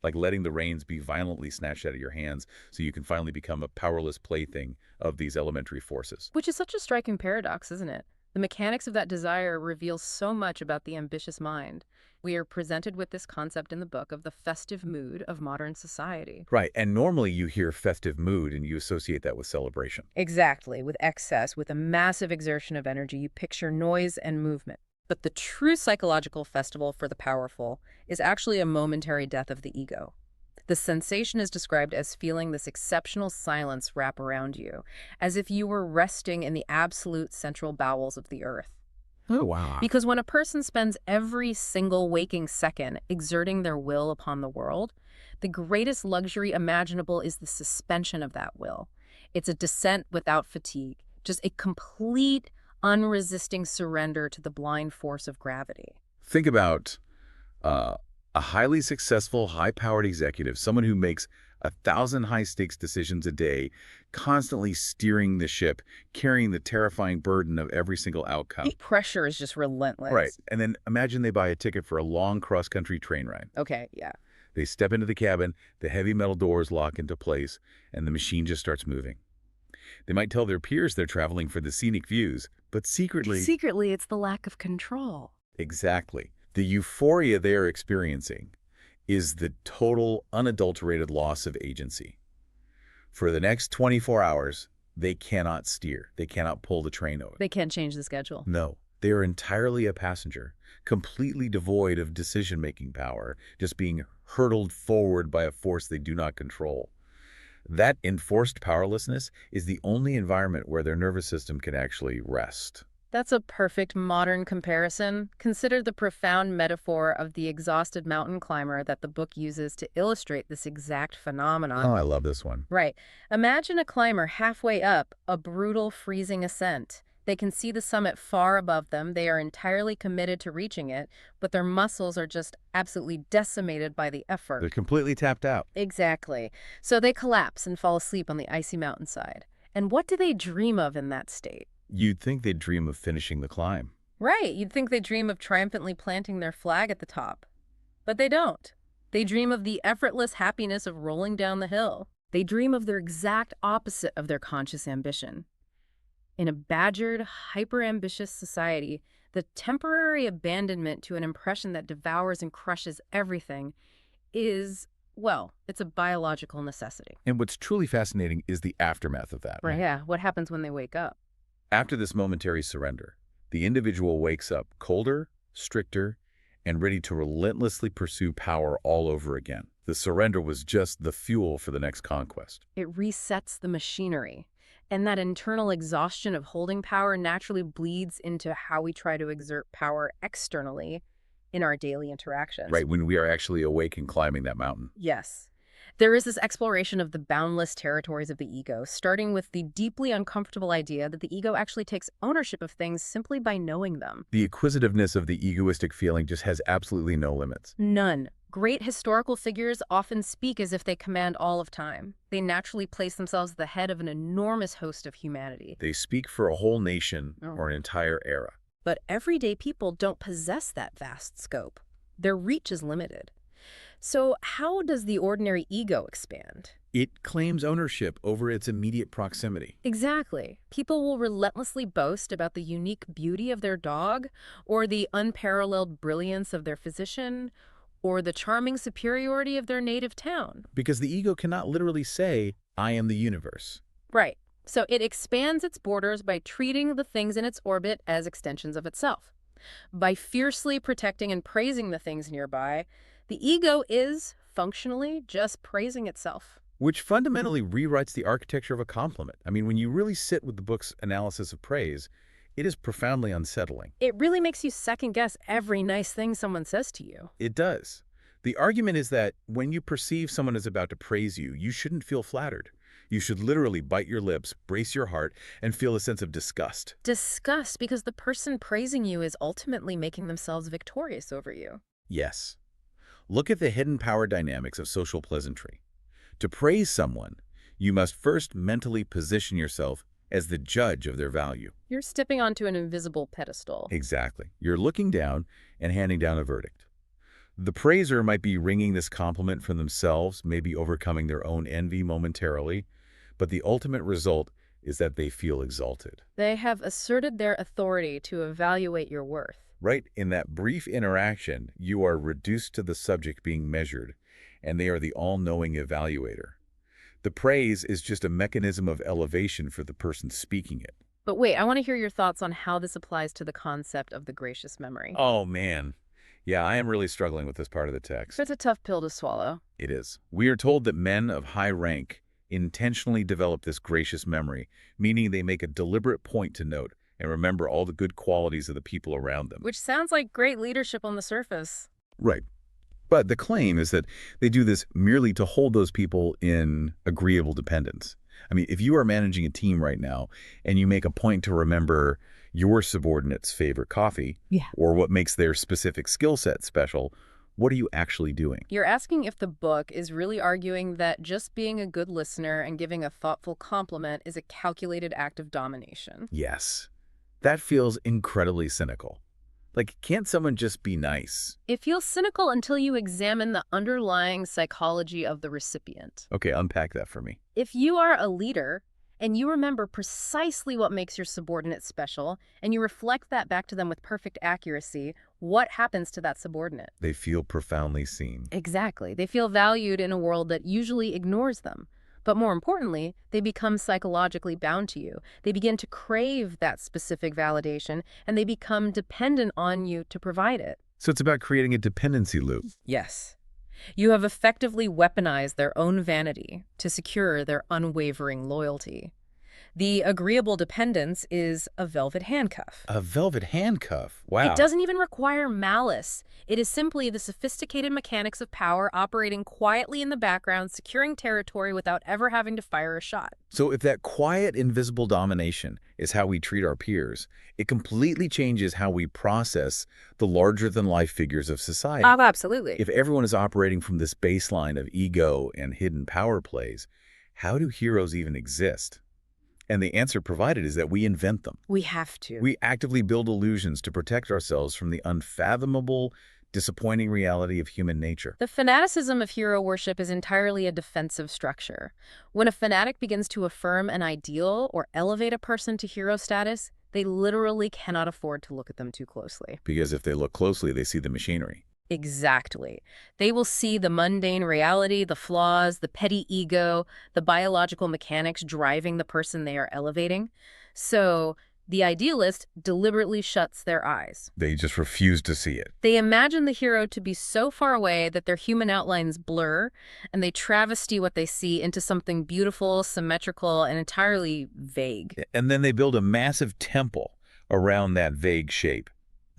like letting the reins be violently snatched out of your hands so you can finally become a powerless plaything of these elementary forces. Which is such a striking paradox, isn't it? The mechanics of that desire reveal so much about the ambitious mind. We are presented with this concept in the book of the festive mood of modern society. Right, and normally you hear festive mood and you associate that with celebration. Exactly. With excess, with a massive exertion of energy, you picture noise and movement. But the true psychological festival for the powerful is actually a momentary death of the ego. The sensation is described as feeling this exceptional silence wrap around you, as if you were resting in the absolute central bowels of the earth. Oh, wow. Because when a person spends every single waking second exerting their will upon the world, the greatest luxury imaginable is the suspension of that will. It's a descent without fatigue, just a complete, unresisting surrender to the blind force of gravity. Think about a highly successful, high-powered executive, someone who makes 1,000 high-stakes decisions a day, constantly steering the ship, carrying the terrifying burden of every single outcome. The pressure is just relentless. Right. And then imagine they buy a ticket for a long cross-country train ride. Okay, yeah. They step into the cabin, the heavy metal doors lock into place, and the machine just starts moving. They might tell their peers they're traveling for the scenic views, but secretly... Secretly, it's the lack of control. Exactly. The euphoria they are experiencing is the total, unadulterated loss of agency. For the next 24 hours, they cannot steer. They cannot pull the train over. They can't change the schedule. No, they are entirely a passenger, completely devoid of decision-making power, just being hurtled forward by a force they do not control. That enforced powerlessness is the only environment where their nervous system can actually rest. That's a perfect modern comparison. Consider the profound metaphor of the exhausted mountain climber that the book uses to illustrate this exact phenomenon. Oh, I love this one. Right. Imagine a climber halfway up a brutal, freezing ascent. They can see the summit far above them. They are entirely committed to reaching it, but their muscles are just absolutely decimated by the effort. They're completely tapped out. Exactly. So they collapse and fall asleep on the icy mountainside. And what do they dream of in that state? You'd think they'd dream of finishing the climb. Right. You'd think they dream of triumphantly planting their flag at the top. But they don't. They dream of the effortless happiness of rolling down the hill. They dream of their exact opposite of their conscious ambition. In a badgered, hyper-ambitious society, the temporary abandonment to an impression that devours and crushes everything is, well, it's a biological necessity. And what's truly fascinating is the aftermath of that. Right, yeah. What happens when they wake up? After this momentary surrender, the individual wakes up colder, stricter, and ready to relentlessly pursue power all over again. The surrender was just the fuel for the next conquest. It resets the machinery. And that internal exhaustion of holding power naturally bleeds into how we try to exert power externally in our daily interactions. Right, when we are actually awake and climbing that mountain. Yes. There is this exploration of the boundless territories of the ego, starting with the deeply uncomfortable idea that the ego actually takes ownership of things simply by knowing them. The acquisitiveness of the egoistic feeling just has absolutely no limits. None. Great historical figures often speak as if they command all of time. They naturally place themselves at the head of an enormous host of humanity. They speak for a whole nation or an entire era. But everyday people don't possess that vast scope. Their reach is limited. So how does the ordinary ego expand? It claims ownership over its immediate proximity. Exactly. People will relentlessly boast about the unique beauty of their dog, or the unparalleled brilliance of their physician, or the charming superiority of their native town. Because the ego cannot literally say, I am the universe. Right. So it expands its borders by treating the things in its orbit as extensions of itself. By fiercely protecting and praising the things nearby, the ego is, functionally, just praising itself. Which fundamentally rewrites the architecture of a compliment. I mean, when you really sit with the book's analysis of praise, it is profoundly unsettling. It really makes you second-guess every nice thing someone says to you. It does. The argument is that when you perceive someone is about to praise you, you shouldn't feel flattered. You should literally bite your lips, brace your heart, and feel a sense of disgust. Disgust because the person praising you is ultimately making themselves victorious over you. Yes. Look at the hidden power dynamics of social pleasantry. To praise someone, you must first mentally position yourself as the judge of their value. You're stepping onto an invisible pedestal. Exactly. You're looking down and handing down a verdict. The praiser might be wringing this compliment from themselves, maybe overcoming their own envy momentarily, but the ultimate result is that they feel exalted. They have asserted their authority to evaluate your worth. Right in that brief interaction, you are reduced to the subject being measured, and they are the all-knowing evaluator. The praise is just a mechanism of elevation for the person speaking it. But wait, I want to hear your thoughts on how this applies to the concept of the gracious memory. Oh, man. Yeah, I am really struggling with this part of the text. It's a tough pill to swallow. It is. We are told that men of high rank intentionally develop this gracious memory, meaning they make a deliberate point to note and remember all the good qualities of the people around them. Which sounds like great leadership on the surface. Right. But the claim is that they do this merely to hold those people in agreeable dependence. I mean, if you are managing a team right now and you make a point to remember your subordinate's favorite coffee, or what makes their specific skill set special, what are you actually doing? You're asking if the book is really arguing that just being a good listener and giving a thoughtful compliment is a calculated act of domination. Yes. That feels incredibly cynical. Like, can't someone just be nice? It feels cynical until you examine the underlying psychology of the recipient. Okay, unpack that for me. If you are a leader and you remember precisely what makes your subordinate special, and you reflect that back to them with perfect accuracy, what happens to that subordinate? They feel profoundly seen. Exactly. They feel valued in a world that usually ignores them. But more importantly, they become psychologically bound to you. They begin to crave that specific validation, and they become dependent on you to provide it. So it's about creating a dependency loop. Yes. You have effectively weaponized their own vanity to secure their unwavering loyalty. The agreeable dependence is a velvet handcuff. A velvet handcuff? Wow. It doesn't even require malice. It is simply the sophisticated mechanics of power operating quietly in the background, securing territory without ever having to fire a shot. So if that quiet, invisible domination is how we treat our peers, it completely changes how we process the larger-than-life figures of society. Oh, absolutely. If everyone is operating from this baseline of ego and hidden power plays, how do heroes even exist? And the answer provided is that we invent them. We have to. We actively build illusions to protect ourselves from the unfathomable, disappointing reality of human nature. The fanaticism of hero worship is entirely a defensive structure. When a fanatic begins to affirm an ideal or elevate a person to hero status, they literally cannot afford to look at them too closely. Because if they look closely, they see the machinery. Exactly. They will see the mundane reality, the flaws, the petty ego, the biological mechanics driving the person they are elevating. So the idealist deliberately shuts their eyes. They just refuse to see it. They imagine the hero to be so far away that their human outlines blur, and they travesty what they see into something beautiful, symmetrical, and entirely vague. And then they build a massive temple around that vague shape.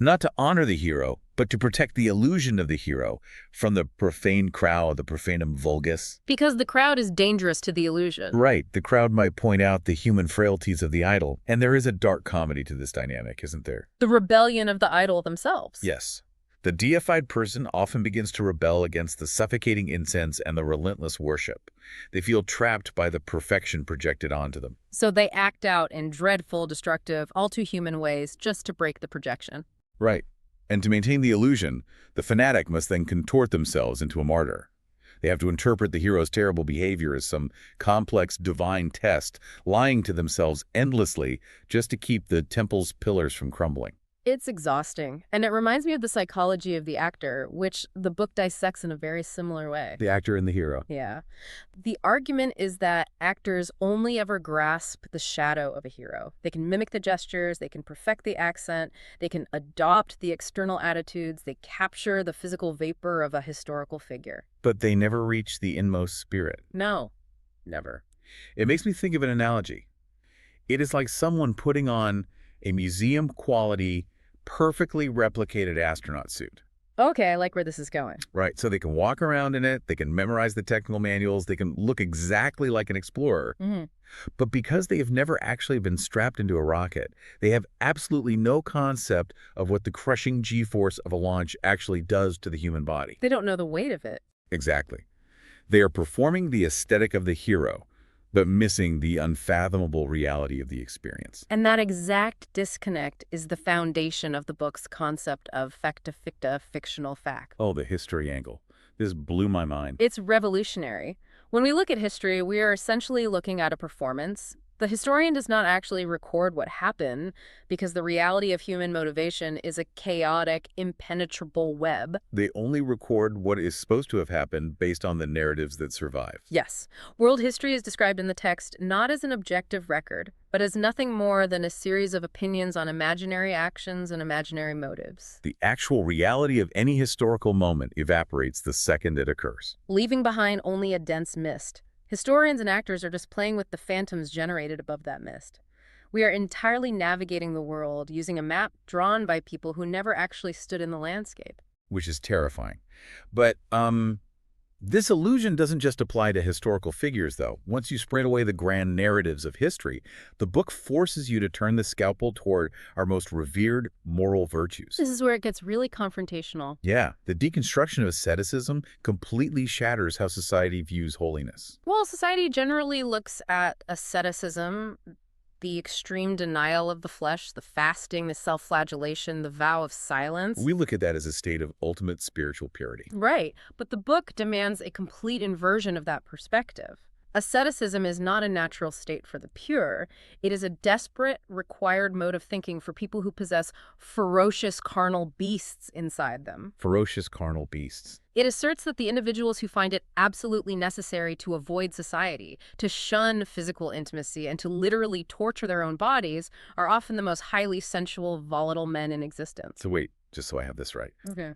Not to honor the hero, but to protect the illusion of the hero from the profane crowd, the profanum vulgus. Because the crowd is dangerous to the illusion. Right. The crowd might point out the human frailties of the idol. And there is a dark comedy to this dynamic, isn't there? The rebellion of the idol themselves. Yes. The deified person often begins to rebel against the suffocating incense and the relentless worship. They feel trapped by the perfection projected onto them. So they act out in dreadful, destructive, all too human ways just to break the projection. Right. And to maintain the illusion, the fanatic must then contort themselves into a martyr. They have to interpret the hero's terrible behavior as some complex divine test, lying to themselves endlessly just to keep the temple's pillars from crumbling. It's exhausting, and it reminds me of the psychology of the actor, which the book dissects in a very similar way. The actor and the hero. Yeah. The argument is that actors only ever grasp the shadow of a hero. They can mimic the gestures, they can perfect the accent, they can adopt the external attitudes, they capture the physical vapor of a historical figure. But they never reach the inmost spirit. No, never. It makes me think of an analogy. It is like someone putting on a museum-quality, perfectly replicated astronaut suit. Okay, I like where this is going. Right, so they can walk around in it, they can memorize the technical manuals, they can look exactly like an explorer. Hmm. But because they have never actually been strapped into a rocket, they have absolutely no concept of what the crushing G-force of a launch actually does to the human body. They don't know the weight of it. Exactly. They are performing the aesthetic of the hero, but missing the unfathomable reality of the experience. And that exact disconnect is the foundation of the book's concept of facta ficta, fictional fact. Oh, the history angle. This blew my mind. It's revolutionary. When we look at history, we are essentially looking at a performance. The historian does not actually record what happened because the reality of human motivation is a chaotic, impenetrable web. They only record what is supposed to have happened based on the narratives that survive. Yes, world history is described in the text not as an objective record, but as nothing more than a series of opinions on imaginary actions and imaginary motives, The actual reality of any historical moment evaporates the second it occurs. leaving behind only a dense mist. Historians and actors are just playing with the phantoms generated above that mist. We are entirely navigating the world using a map drawn by people who never actually stood in the landscape. Which is terrifying. But this illusion doesn't just apply to historical figures, though. Once you spread away the grand narratives of history, the book forces you to turn the scalpel toward our most revered moral virtues. This is where it gets really confrontational. Yeah, the deconstruction of asceticism completely shatters how society views holiness. Well, society generally looks at asceticism, the extreme denial of the flesh, the fasting, the self-flagellation, the vow of silence. We look at that as a state of ultimate spiritual purity. Right, but the book demands a complete inversion of that perspective. Asceticism is not a natural state for the pure. It is a desperate, required mode of thinking for people who possess ferocious carnal beasts inside them. Ferocious carnal beasts. It asserts that the individuals who find it absolutely necessary to avoid society, to shun physical intimacy, and to literally torture their own bodies are often the most highly sensual, volatile men in existence. So wait, just so I have this right. Okay.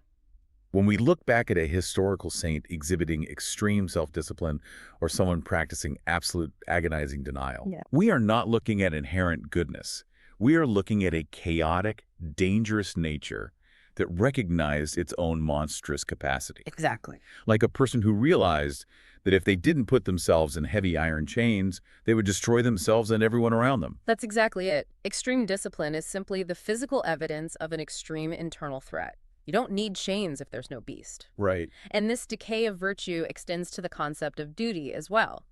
When we look back at a historical saint exhibiting extreme self-discipline or someone practicing absolute agonizing denial, Yeah. we are not looking at inherent goodness. We are looking at a chaotic, dangerous nature that recognized its own monstrous capacity. Exactly. Like a person who realized that if they didn't put themselves in heavy iron chains, they would destroy themselves and everyone around them. That's exactly it. Extreme discipline is simply the physical evidence of an extreme internal threat. You don't need chains if there's no beast. Right. And this decay of virtue extends to the concept of duty as well.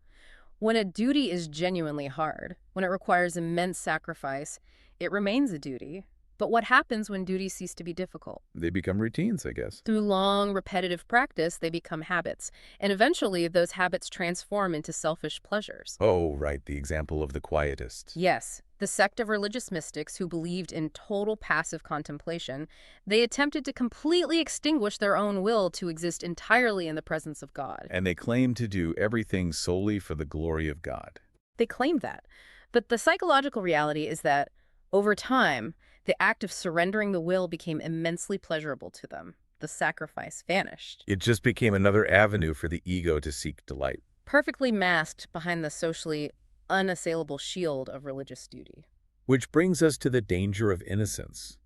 When a duty is genuinely hard, when it requires immense sacrifice, it remains a duty. But what happens when duties cease to be difficult? They become routines, I guess. Through long, repetitive practice, they become habits. And eventually, those habits transform into selfish pleasures. Oh, right, the example of the quietists. Yes, the sect of religious mystics who believed in total passive contemplation, they attempted to completely extinguish their own will to exist entirely in the presence of God. And they claim to do everything solely for the glory of God. They claimed that. But the psychological reality is that, over time, the act of surrendering the will became immensely pleasurable to them. The sacrifice vanished, It just became another avenue for the ego to seek delight. perfectly masked behind the socially unassailable shield of religious duty. Which brings us to the danger of innocence.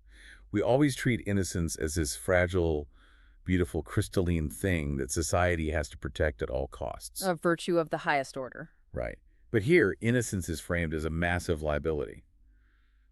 We always treat innocence as this fragile, beautiful, crystalline thing that society has to protect at all costs. A virtue of the highest order. Right. But here, innocence is framed as a massive liability.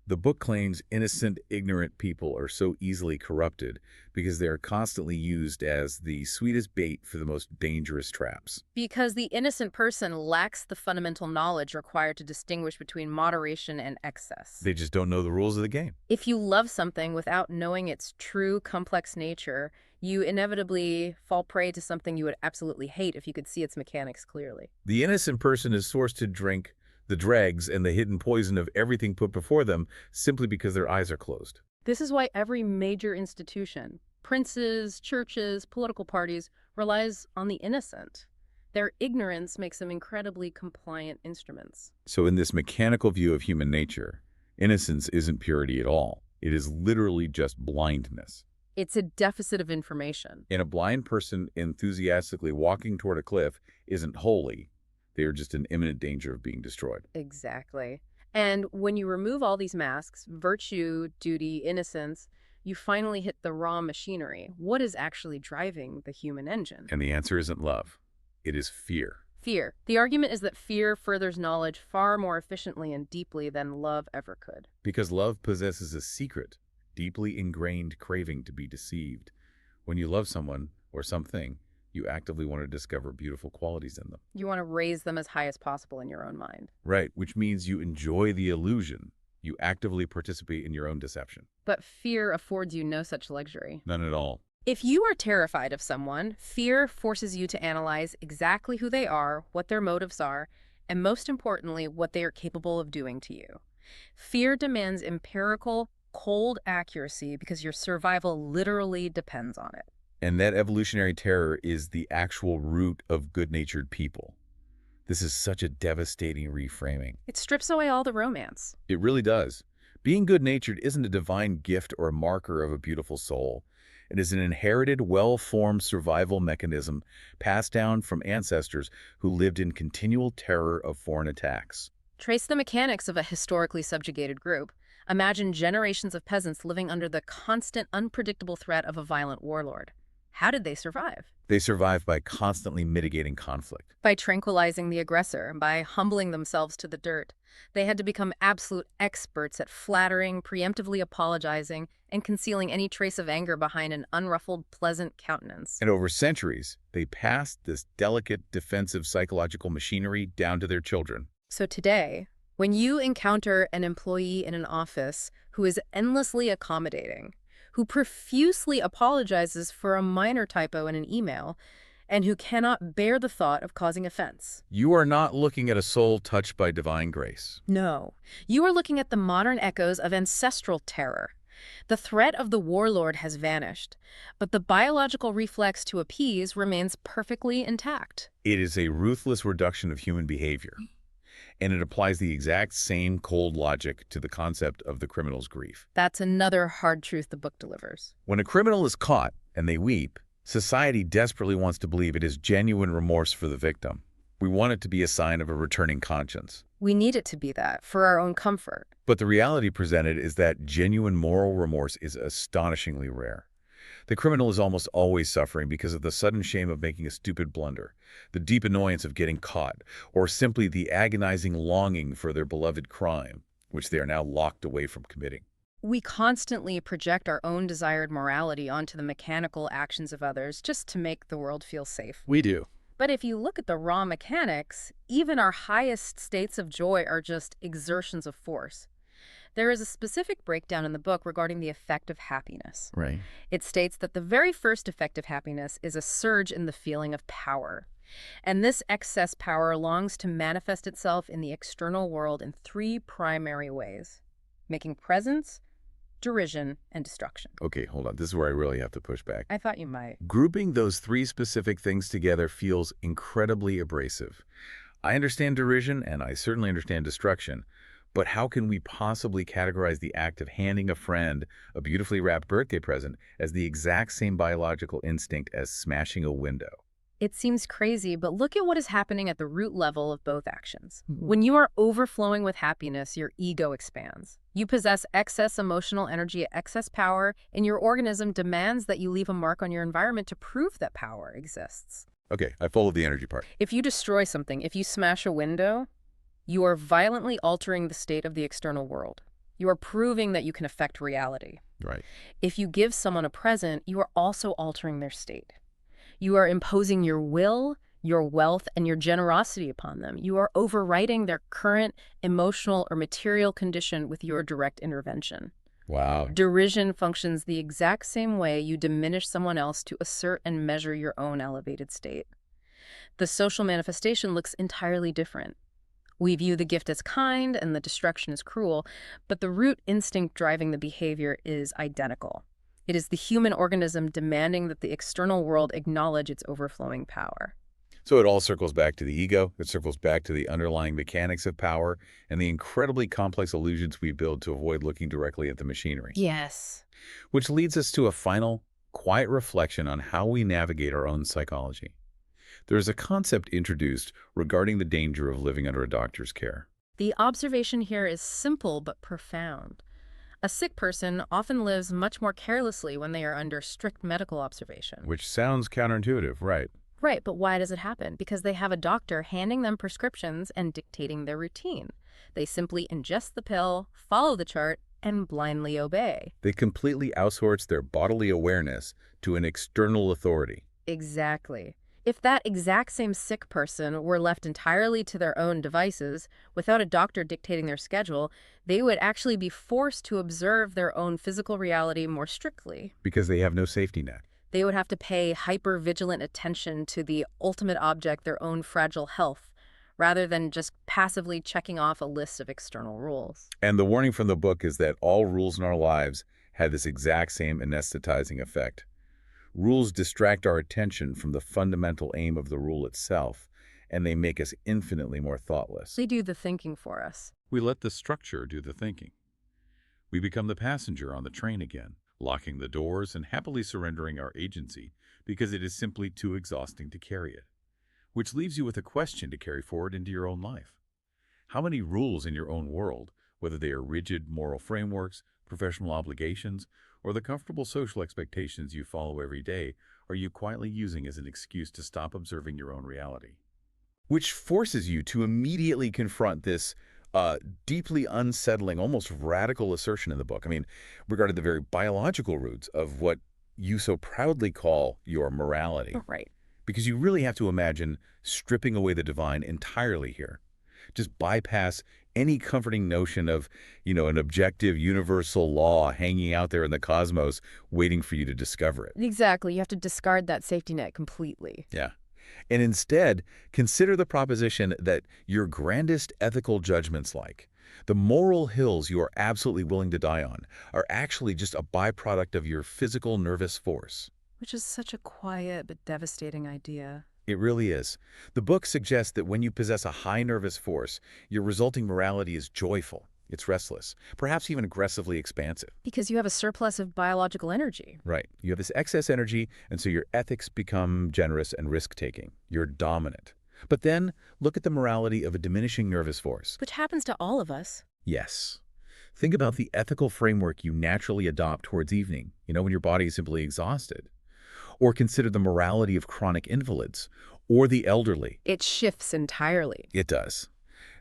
The book claims innocent, ignorant people are so easily corrupted because they are constantly used as the sweetest bait for the most dangerous traps. Because the innocent person lacks the fundamental knowledge required to distinguish between moderation and excess. They just don't know the rules of the game. If you love something without knowing its true, complex nature, you inevitably fall prey to something you would absolutely hate if you could see its mechanics clearly. The innocent person is forced to drink the dregs and the hidden poison of everything put before them simply because their eyes are closed. This is why every major institution, princes, churches, political parties, relies on the innocent. Their ignorance makes them incredibly compliant instruments. So in this mechanical view of human nature, innocence isn't purity at all. It is literally just blindness. It's a deficit of information. And a blind person enthusiastically walking toward a cliff isn't holy. They are just in imminent danger of being destroyed. Exactly. And when you remove all these masks, virtue, duty, innocence, You finally hit the raw machinery. What is actually driving the human engine? And the answer isn't love. It is fear. Fear. The argument is that fear furthers knowledge far more efficiently and deeply than love ever could. Because love possesses a secret, deeply ingrained craving to be deceived. When you love someone or something, you actively want to discover beautiful qualities in them. You want to raise them as high as possible in your own mind. Right, which means you enjoy the illusion. You actively participate in your own deception. But fear affords you no such luxury. None at all. If you are terrified of someone, fear forces you to analyze exactly who they are, what their motives are, and most importantly, what they are capable of doing to you. Fear demands empirical, cold accuracy because your survival literally depends on it. And that evolutionary terror is the actual root of good-natured people. This is such a devastating reframing. It strips away all the romance. It really does. Being good-natured isn't a divine gift or a marker of a beautiful soul. It is an inherited, well-formed survival mechanism passed down from ancestors who lived in continual terror of foreign attacks. Trace the mechanics of a historically subjugated group. Imagine generations of peasants living under the constant, unpredictable threat of a violent warlord. How did they survive? They survived by constantly mitigating conflict. By tranquilizing the aggressor, by humbling themselves to the dirt. They had to become absolute experts at flattering, preemptively apologizing, and concealing any trace of anger behind an unruffled, pleasant countenance. And over centuries, they passed this delicate, defensive psychological machinery down to their children. So today, when you encounter an employee in an office who is endlessly accommodating, who profusely apologizes for a minor typo in an email, and who cannot bear the thought of causing offense. You are not looking at a soul touched by divine grace. No, you are looking at the modern echoes of ancestral terror. The threat of the warlord has vanished, but the biological reflex to appease remains perfectly intact. It is a ruthless reduction of human behavior, and it applies the exact same cold logic to the concept of the criminal's grief. That's another hard truth the book delivers. When a criminal is caught and they weep, society desperately wants to believe it is genuine remorse for the victim. We want it to be a sign of a returning conscience. We need it to be that, for our own comfort. But the reality presented is that genuine moral remorse is astonishingly rare. The criminal is almost always suffering because of the sudden shame of making a stupid blunder, the deep annoyance of getting caught, or simply the agonizing longing for their beloved crime, which they are now locked away from committing. We constantly project our own desired morality onto the mechanical actions of others just to make the world feel safe. We do. But if you look at the raw mechanics, even our highest states of joy are just exertions of force. There is a specific breakdown in the book regarding the effect of happiness. Right. It states that the very first effect of happiness is a surge in the feeling of power. And this excess power longs to manifest itself in the external world in three primary ways: making presents, derision, and destruction. Okay, hold on. This is where I really have to push back. I thought you might. Grouping those three specific things together feels incredibly abrasive. I understand derision, and I certainly understand destruction, but how can we possibly categorize the act of handing a friend a beautifully wrapped birthday present as the exact same biological instinct as smashing a window? It seems crazy, but look at what is happening at the root level of both actions. When you are overflowing with happiness, your ego expands. You possess excess emotional energy, excess power, and your organism demands that you leave a mark on your environment to prove that power exists. Okay, I followed the energy part. If you destroy something, if you smash a window, you are violently altering the state of the external world. You are proving that you can affect reality. Right. If you give someone a present, you are also altering their state. You are imposing your will, your wealth, and your generosity upon them. You are overriding their current emotional or material condition with your direct intervention. Wow. Derision functions the exact same way you diminish someone else to assert and measure your own elevated state. The social manifestation looks entirely different. We view the gift as kind and the destruction as cruel, but the root instinct driving the behavior is identical. It is the human organism demanding that the external world acknowledge its overflowing power. So it all circles back to the ego, it circles back to the underlying mechanics of power, and the incredibly complex illusions we build to avoid looking directly at the machinery. Yes. Which leads us to a final, quiet reflection on how we navigate our own psychology. There is a concept introduced regarding the danger of living under a doctor's care. The observation here is simple but profound. A sick person often lives much more carelessly when they are under strict medical observation. Which sounds counterintuitive, right? Right, but why does it happen? Because they have a doctor handing them prescriptions and dictating their routine. They simply ingest the pill, follow the chart, and blindly obey. They completely outsource their bodily awareness to an external authority. Exactly. If that exact same sick person were left entirely to their own devices, without a doctor dictating their schedule, they would actually be forced to observe their own physical reality more strictly. Because they have no safety net. They would have to pay hyper-vigilant attention to the ultimate object, their own fragile health, rather than just passively checking off a list of external rules. And the warning from the book is that all rules in our lives have this exact same anesthetizing effect. Rules distract our attention from the fundamental aim of the rule itself, and they make us infinitely more thoughtless. They do the thinking for us. We let the structure do the thinking. We become the passenger on the train again, locking the doors and happily surrendering our agency because it is simply too exhausting to carry it. Which leaves you with a question to carry forward into your own life. How many rules in your own world, whether they are rigid moral frameworks, professional obligations, or the comfortable social expectations you follow every day, are you quietly using as an excuse to stop observing your own reality? Which forces you to immediately confront this deeply unsettling, almost radical assertion in the book. I mean, regarding the very biological roots of what you so proudly call your morality. Right. Because you really have to imagine stripping away the divine entirely here. Just bypass any comforting notion of, an objective universal law hanging out there in the cosmos waiting for you to discover it. Exactly. You have to discard that safety net completely. Yeah. And instead, consider the proposition that your grandest ethical judgments, like the moral hills you are absolutely willing to die on, are actually just a byproduct of your physical nervous force. Which is such a quiet but devastating idea. It really is. The book suggests that when you possess a high nervous force, your resulting morality is joyful. It's restless, perhaps even aggressively expansive. Because you have a surplus of biological energy. Right. You have this excess energy, and so your ethics become generous and risk-taking. You're dominant. But then, look at the morality of a diminishing nervous force. Which happens to all of us. Yes. Think about the ethical framework you naturally adopt towards evening, when your body is simply exhausted. Or consider the morality of chronic invalids or the elderly. It shifts entirely. It does.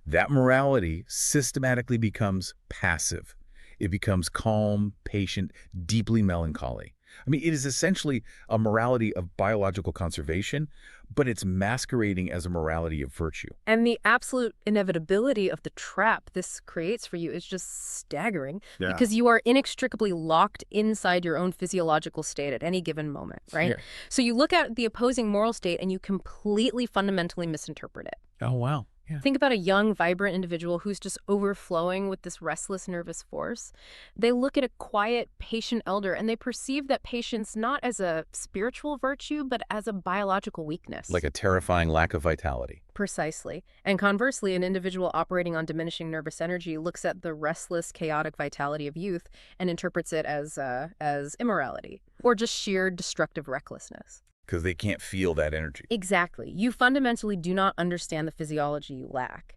That morality systematically becomes passive. It becomes calm, patient, deeply melancholy. I mean, it is essentially a morality of biological conservation, but it's masquerading as a morality of virtue. And the absolute inevitability of the trap this creates for you is just staggering. Yeah. Because you are inextricably locked inside your own physiological state at any given moment, right? Yeah. So you look at the opposing moral state and you completely fundamentally misinterpret it. Oh, wow. Yeah. Think about a young, vibrant individual who's just overflowing with this restless, nervous force. They look at a quiet, patient elder, and they perceive that patience not as a spiritual virtue, but as a biological weakness. Like a terrifying lack of vitality. Precisely. And conversely, an individual operating on diminishing nervous energy looks at the restless, chaotic vitality of youth and interprets it as immorality, or just sheer destructive recklessness. Because they can't feel that energy. Exactly. You fundamentally do not understand the physiology you lack.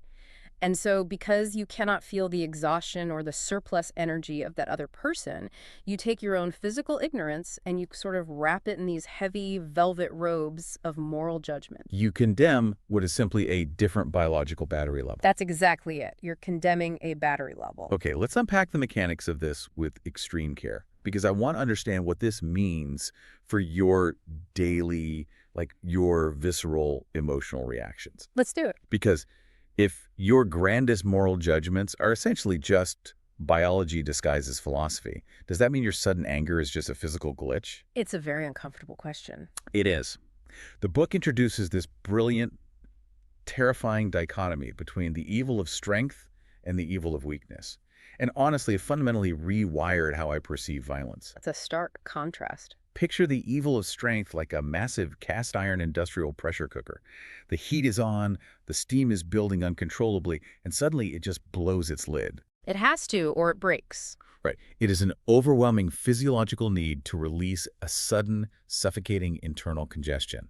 And so because you cannot feel the exhaustion or the surplus energy of that other person, you take your own physical ignorance and you sort of wrap it in these heavy velvet robes of moral judgment. You condemn what is simply a different biological battery level. That's exactly it. You're condemning a battery level. Okay, let's unpack the mechanics of this with extreme care, because I want to understand what this means for your daily, your visceral emotional reactions. Let's do it. Because if your grandest moral judgments are essentially just biology disguised as philosophy, does that mean your sudden anger is just a physical glitch? It's a very uncomfortable question. It is. The book introduces this brilliant, terrifying dichotomy between the evil of strength and the evil of weakness. And honestly, it fundamentally rewired how I perceive violence. It's a stark contrast. Picture the evil of strength like a massive cast iron industrial pressure cooker. The heat is on, the steam is building uncontrollably, and suddenly it just blows its lid. It has to, or it breaks. Right. It is an overwhelming physiological need to release a sudden, suffocating internal congestion.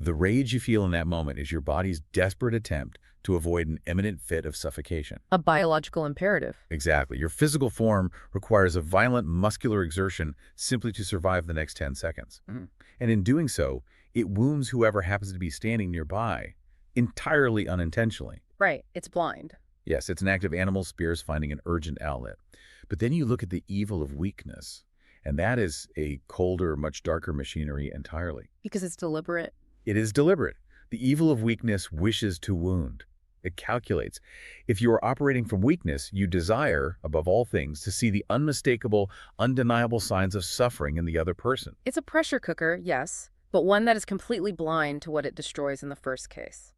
The rage you feel in that moment is your body's desperate attempt to avoid an imminent fit of suffocation. A biological imperative. Exactly. Your physical form requires a violent muscular exertion simply to survive the next 10 seconds. And in doing so, it wounds whoever happens to be standing nearby, entirely unintentionally. Right, it's blind. Yes, it's an act of animal spirits finding an urgent outlet. But then you look at the evil of weakness, and that is a colder, much darker machinery entirely. Because it's deliberate. It is deliberate. The evil of weakness wishes to wound. It calculates. If you are operating from weakness, you desire, above all things, to see the unmistakable, undeniable signs of suffering in the other person. It's a pressure cooker, yes, but one that is completely blind to what it destroys in the first case.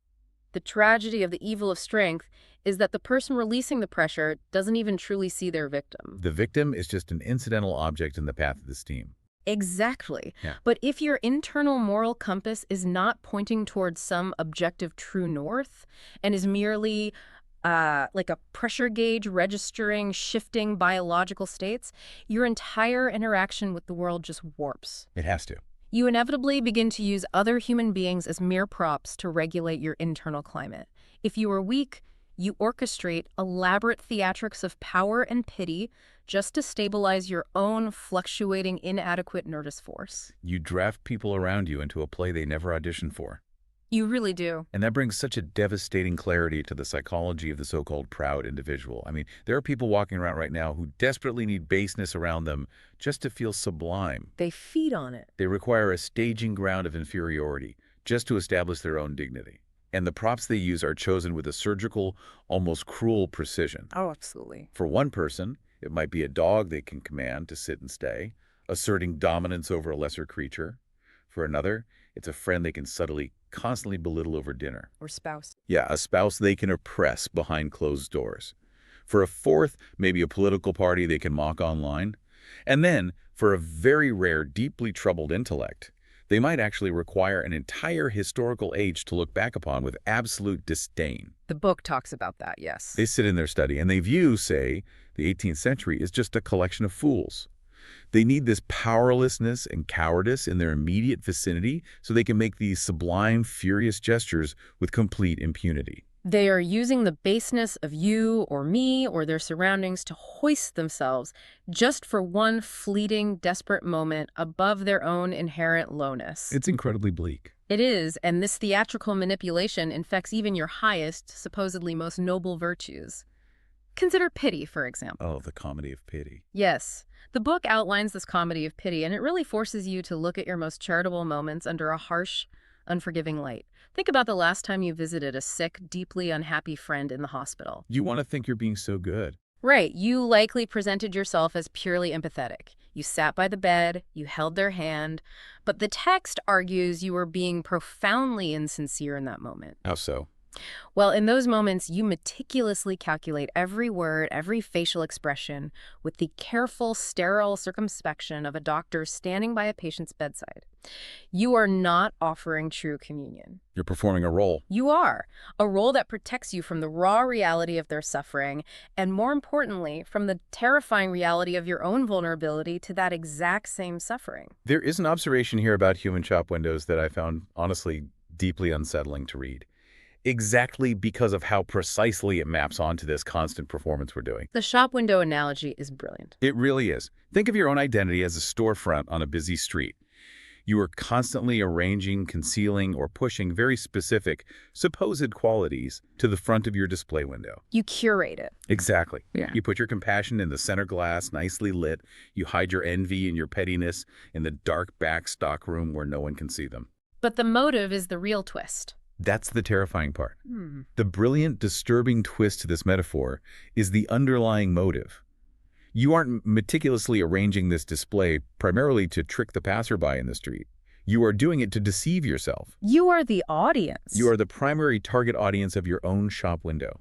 The tragedy of the evil of strength is that the person releasing the pressure doesn't even truly see their victim. The victim is just an incidental object in the path of the steam. Exactly. Yeah. But if your internal moral compass is not pointing towards some objective true north and is merely like a pressure gauge registering shifting biological states, your entire interaction with the world just warps. It has to. You inevitably begin to use other human beings as mere props to regulate your internal climate. If you are weak, you orchestrate elaborate theatrics of power and pity just to stabilize your own fluctuating, inadequate nervous force. You draft people around you into a play they never auditioned for. You really do. And that brings such a devastating clarity to the psychology of the so-called proud individual. I mean, there are people walking around right now who desperately need baseness around them just to feel sublime. They feed on it. They require a staging ground of inferiority just to establish their own dignity. And the props they use are chosen with a surgical, almost cruel precision. Oh, absolutely. For one person, it might be a dog they can command to sit and stay, asserting dominance over a lesser creature. For another, it's a friend they can subtly, constantly belittle over dinner. Or spouse. Yeah, a spouse they can oppress behind closed doors. For a fourth, maybe a political party they can mock online. And then, for a very rare, deeply troubled intellect, they might actually require an entire historical age to look back upon with absolute disdain. The book talks about that, yes. They sit in their study and they view, say, the 18th century as just a collection of fools. They need this powerlessness and cowardice in their immediate vicinity so they can make these sublime, furious gestures with complete impunity. They are using the baseness of you or me or their surroundings to hoist themselves just for one fleeting, desperate moment above their own inherent lowness. It's incredibly bleak. It is, and this theatrical manipulation infects even your highest, supposedly most noble virtues. Consider pity, for example. Oh, the comedy of pity. Yes. The book outlines this comedy of pity, and it really forces you to look at your most charitable moments under a harsh, unforgiving light. Think about the last time you visited a sick, deeply unhappy friend in the hospital. You want to think you're being so good. Right. You likely presented yourself as purely empathetic. You sat by the bed, you held their hand, but the text argues you were being profoundly insincere in that moment. How so? Well, in those moments, you meticulously calculate every word, every facial expression with the careful, sterile circumspection of a doctor standing by a patient's bedside. You are not offering true communion. You're performing a role. You are. A role that protects you from the raw reality of their suffering, and more importantly, from the terrifying reality of your own vulnerability to that exact same suffering. There is an observation here about human shop windows that I found, honestly, deeply unsettling to read. Exactly because of how precisely it maps onto this constant performance we're doing. The shop window analogy is brilliant. It really is. Think of your own identity as a storefront on a busy street. You are constantly arranging, concealing, or pushing very specific, supposed qualities to the front of your display window. You curate it. Exactly. Yeah. You put your compassion in the center glass, nicely lit. You hide your envy and your pettiness in the dark back stock room where no one can see them. But the motive is the real twist. That's the terrifying part. The brilliant, disturbing twist to this metaphor is the underlying motive. You aren't meticulously arranging this display primarily to trick the passerby in the street. You are doing it to deceive yourself. You are the audience. You are the primary target audience of your own shop window.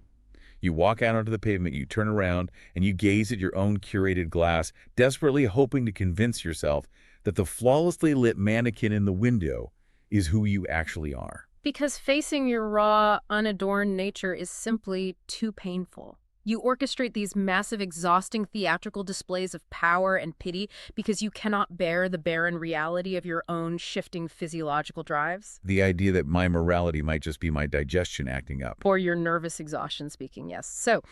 You walk out onto the pavement, you turn around, and you gaze at your own curated glass, desperately hoping to convince yourself that the flawlessly lit mannequin in the window is who you actually are. Because facing your raw, unadorned nature is simply too painful. You orchestrate these massive, exhausting theatrical displays of power and pity because you cannot bear the barren reality of your own shifting physiological drives. The idea that my morality might just be my digestion acting up. Or your nervous exhaustion speaking, yes. So,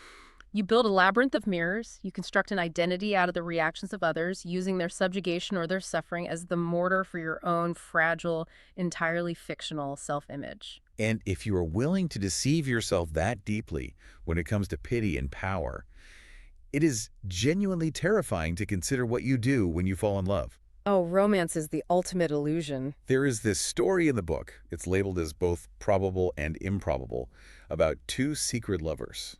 you build a labyrinth of mirrors. You construct an identity out of the reactions of others, using their subjugation or their suffering as the mortar for your own fragile, entirely fictional self-image. And if you are willing to deceive yourself that deeply when it comes to pity and power, it is genuinely terrifying to consider what you do when you fall in love. Oh, romance is the ultimate illusion. There is this story in the book, it's labeled as both probable and improbable, about two secret lovers.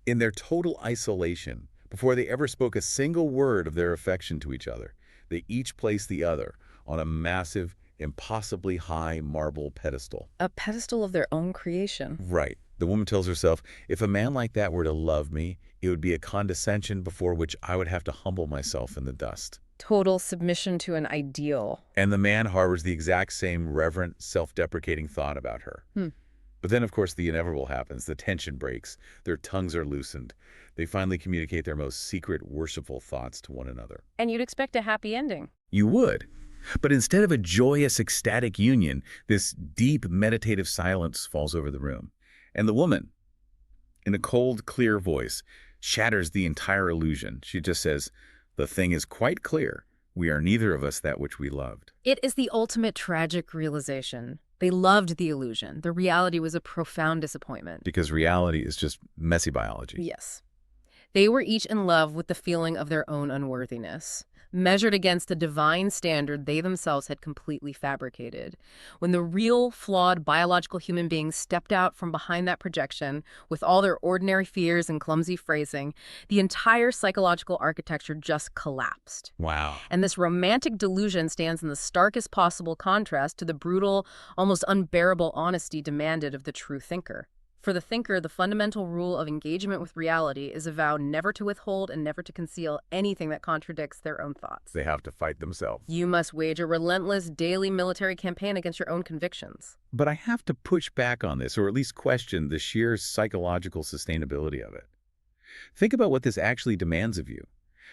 In their total isolation, before they ever spoke a single word of their affection to each other, they each placed the other on a massive, impossibly high marble pedestal. A pedestal of their own creation. Right. The woman tells herself, if a man like that were to love me, it would be a condescension before which I would have to humble myself in the dust. Total submission to an ideal. And the man harbors the exact same reverent, self-deprecating thought about her. But then, of course, the inevitable happens. The tension breaks. Their tongues are loosened. They finally communicate their most secret, worshipful thoughts to one another. And you'd expect a happy ending. You would. But instead of a joyous, ecstatic union, this deep, meditative silence falls over the room. And the woman, in a cold, clear voice, shatters the entire illusion. She just says, "The thing is quite clear. We are neither of us that which we loved." It is the ultimate tragic realization. They loved the illusion. The reality was a profound disappointment. Because reality is just messy biology. Yes. They were each in love with the feeling of their own unworthiness, measured against a divine standard they themselves had completely fabricated. When the real, flawed, biological human beings stepped out from behind that projection, with all their ordinary fears and clumsy phrasing, the entire psychological architecture just collapsed. Wow. And this romantic delusion stands in the starkest possible contrast to the brutal, almost unbearable honesty demanded of the true thinker. For the thinker, the fundamental rule of engagement with reality is a vow never to withhold and never to conceal anything that contradicts their own thoughts. They have to fight themselves. You must wage a relentless daily military campaign against your own convictions. But I have to push back on this, or at least question the sheer psychological sustainability of it. Think about what this actually demands of you.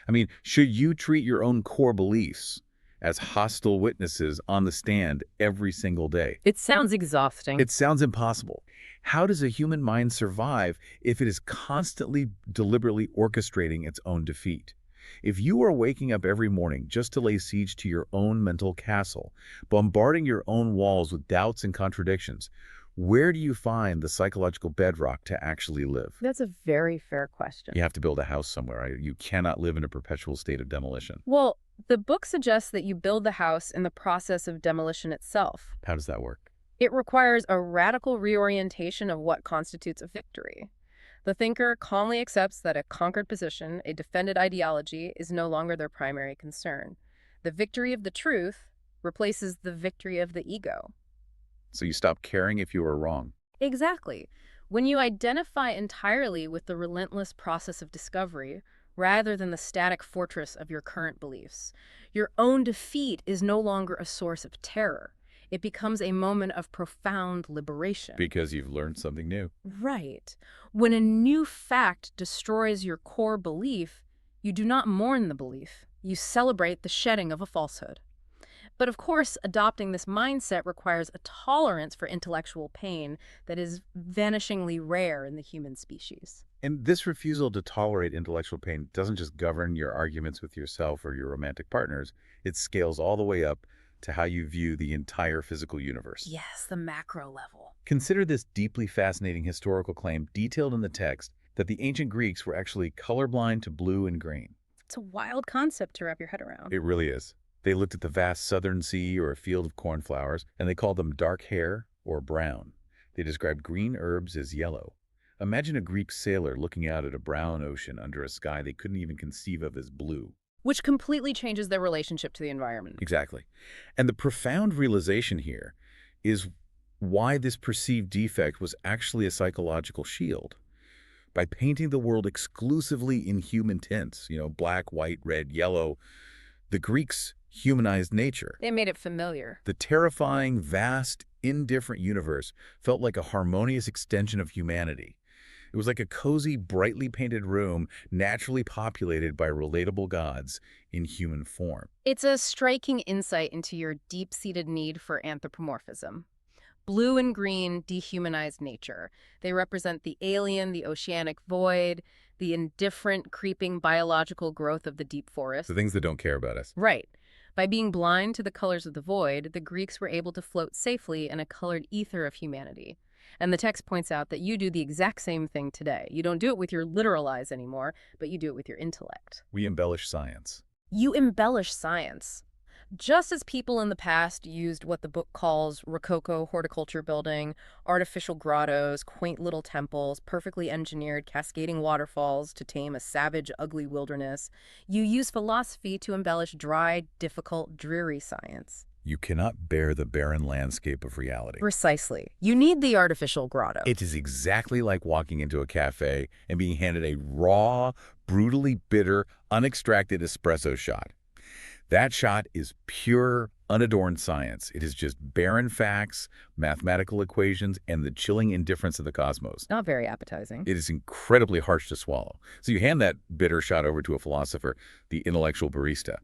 I mean, should you treat your own core beliefs as hostile witnesses on the stand every single day? It sounds exhausting. It sounds impossible. How does a human mind survive if it is constantly, deliberately orchestrating its own defeat? If you are waking up every morning just to lay siege to your own mental castle, bombarding your own walls with doubts and contradictions, where do you find the psychological bedrock to actually live? That's a very fair question. You have to build a house somewhere. You cannot live in a perpetual state of demolition. Well, the book suggests that you build the house in the process of demolition itself. How does that work? It requires a radical reorientation of what constitutes a victory. The thinker calmly accepts that a conquered position, a defended ideology, is no longer their primary concern. The victory of the truth replaces the victory of the ego. So you stop caring if you are wrong. Exactly. When you identify entirely with the relentless process of discovery, rather than the static fortress of your current beliefs, your own defeat is no longer a source of terror. It becomes a moment of profound liberation. Because you've learned something new. Right. When a new fact destroys your core belief, you do not mourn the belief. You celebrate the shedding of a falsehood. But of course, adopting this mindset requires a tolerance for intellectual pain that is vanishingly rare in the human species. And this refusal to tolerate intellectual pain doesn't just govern your arguments with yourself or your romantic partners. It scales all the way up to how you view the entire physical universe. Yes, the macro level. Consider this deeply fascinating historical claim detailed in the text that the ancient Greeks were actually colorblind to blue and green. It's a wild concept to wrap your head around. It really is. They looked at the vast southern sea or a field of cornflowers, and they called them dark hair or brown. They described green herbs as yellow. Imagine a Greek sailor looking out at a brown ocean under a sky they couldn't even conceive of as blue. Which completely changes their relationship to the environment. Exactly. And the profound realization here is why this perceived defect was actually a psychological shield. By painting the world exclusively in human tints, black, white, red, yellow, the Greeks humanized nature. They made it familiar. The terrifying, vast, indifferent universe felt like a harmonious extension of humanity. It was like a cozy, brightly painted room naturally populated by relatable gods in human form. It's a striking insight into your deep-seated need for anthropomorphism. Blue and green dehumanize nature. They represent the alien, the oceanic void, the indifferent, creeping biological growth of the deep The forest. things that don't care about us. Right. By being blind to the colors of the void, the Greeks were able to float safely in a colored ether of humanity. And the text points out that you do the exact same thing today. You don't do it with your literal eyes anymore, but you do it with your intellect. We embellish science. You embellish science. Just as people in the past used what the book calls Rococo horticulture building, artificial grottos, quaint little temples, perfectly engineered cascading waterfalls to tame a savage, ugly wilderness, you use philosophy to embellish dry, difficult, dreary science. You cannot bear the barren landscape of reality. Precisely. You need the artificial grotto. It is exactly like walking into a cafe and being handed a raw, brutally bitter, unextracted espresso shot. That shot is pure, unadorned science. It is just barren facts, mathematical equations, and the chilling indifference of the cosmos. Not very appetizing. It is incredibly harsh to swallow. So you hand that bitter shot over to a philosopher, the intellectual barista,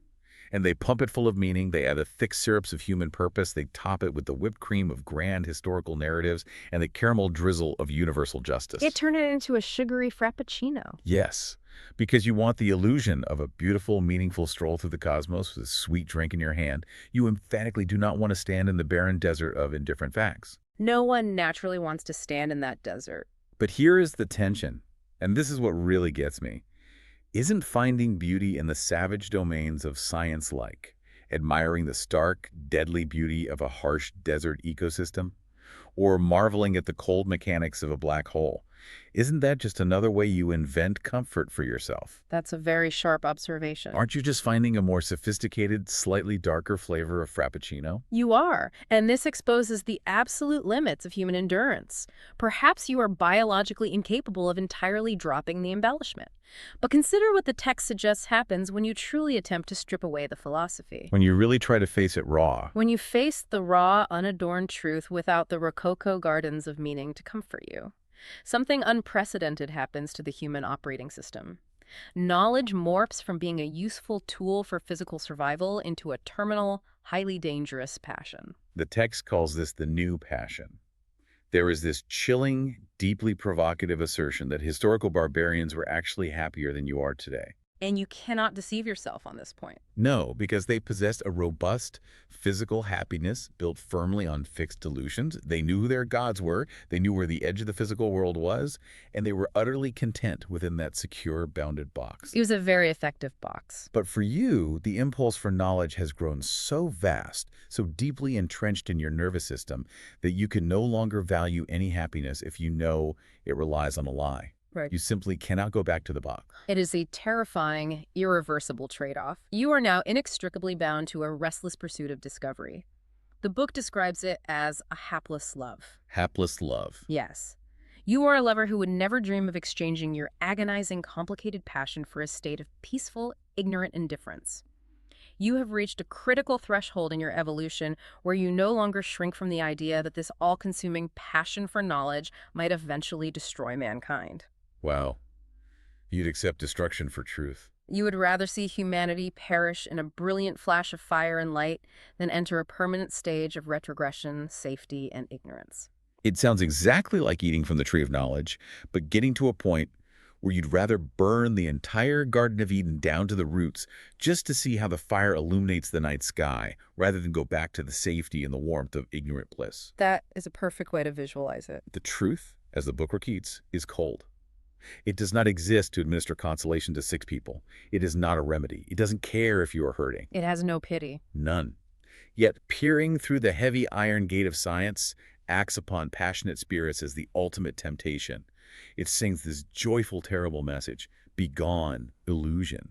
and they pump it full of meaning. They add the thick syrups of human purpose. They top it with the whipped cream of grand historical narratives and the caramel drizzle of universal justice. It turned it into a sugary frappuccino. Yes, because you want the illusion of a beautiful, meaningful stroll through the cosmos with a sweet drink in your hand. You emphatically do not want to stand in the barren desert of indifferent facts. No one naturally wants to stand in that desert. But here is the tension, and this is what really gets me. Isn't finding beauty in the savage domains of science like admiring the stark, deadly beauty of a harsh desert ecosystem? Or marveling at the cold mechanics of a black hole? Isn't that just another way you invent comfort for yourself? That's a very sharp observation. Aren't you just finding a more sophisticated, slightly darker flavor of Frappuccino? You are, and this exposes the absolute limits of human endurance. Perhaps you are biologically incapable of entirely dropping the embellishment. But consider what the text suggests happens when you truly attempt to strip away the philosophy. When you really try to face it raw. When you face the raw, unadorned truth without the rococo gardens of meaning to comfort you. Something unprecedented happens to the human operating system. Knowledge morphs from being a useful tool for physical survival into a terminal, highly dangerous passion. The text calls this the new passion. There is this chilling, deeply provocative assertion that historical barbarians were actually happier than you are today. And you cannot deceive yourself on this point. No, because they possessed a robust physical happiness built firmly on fixed delusions. They knew who their gods were, they knew where the edge of the physical world was, and they were utterly content within that secure, bounded box. It was a very effective box. But for you, the impulse for knowledge has grown so vast, so deeply entrenched in your nervous system, that you can no longer value any happiness if you know it relies on a lie. Right. You simply cannot go back to the box. It is a terrifying, irreversible trade-off. You are now inextricably bound to a restless pursuit of discovery. The book describes it as a hapless love. Hapless love. Yes. You are a lover who would never dream of exchanging your agonizing, complicated passion for a state of peaceful, ignorant indifference. You have reached a critical threshold in your evolution where you no longer shrink from the idea that this all-consuming passion for knowledge might eventually destroy mankind. Wow. You'd accept destruction for truth. You would rather see humanity perish in a brilliant flash of fire and light than enter a permanent stage of retrogression, safety, and ignorance. It sounds exactly like eating from the tree of knowledge, but getting to a point where you'd rather burn the entire Garden of Eden down to the roots just to see how the fire illuminates the night sky, rather than go back to the safety and the warmth of ignorant bliss. That is a perfect way to visualize it. The truth, as the book repeats, is cold. It does not exist to administer consolation to sick people. It is not a remedy. It doesn't care if you are hurting. It has no pity. None. Yet peering through the heavy iron gate of science acts upon passionate spirits as the ultimate temptation. It sings this joyful, terrible message, "Begone, illusion."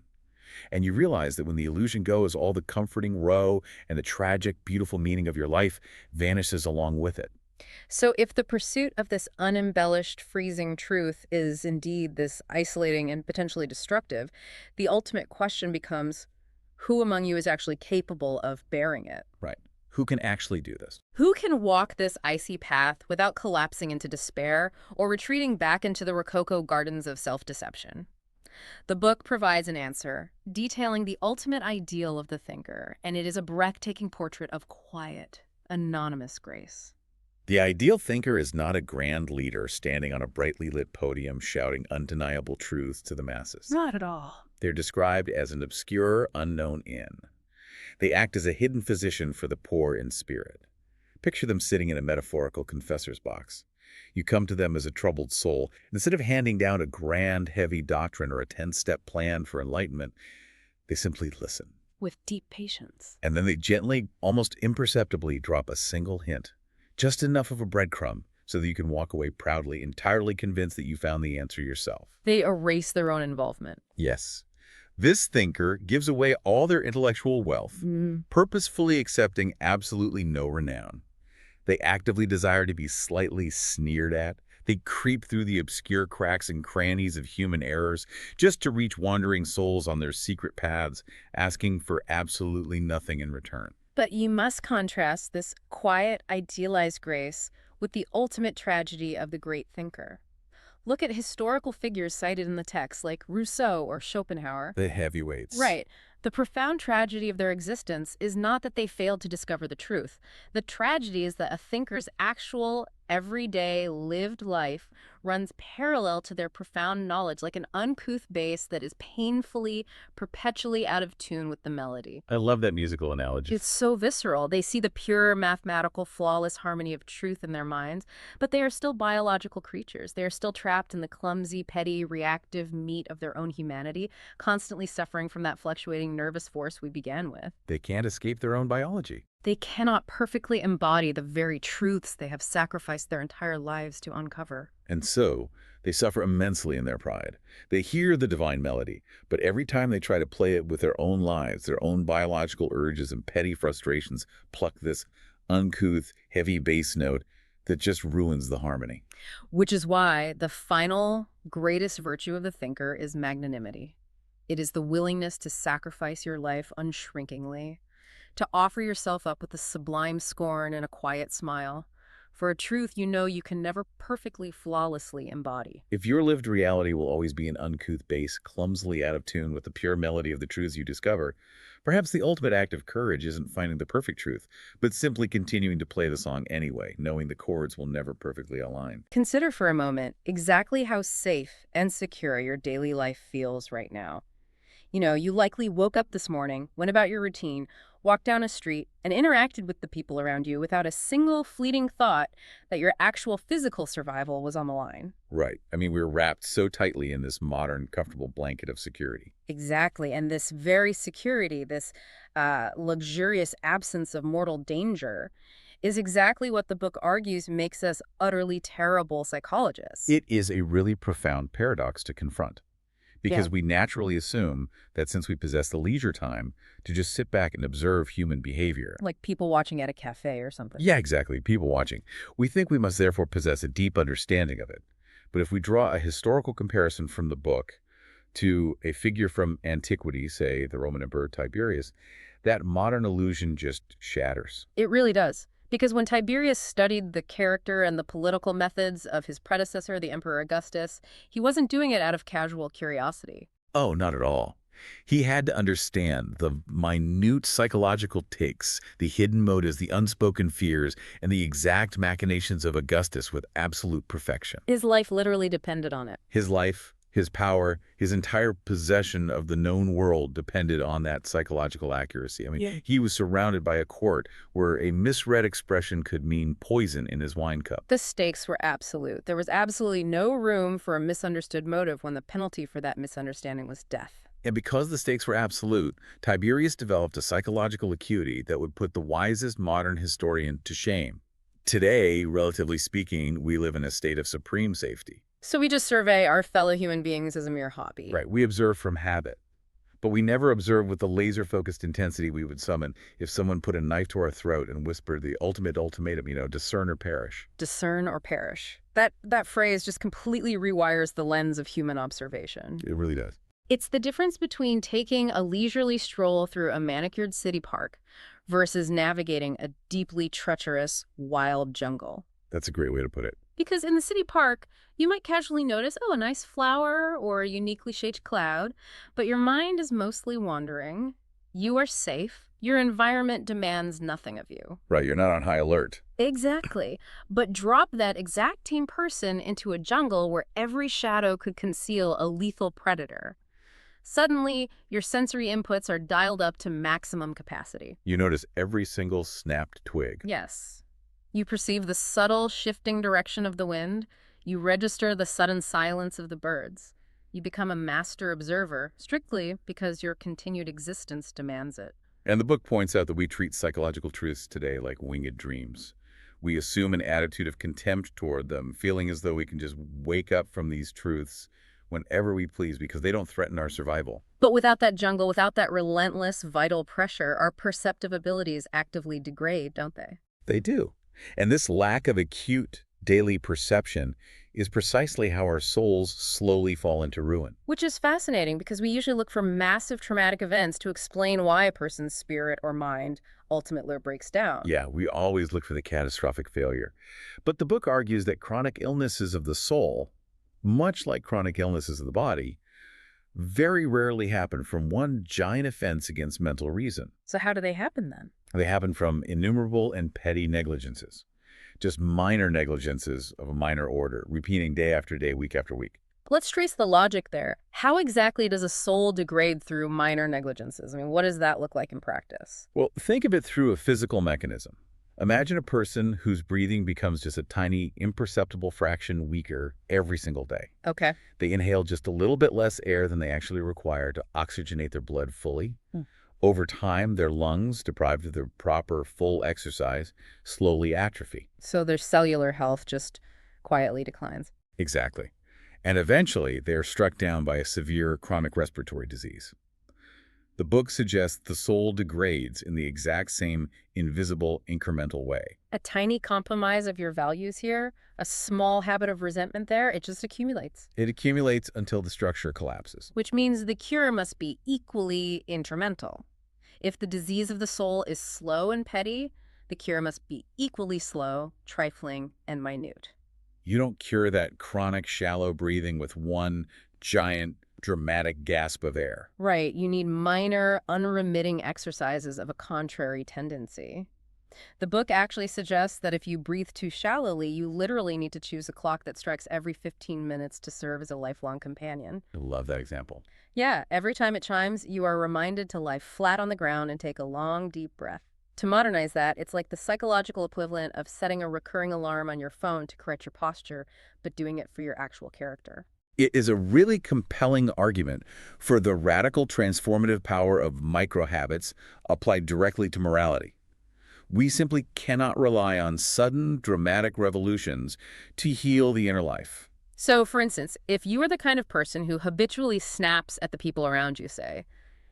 And you realize that when the illusion goes, all the comforting woe and the tragic, beautiful meaning of your life vanishes along with it. So if the pursuit of this unembellished, freezing truth is indeed this isolating and potentially destructive, the ultimate question becomes, who among you is actually capable of bearing it? Right. Who can actually do this? Who can walk this icy path without collapsing into despair or retreating back into the Rococo gardens of self-deception? The book provides an answer, detailing the ultimate ideal of the thinker, and it is a breathtaking portrait of quiet, anonymous grace. The ideal thinker is not a grand leader standing on a brightly lit podium shouting undeniable truths to the masses. Not at all. They're described as an obscure, unknown inn. They act as a hidden physician for the poor in spirit. Picture them sitting in a metaphorical confessor's box. You come to them as a troubled soul. Instead of handing down a grand, heavy doctrine or a 10-step plan for enlightenment, they simply listen. With deep patience. And then they gently, almost imperceptibly, drop a single hint. Just enough of a breadcrumb so that you can walk away proudly, entirely convinced that you found the answer yourself. They erase their own involvement. Yes. This thinker gives away all their intellectual wealth, purposefully accepting absolutely no renown. They actively desire to be slightly sneered at. They creep through the obscure cracks and crannies of human errors just to reach wandering souls on their secret paths, asking for absolutely nothing in return. But you must contrast this quiet, idealized grace with the ultimate tragedy of the great thinker. Look at historical figures cited in the text like Rousseau or Schopenhauer. The heavyweights. Right. The profound tragedy of their existence is not that they failed to discover the truth. The tragedy is that a thinker's actual, everyday, lived life runs parallel to their profound knowledge, like an uncouth bass that is painfully, perpetually out of tune with the melody. I love that musical analogy. It's so visceral. They see the pure, mathematical, flawless harmony of truth in their minds, but they are still biological creatures. They are still trapped in the clumsy, petty, reactive meat of their own humanity, constantly suffering from that fluctuating nervous force we began with. They can't escape their own biology. They cannot perfectly embody the very truths they have sacrificed their entire lives to uncover. And so, they suffer immensely in their pride. They hear the divine melody, but every time they try to play it with their own lives, their own biological urges and petty frustrations pluck this uncouth, heavy bass note that just ruins the harmony. Which is why the final, greatest virtue of the thinker is magnanimity. It is the willingness to sacrifice your life unshrinkingly, to offer yourself up with a sublime scorn and a quiet smile, for a truth you know you can never perfectly, flawlessly embody. If your lived reality will always be an uncouth bass, clumsily out of tune with the pure melody of the truths you discover, perhaps the ultimate act of courage isn't finding the perfect truth, but simply continuing to play the song anyway, knowing the chords will never perfectly align. Consider for a moment exactly how safe and secure your daily life feels right now. You likely woke up this morning, went about your routine, walked down a street, and interacted with the people around you without a single fleeting thought that your actual physical survival was on the line. Right. I mean, we're wrapped so tightly in this modern, comfortable blanket of security. Exactly. And this very security, this luxurious absence of mortal danger, is exactly what the book argues makes us utterly terrible psychologists. It is a really profound paradox to confront. Because we naturally assume that since we possess the leisure time to just sit back and observe human behavior. Like people watching at a cafe or something. Yeah, exactly. People watching. We think we must therefore possess a deep understanding of it. But if we draw a historical comparison from the book to a figure from antiquity, say the Roman Emperor Tiberius, that modern illusion just shatters. It really does. Because when Tiberius studied the character and the political methods of his predecessor, the Emperor Augustus, he wasn't doing it out of casual curiosity. Oh, not at all. He had to understand the minute psychological tics, the hidden motives, the unspoken fears, and the exact machinations of Augustus with absolute perfection. His life literally depended on it. His life, his power, his entire possession of the known world depended on that psychological accuracy. I mean, he was surrounded by a court where a misread expression could mean poison in his wine cup. The stakes were absolute. There was absolutely no room for a misunderstood motive when the penalty for that misunderstanding was death. And because the stakes were absolute, Tiberius developed a psychological acuity that would put the wisest modern historian to shame. Today, relatively speaking, we live in a state of supreme safety. So we just survey our fellow human beings as a mere hobby. Right. We observe from habit. But we never observe with the laser-focused intensity we would summon if someone put a knife to our throat and whispered the ultimate ultimatum, discern or perish. Discern or perish. That phrase just completely rewires the lens of human observation. It really does. It's the difference between taking a leisurely stroll through a manicured city park versus navigating a deeply treacherous, wild jungle. That's a great way to put it. Because in the city park, you might casually notice, oh, a nice flower or a uniquely shaped cloud, but your mind is mostly wandering. You are safe. Your environment demands nothing of you. Right, you're not on high alert. Exactly. But drop that exact same person into a jungle where every shadow could conceal a lethal predator. Suddenly, your sensory inputs are dialed up to maximum capacity. You notice every single snapped twig. Yes. You perceive the subtle shifting direction of the wind. You register the sudden silence of the birds. You become a master observer, strictly because your continued existence demands it. And the book points out that we treat psychological truths today like winged dreams. We assume an attitude of contempt toward them, feeling as though we can just wake up from these truths whenever we please because they don't threaten our survival. But without that jungle, without that relentless, vital pressure, our perceptive abilities actively degrade, don't they? They do. And this lack of acute daily perception is precisely how our souls slowly fall into ruin. Which is fascinating because we usually look for massive traumatic events to explain why a person's spirit or mind ultimately breaks down. Yeah, we always look for the catastrophic failure. But the book argues that chronic illnesses of the soul, much like chronic illnesses of the body, very rarely happen from one giant offense against mental reason. So how do they happen then? They happen from innumerable and petty negligences. Just minor negligences of a minor order, repeating day after day, week after week. Let's trace the logic there. How exactly does a soul degrade through minor negligences? I mean, what does that look like in practice? Well, think of it through a physical mechanism. Imagine a person whose breathing becomes just a tiny, imperceptible fraction weaker every single day. Okay. They inhale just a little bit less air than they actually require to oxygenate their blood fully. Over time, their lungs, deprived of their proper full exercise, slowly atrophy. So their cellular health just quietly declines. Exactly. And eventually, they are struck down by a severe chronic respiratory disease. The book suggests the soul degrades in the exact same invisible, incremental way. A tiny compromise of your values here, a small habit of resentment there, it just accumulates. It accumulates until the structure collapses. Which means the cure must be equally instrumental. If the disease of the soul is slow and petty, the cure must be equally slow, trifling, and minute. You don't cure that chronic, shallow breathing with one giant, dramatic gasp of air. Right, you need minor, unremitting exercises of a contrary tendency. The book actually suggests that if you breathe too shallowly, you literally need to choose a clock that strikes every 15 minutes to serve as a lifelong companion. I love that example. Yeah, every time it chimes, you are reminded to lie flat on the ground and take a long, deep breath. To modernize that, it's like the psychological equivalent of setting a recurring alarm on your phone to correct your posture, but doing it for your actual character. It is a really compelling argument for the radical transformative power of micro-habits applied directly to morality. We simply cannot rely on sudden, dramatic revolutions to heal the inner life. So, for instance, if you are the kind of person who habitually snaps at the people around you, say,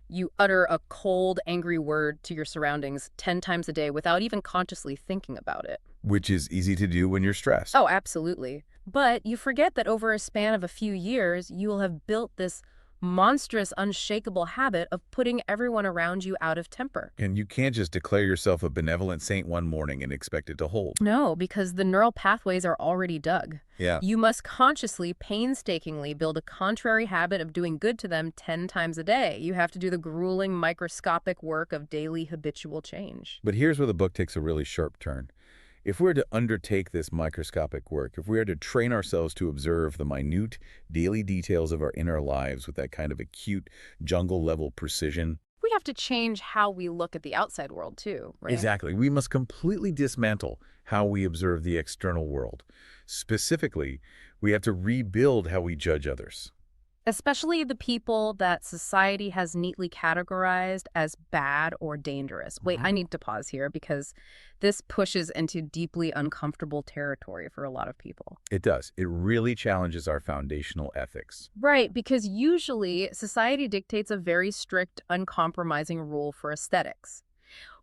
you utter a cold, angry word to your surroundings 10 times a day without even consciously thinking about it. Which is easy to do when you're stressed. Oh, absolutely. But you forget that over a span of a few years, you will have built this monstrous, unshakable habit of putting everyone around you out of temper. And you can't just declare yourself a benevolent saint one morning and expect it to hold. No, because the neural pathways are already dug. Yeah. You must consciously, painstakingly build a contrary habit of doing good to them 10 times a day. You have to do the grueling, microscopic work of daily habitual change. But here's where the book takes a really sharp turn. If we're to undertake this microscopic work, if we are to train ourselves to observe the minute daily details of our inner lives with that kind of acute jungle-level precision. We have to change how we look at the outside world too, right? Exactly. We must completely dismantle how we observe the external world. Specifically, we have to rebuild how we judge others. Especially the people that society has neatly categorized as bad or dangerous. Wait, I need to pause here because this pushes into deeply uncomfortable territory for a lot of people. It does. It really challenges our foundational ethics. Right, because usually society dictates a very strict, uncompromising rule for aesthetics.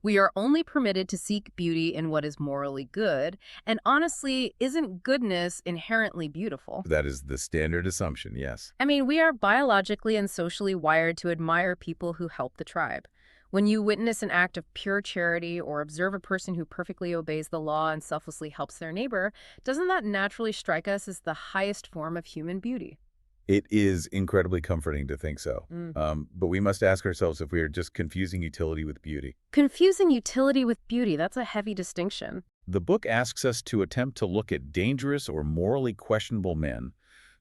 We are only permitted to seek beauty in what is morally good, and honestly, isn't goodness inherently beautiful? That is the standard assumption, yes. I mean, we are biologically and socially wired to admire people who help the tribe. When you witness an act of pure charity or observe a person who perfectly obeys the law and selflessly helps their neighbor, doesn't that naturally strike us as the highest form of human beauty? It is incredibly comforting to think so. Mm. But we must ask ourselves if we are just confusing utility with beauty. Confusing utility with beauty, that's a heavy distinction. The book asks us to attempt to look at dangerous or morally questionable men,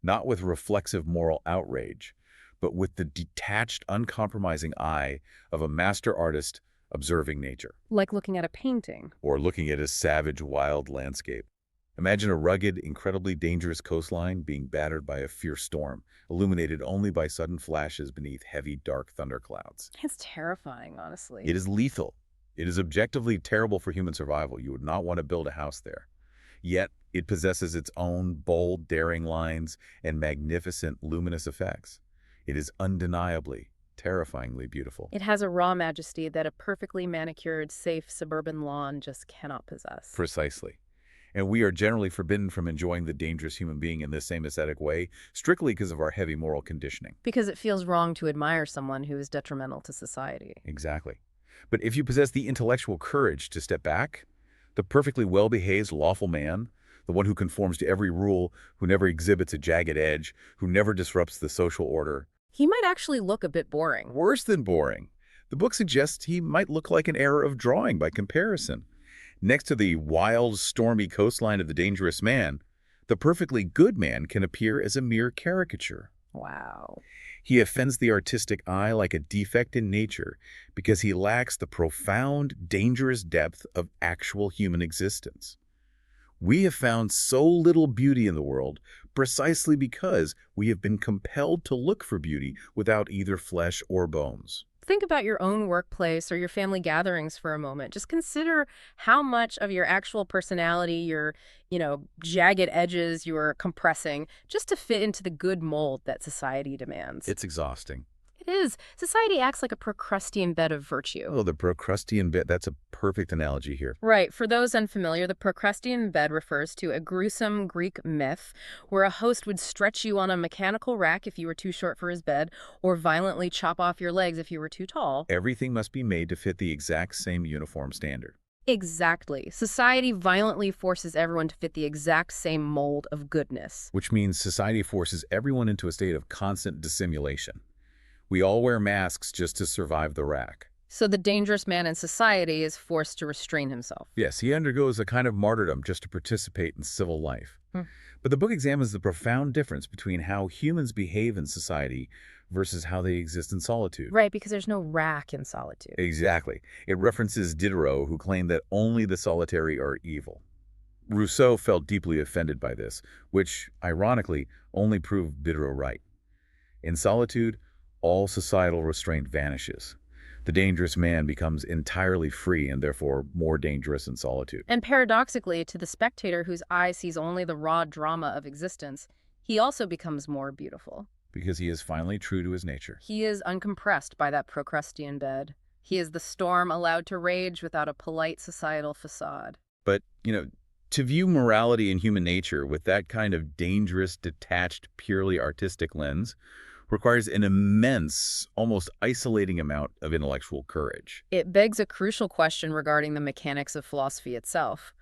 not with reflexive moral outrage, but with the detached, uncompromising eye of a master artist observing nature, Like looking at a painting. or looking at a savage, wild landscape. Imagine a rugged, incredibly dangerous coastline being battered by a fierce storm, illuminated only by sudden flashes beneath heavy, dark thunderclouds. It's terrifying, honestly. It is lethal. It is objectively terrible for human survival. You would not want to build a house there. Yet, it possesses its own bold, daring lines and magnificent, luminous effects. It is undeniably, terrifyingly beautiful. It has a raw majesty that a perfectly manicured, safe suburban lawn just cannot possess. Precisely. And we are generally forbidden from enjoying the dangerous human being in this same aesthetic way, strictly because of our heavy moral conditioning. Because it feels wrong to admire someone who is detrimental to society. Exactly. But if you possess the intellectual courage to step back, the perfectly well-behaved, lawful man, the one who conforms to every rule, who never exhibits a jagged edge, who never disrupts the social order. He might actually look a bit boring. Worse than boring. The book suggests he might look like an error of drawing by comparison. Next to the wild, stormy coastline of the dangerous man, the perfectly good man can appear as a mere caricature. Wow. He offends the artistic eye like a defect in nature because he lacks the profound, dangerous depth of actual human existence. We have found so little beauty in the world precisely because we have been compelled to look for beauty without either flesh or bones. Think about your own workplace or your family gatherings for a moment. Just consider how much of your actual personality, your, jagged edges you're compressing just to fit into the good mold that society demands. It's exhausting. It is. Society acts like a Procrustean bed of virtue. Oh, the Procrustean bed, that's a perfect analogy here. Right. For those unfamiliar, the Procrustean bed refers to a gruesome Greek myth where a host would stretch you on a mechanical rack if you were too short for his bed, or violently chop off your legs if you were too tall. Everything must be made to fit the exact same uniform standard. Exactly. Society violently forces everyone to fit the exact same mold of goodness. Which means society forces everyone into a state of constant dissimulation. We all wear masks just to survive the rack. So the dangerous man in society is forced to restrain himself. Yes, he undergoes a kind of martyrdom just to participate in civil life. Hmm. But the book examines the profound difference between how humans behave in society versus how they exist in solitude. Right, because there's no rack in solitude. Exactly. It references Diderot, who claimed that only the solitary are evil. Rousseau felt deeply offended by this, which, ironically, only proved Diderot right. In solitude, all societal restraint vanishes. The dangerous man becomes entirely free and therefore more dangerous in solitude. And paradoxically, to the spectator whose eye sees only the raw drama of existence, he also becomes more beautiful. Because he is finally true to his nature. He is uncompressed by that Procrustean bed. He is the storm allowed to rage without a polite societal facade. But, to view morality and human nature with that kind of dangerous, detached, purely artistic lens requires an immense, almost isolating amount of intellectual courage. It begs a crucial question regarding the mechanics of philosophy itself.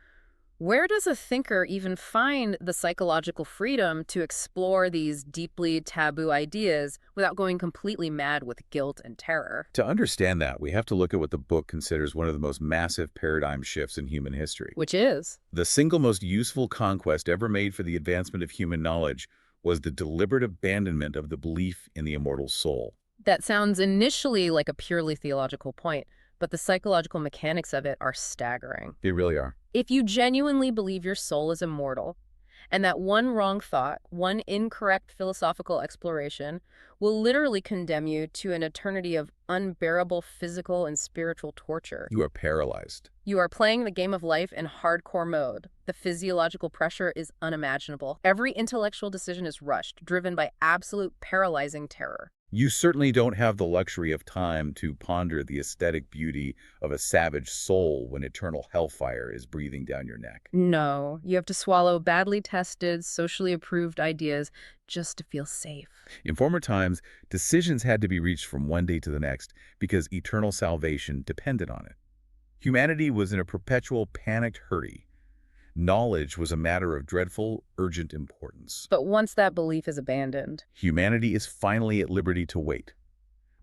Where does a thinker even find the psychological freedom to explore these deeply taboo ideas without going completely mad with guilt and terror? To understand that, we have to look at what the book considers one of the most massive paradigm shifts in human history. Which is? The single most useful conquest ever made for the advancement of human knowledge was the deliberate abandonment of the belief in the immortal soul. That sounds initially like a purely theological point, but the psychological mechanics of it are staggering. They really are. If you genuinely believe your soul is immortal, and that one wrong thought, one incorrect philosophical exploration, will literally condemn you to an eternity of unbearable physical and spiritual torture. You are paralyzed. You are playing the game of life in hardcore mode. The physiological pressure is unimaginable. Every intellectual decision is rushed, driven by absolute paralyzing terror. You certainly don't have the luxury of time to ponder the aesthetic beauty of a savage soul when eternal hellfire is breathing down your neck. No, you have to swallow badly tested, socially approved ideas just to feel safe. In former times, decisions had to be reached from one day to the next because eternal salvation depended on it. Humanity was in a perpetual panicked hurry. Knowledge was a matter of dreadful, urgent importance. But once that belief is abandoned, Humanity is finally at liberty to wait.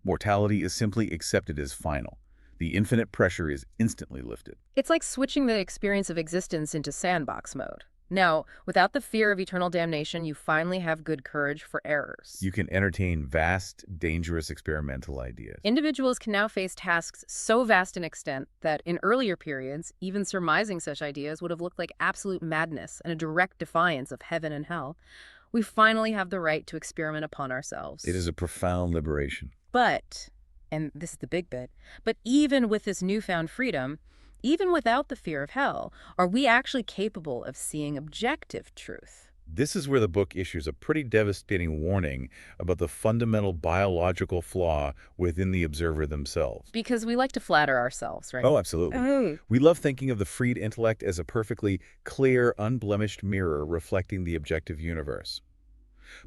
Mortality is simply accepted as final. The infinite pressure is instantly lifted. it's like switching the experience of existence into sandbox mode. Now, without the fear of eternal damnation, you finally have good courage for errors. You can entertain vast, dangerous experimental ideas. Individuals can now face tasks so vast in extent that in earlier periods, even surmising such ideas would have looked like absolute madness and a direct defiance of heaven and hell. We finally have the right to experiment upon ourselves. It is a profound liberation. But, and this is the big bit, but even with this newfound freedom, even without the fear of hell, are we actually capable of seeing objective truth? This is where the book issues a pretty devastating warning about the fundamental biological flaw within the observer themselves. Because we like to flatter ourselves, right? Oh, absolutely. Oh. We love thinking of the freed intellect as a perfectly clear, unblemished mirror reflecting the objective universe.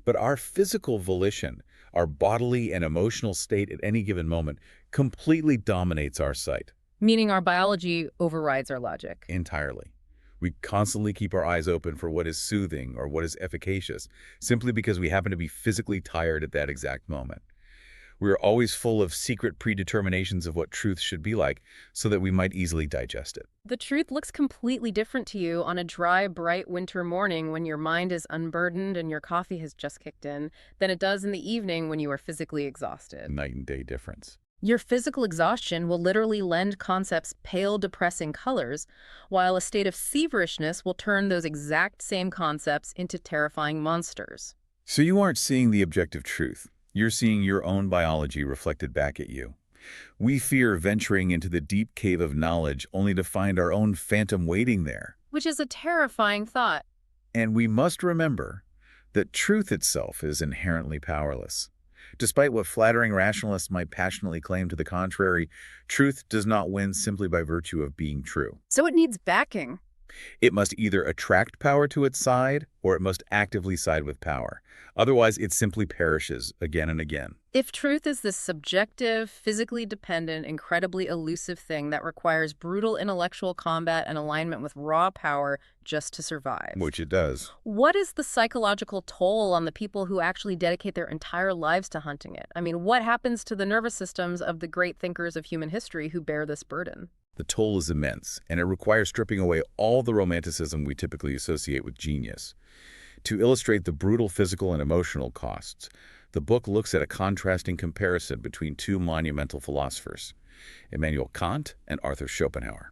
But our physical volition, our bodily and emotional state at any given moment, completely dominates our sight. Meaning our biology overrides our logic. Entirely. We constantly keep our eyes open for what is soothing or what is efficacious, simply because we happen to be physically tired at that exact moment. We are always full of secret predeterminations of what truth should be like, so that we might easily digest it. The truth looks completely different to you on a dry, bright winter morning when your mind is unburdened and your coffee has just kicked in than it does in the evening when you are physically exhausted. Night and day difference. Your physical exhaustion will literally lend concepts pale, depressing colors, while a state of feverishness will turn those exact same concepts into terrifying monsters. So you aren't seeing the objective truth. You're seeing your own biology reflected back at you. We fear venturing into the deep cave of knowledge only to find our own phantom waiting there. Which is a terrifying thought. And we must remember that truth itself is inherently powerless. Despite what flattering rationalists might passionately claim to the contrary, truth does not win simply by virtue of being true. So it needs backing. It must either attract power to its side, or it must actively side with power. Otherwise, it simply perishes again and again. If truth is this subjective, physically dependent, incredibly elusive thing that requires brutal intellectual combat and alignment with raw power just to survive, Which it does. what is the psychological toll on the people who actually dedicate their entire lives to hunting it? I mean, what happens to the nervous systems of the great thinkers of human history who bear this burden? The toll is immense, and it requires stripping away all the romanticism we typically associate with genius. To illustrate the brutal physical and emotional costs, the book looks at a contrasting comparison between two monumental philosophers, Immanuel Kant and Arthur Schopenhauer.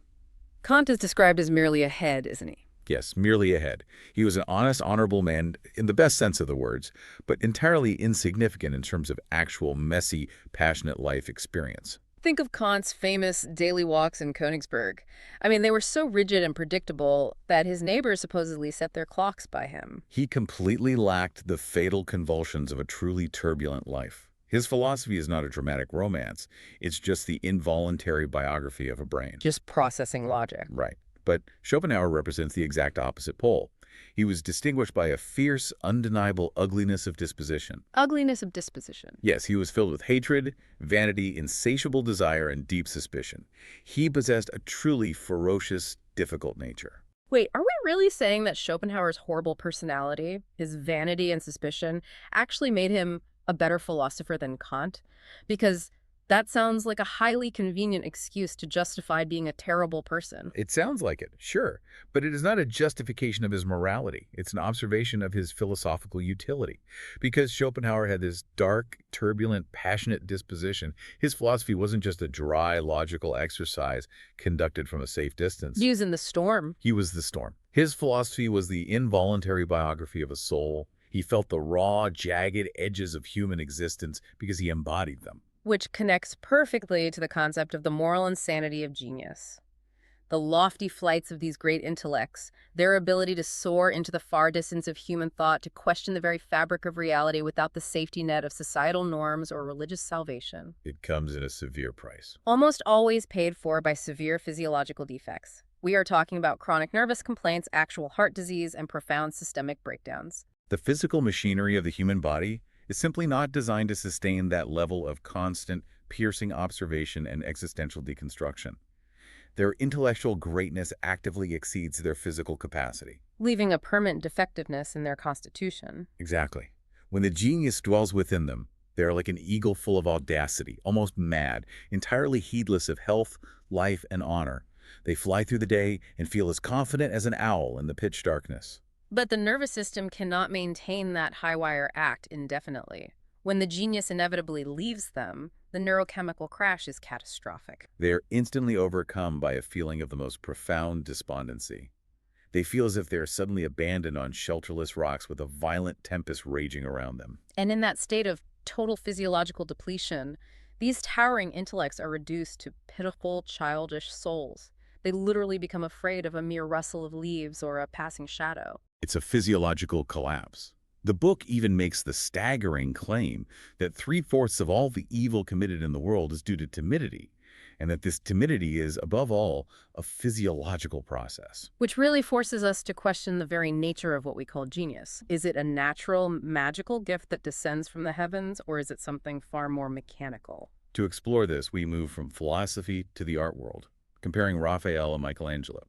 Kant is described as merely a head, isn't he? Yes, merely a head. He was an honest, honorable man in the best sense of the words, but entirely insignificant in terms of actual messy, passionate life experience. Think of Kant's famous daily walks in Königsberg. I mean, they were so rigid and predictable that his neighbors supposedly set their clocks by him. He completely lacked the fatal convulsions of a truly turbulent life. His philosophy is not a dramatic romance. It's just the involuntary biography of a brain. Just processing logic. Right. But Schopenhauer represents the exact opposite pole. He was distinguished by a fierce, undeniable ugliness of disposition. Ugliness of disposition. Yes, he was filled with hatred, vanity, insatiable desire, and deep suspicion. He possessed a truly ferocious, difficult nature. Wait, are we really saying that Schopenhauer's horrible personality, his vanity and suspicion, actually made him a better philosopher than Kant? Because that sounds like a highly convenient excuse to justify being a terrible person. It sounds like it, sure, but it is not a justification of his morality. It's an observation of his philosophical utility. Because Schopenhauer had this dark, turbulent, passionate disposition, his philosophy wasn't just a dry, logical exercise conducted from a safe distance. Views in the storm. He was the storm. His philosophy was the involuntary biography of a soul. He felt the raw, jagged edges of human existence because he embodied them. Which connects perfectly to the concept of the moral insanity of genius. the lofty flights of these great intellects, their ability to soar into the far distance of human thought, to question the very fabric of reality without the safety net of societal norms or religious salvation. It comes at a severe price. Almost always paid for by severe physiological defects. We are talking about chronic nervous complaints, actual heart disease, and profound systemic breakdowns. The physical machinery of the human body is simply not designed to sustain that level of constant, piercing observation and existential deconstruction. Their intellectual greatness actively exceeds their physical capacity. Leaving a permanent defectiveness in their constitution. Exactly. When the genius dwells within them, they are like an eagle full of audacity, almost mad, entirely heedless of health, life, and honor. They fly through the day and feel as confident as an owl in the pitch darkness. But the nervous system cannot maintain that high-wire act indefinitely. When the genius inevitably leaves them, the neurochemical crash is catastrophic. They are instantly overcome by a feeling of the most profound despondency. They feel as if they are suddenly abandoned on shelterless rocks with a violent tempest raging around them. And in that state of total physiological depletion, these towering intellects are reduced to pitiful, childish souls. They literally become afraid of a mere rustle of leaves or a passing shadow. It's a physiological collapse. The book even makes the staggering claim that 3/4 of all the evil committed in the world is due to timidity, and that this timidity is, above all, a physiological process. Which really forces us to question the very nature of what we call genius. Is it a natural, magical gift that descends from the heavens, or is it something far more mechanical? To explore this, we move from philosophy to the art world, comparing Raphael and Michelangelo.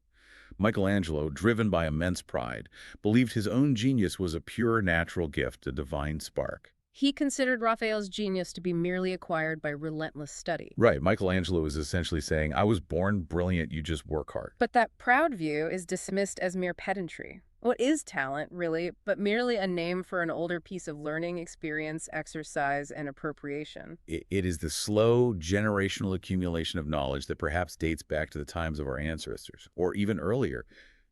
Michelangelo, driven by immense pride, believed his own genius was a pure natural gift, a divine spark. He considered Raphael's genius to be merely acquired by relentless study. Right, Michelangelo is essentially saying, I was born brilliant, you just work hard. But that proud view is dismissed as mere pedantry. What is talent, really, but merely a name for an older piece of learning, experience, exercise, and appropriation? It is the slow, generational accumulation of knowledge that perhaps dates back to the times of our ancestors, or even earlier.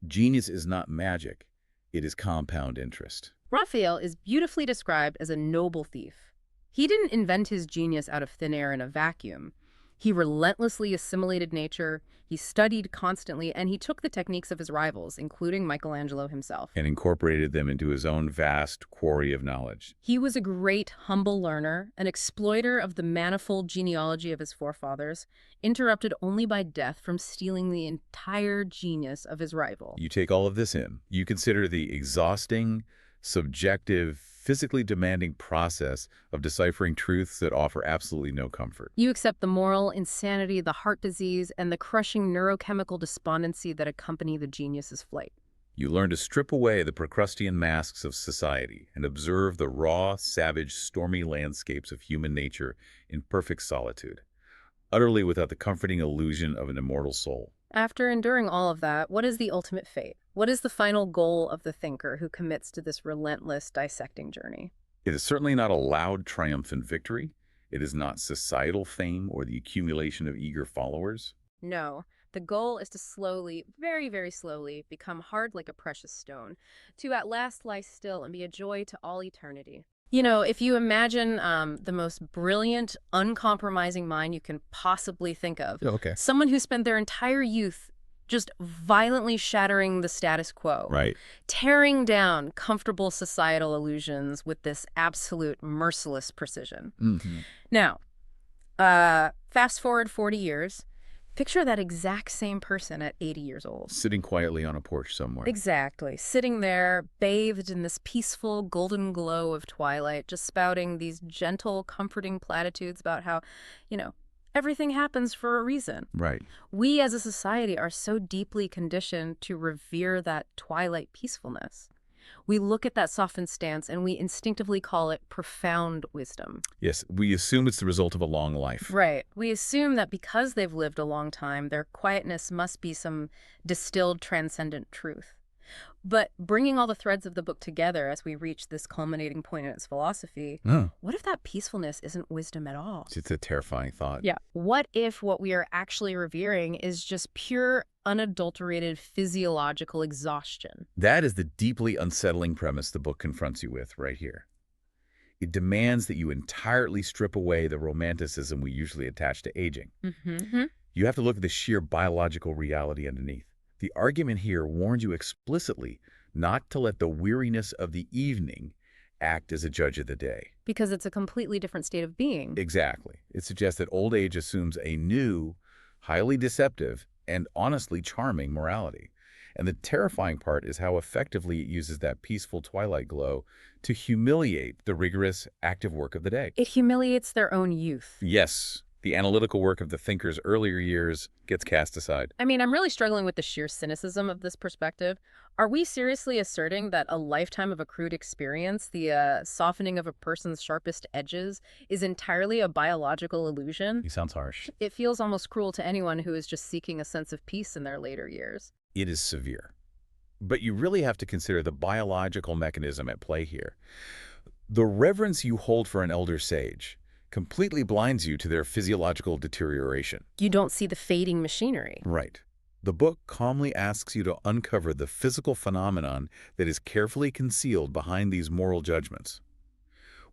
Genius is not magic. It is compound interest. Raphael is beautifully described as a noble thief. He didn't invent his genius out of thin air in a vacuum. He relentlessly assimilated nature, he studied constantly, and he took the techniques of his rivals, including Michelangelo himself, And incorporated them into his own vast quarry of knowledge. He was a great, humble learner, an exploiter of the manifold genealogy of his forefathers, interrupted only by death from stealing the entire genius of his rival. You take all of this in. You consider the exhausting, subjective, physically demanding process of deciphering truths that offer absolutely no comfort. You accept the moral insanity, the heart disease, and the crushing neurochemical despondency that accompany the genius's flight. You learn to strip away the Procrustean masks of society and observe the raw, savage, stormy landscapes of human nature in perfect solitude, utterly without the comforting illusion of an immortal soul. After enduring all of that, what is the ultimate fate? What is the final goal of the thinker who commits to this relentless dissecting journey? It is certainly not a loud, triumphant victory. It is not societal fame or the accumulation of eager followers. No, the goal is to slowly, very, very slowly, become hard like a precious stone, to at last lie still and be a joy to all eternity. You know, if you imagine the most brilliant, uncompromising mind you can possibly think of, Okay. someone who spent their entire youth just violently shattering the status quo, Right. tearing down comfortable societal illusions with this absolute merciless precision. Mm-hmm. Now, fast forward 40 years, picture that exact same person at 80 years old. Sitting quietly on a porch somewhere. Exactly. Sitting there, bathed in this peaceful golden glow of twilight, just spouting these gentle, comforting platitudes about how, everything happens for a reason. Right. We as a society are so deeply conditioned to revere that twilight peacefulness. We look at that softened stance and we instinctively call it profound wisdom. Yes, we assume it's the result of a long life. Right. We assume that because they've lived a long time, their quietness must be some distilled transcendent truth. But bringing all the threads of the book together as we reach this culminating point in its philosophy, what if that peacefulness isn't wisdom at all? It's a terrifying thought. Yeah. What if what we are actually revering is just pure, unadulterated physiological exhaustion? That is the deeply unsettling premise the book confronts you with right here. It demands that you entirely strip away the romanticism we usually attach to aging. Mm-hmm. You have to look at the sheer biological reality underneath. The argument here warns you explicitly not to let the weariness of the evening act as a judge of the day. Because it's a completely different state of being. Exactly. It suggests that old age assumes a new, highly deceptive, and honestly charming morality. And the terrifying part is how effectively it uses that peaceful twilight glow to humiliate the rigorous, active work of the day. It humiliates their own youth. Yes, the analytical work of the thinker's earlier years gets cast aside. I mean, I'm really struggling with the sheer cynicism of this perspective. Are we seriously asserting that a lifetime of accrued experience, the softening of a person's sharpest edges, is entirely a biological illusion? He sounds harsh. It feels almost cruel to anyone who is just seeking a sense of peace in their later years. It is severe. But you really have to consider the biological mechanism at play here. The reverence you hold for an elder sage completely blinds you to their physiological deterioration. You don't see the fading machinery. Right. The book calmly asks you to uncover the physical phenomenon that is carefully concealed behind these moral judgments.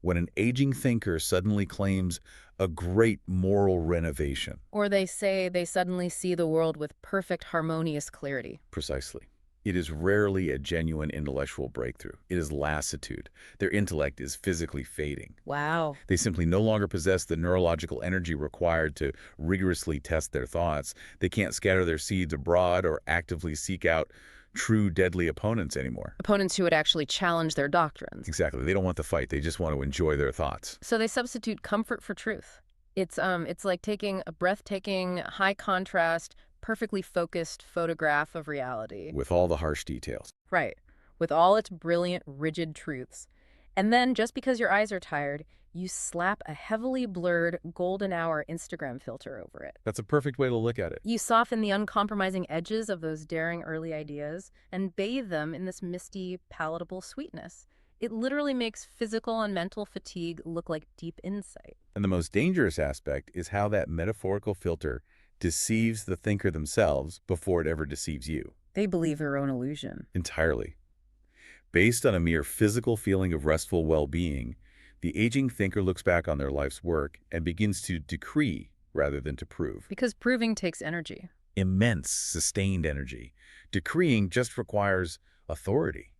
When an aging thinker suddenly claims a great moral renovation. Or they say they suddenly see the world with perfect harmonious clarity. Precisely. It is rarely a genuine intellectual breakthrough. It is lassitude. Their intellect is physically fading. Wow. They simply no longer possess the neurological energy required to rigorously test their thoughts. They can't scatter their seeds abroad or actively seek out true deadly opponents anymore. Opponents who would actually challenge their doctrines. Exactly. They don't want the fight. They just want to enjoy their thoughts. So they substitute comfort for truth. It's like taking a breathtaking, high contrast, perfectly focused photograph of reality. With all the harsh details. Right. With all its brilliant, rigid truths. And then, just because your eyes are tired, you slap a heavily blurred golden hour Instagram filter over it. That's a perfect way to look at it. You soften the uncompromising edges of those daring early ideas and bathe them in this misty, palatable sweetness. It literally makes physical and mental fatigue look like deep insight. And the most dangerous aspect is how that metaphorical filter deceives the thinker themselves before it ever deceives you. They believe their own illusion. Entirely. Based on a mere physical feeling of restful well-being, the aging thinker looks back on their life's work and begins to decree rather than to prove. Because proving takes energy. Immense, sustained energy. Decreeing just requires authority.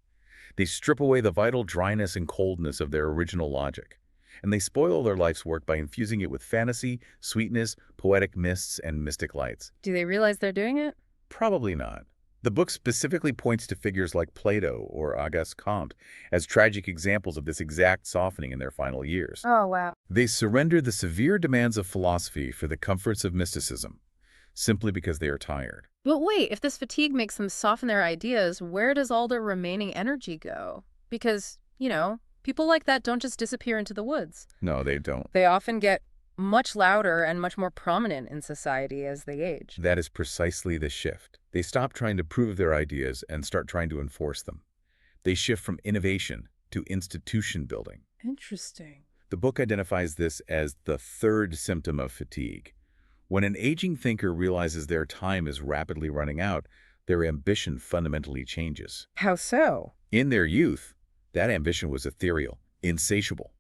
They strip away the vital dryness and coldness of their original logic. And they spoil their life's work by infusing it with fantasy, sweetness, poetic mists, and mystic lights. Do they realize they're doing it? Probably not. The book specifically points to figures like Plato or Auguste Comte as tragic examples of this exact softening in their final years. Oh, wow. They surrender the severe demands of philosophy for the comforts of mysticism, simply because they are tired. But wait, if this fatigue makes them soften their ideas, where does all their remaining energy go? Because, people like that don't just disappear into the woods. No, they don't. They often get much louder and much more prominent in society as they age. That is precisely the shift. They stop trying to prove their ideas and start trying to enforce them. They shift from innovation to institution building. Interesting. The book identifies this as the third symptom of fatigue. When an aging thinker realizes their time is rapidly running out, their ambition fundamentally changes. How so? In their youth, that ambition was ethereal, insatiable.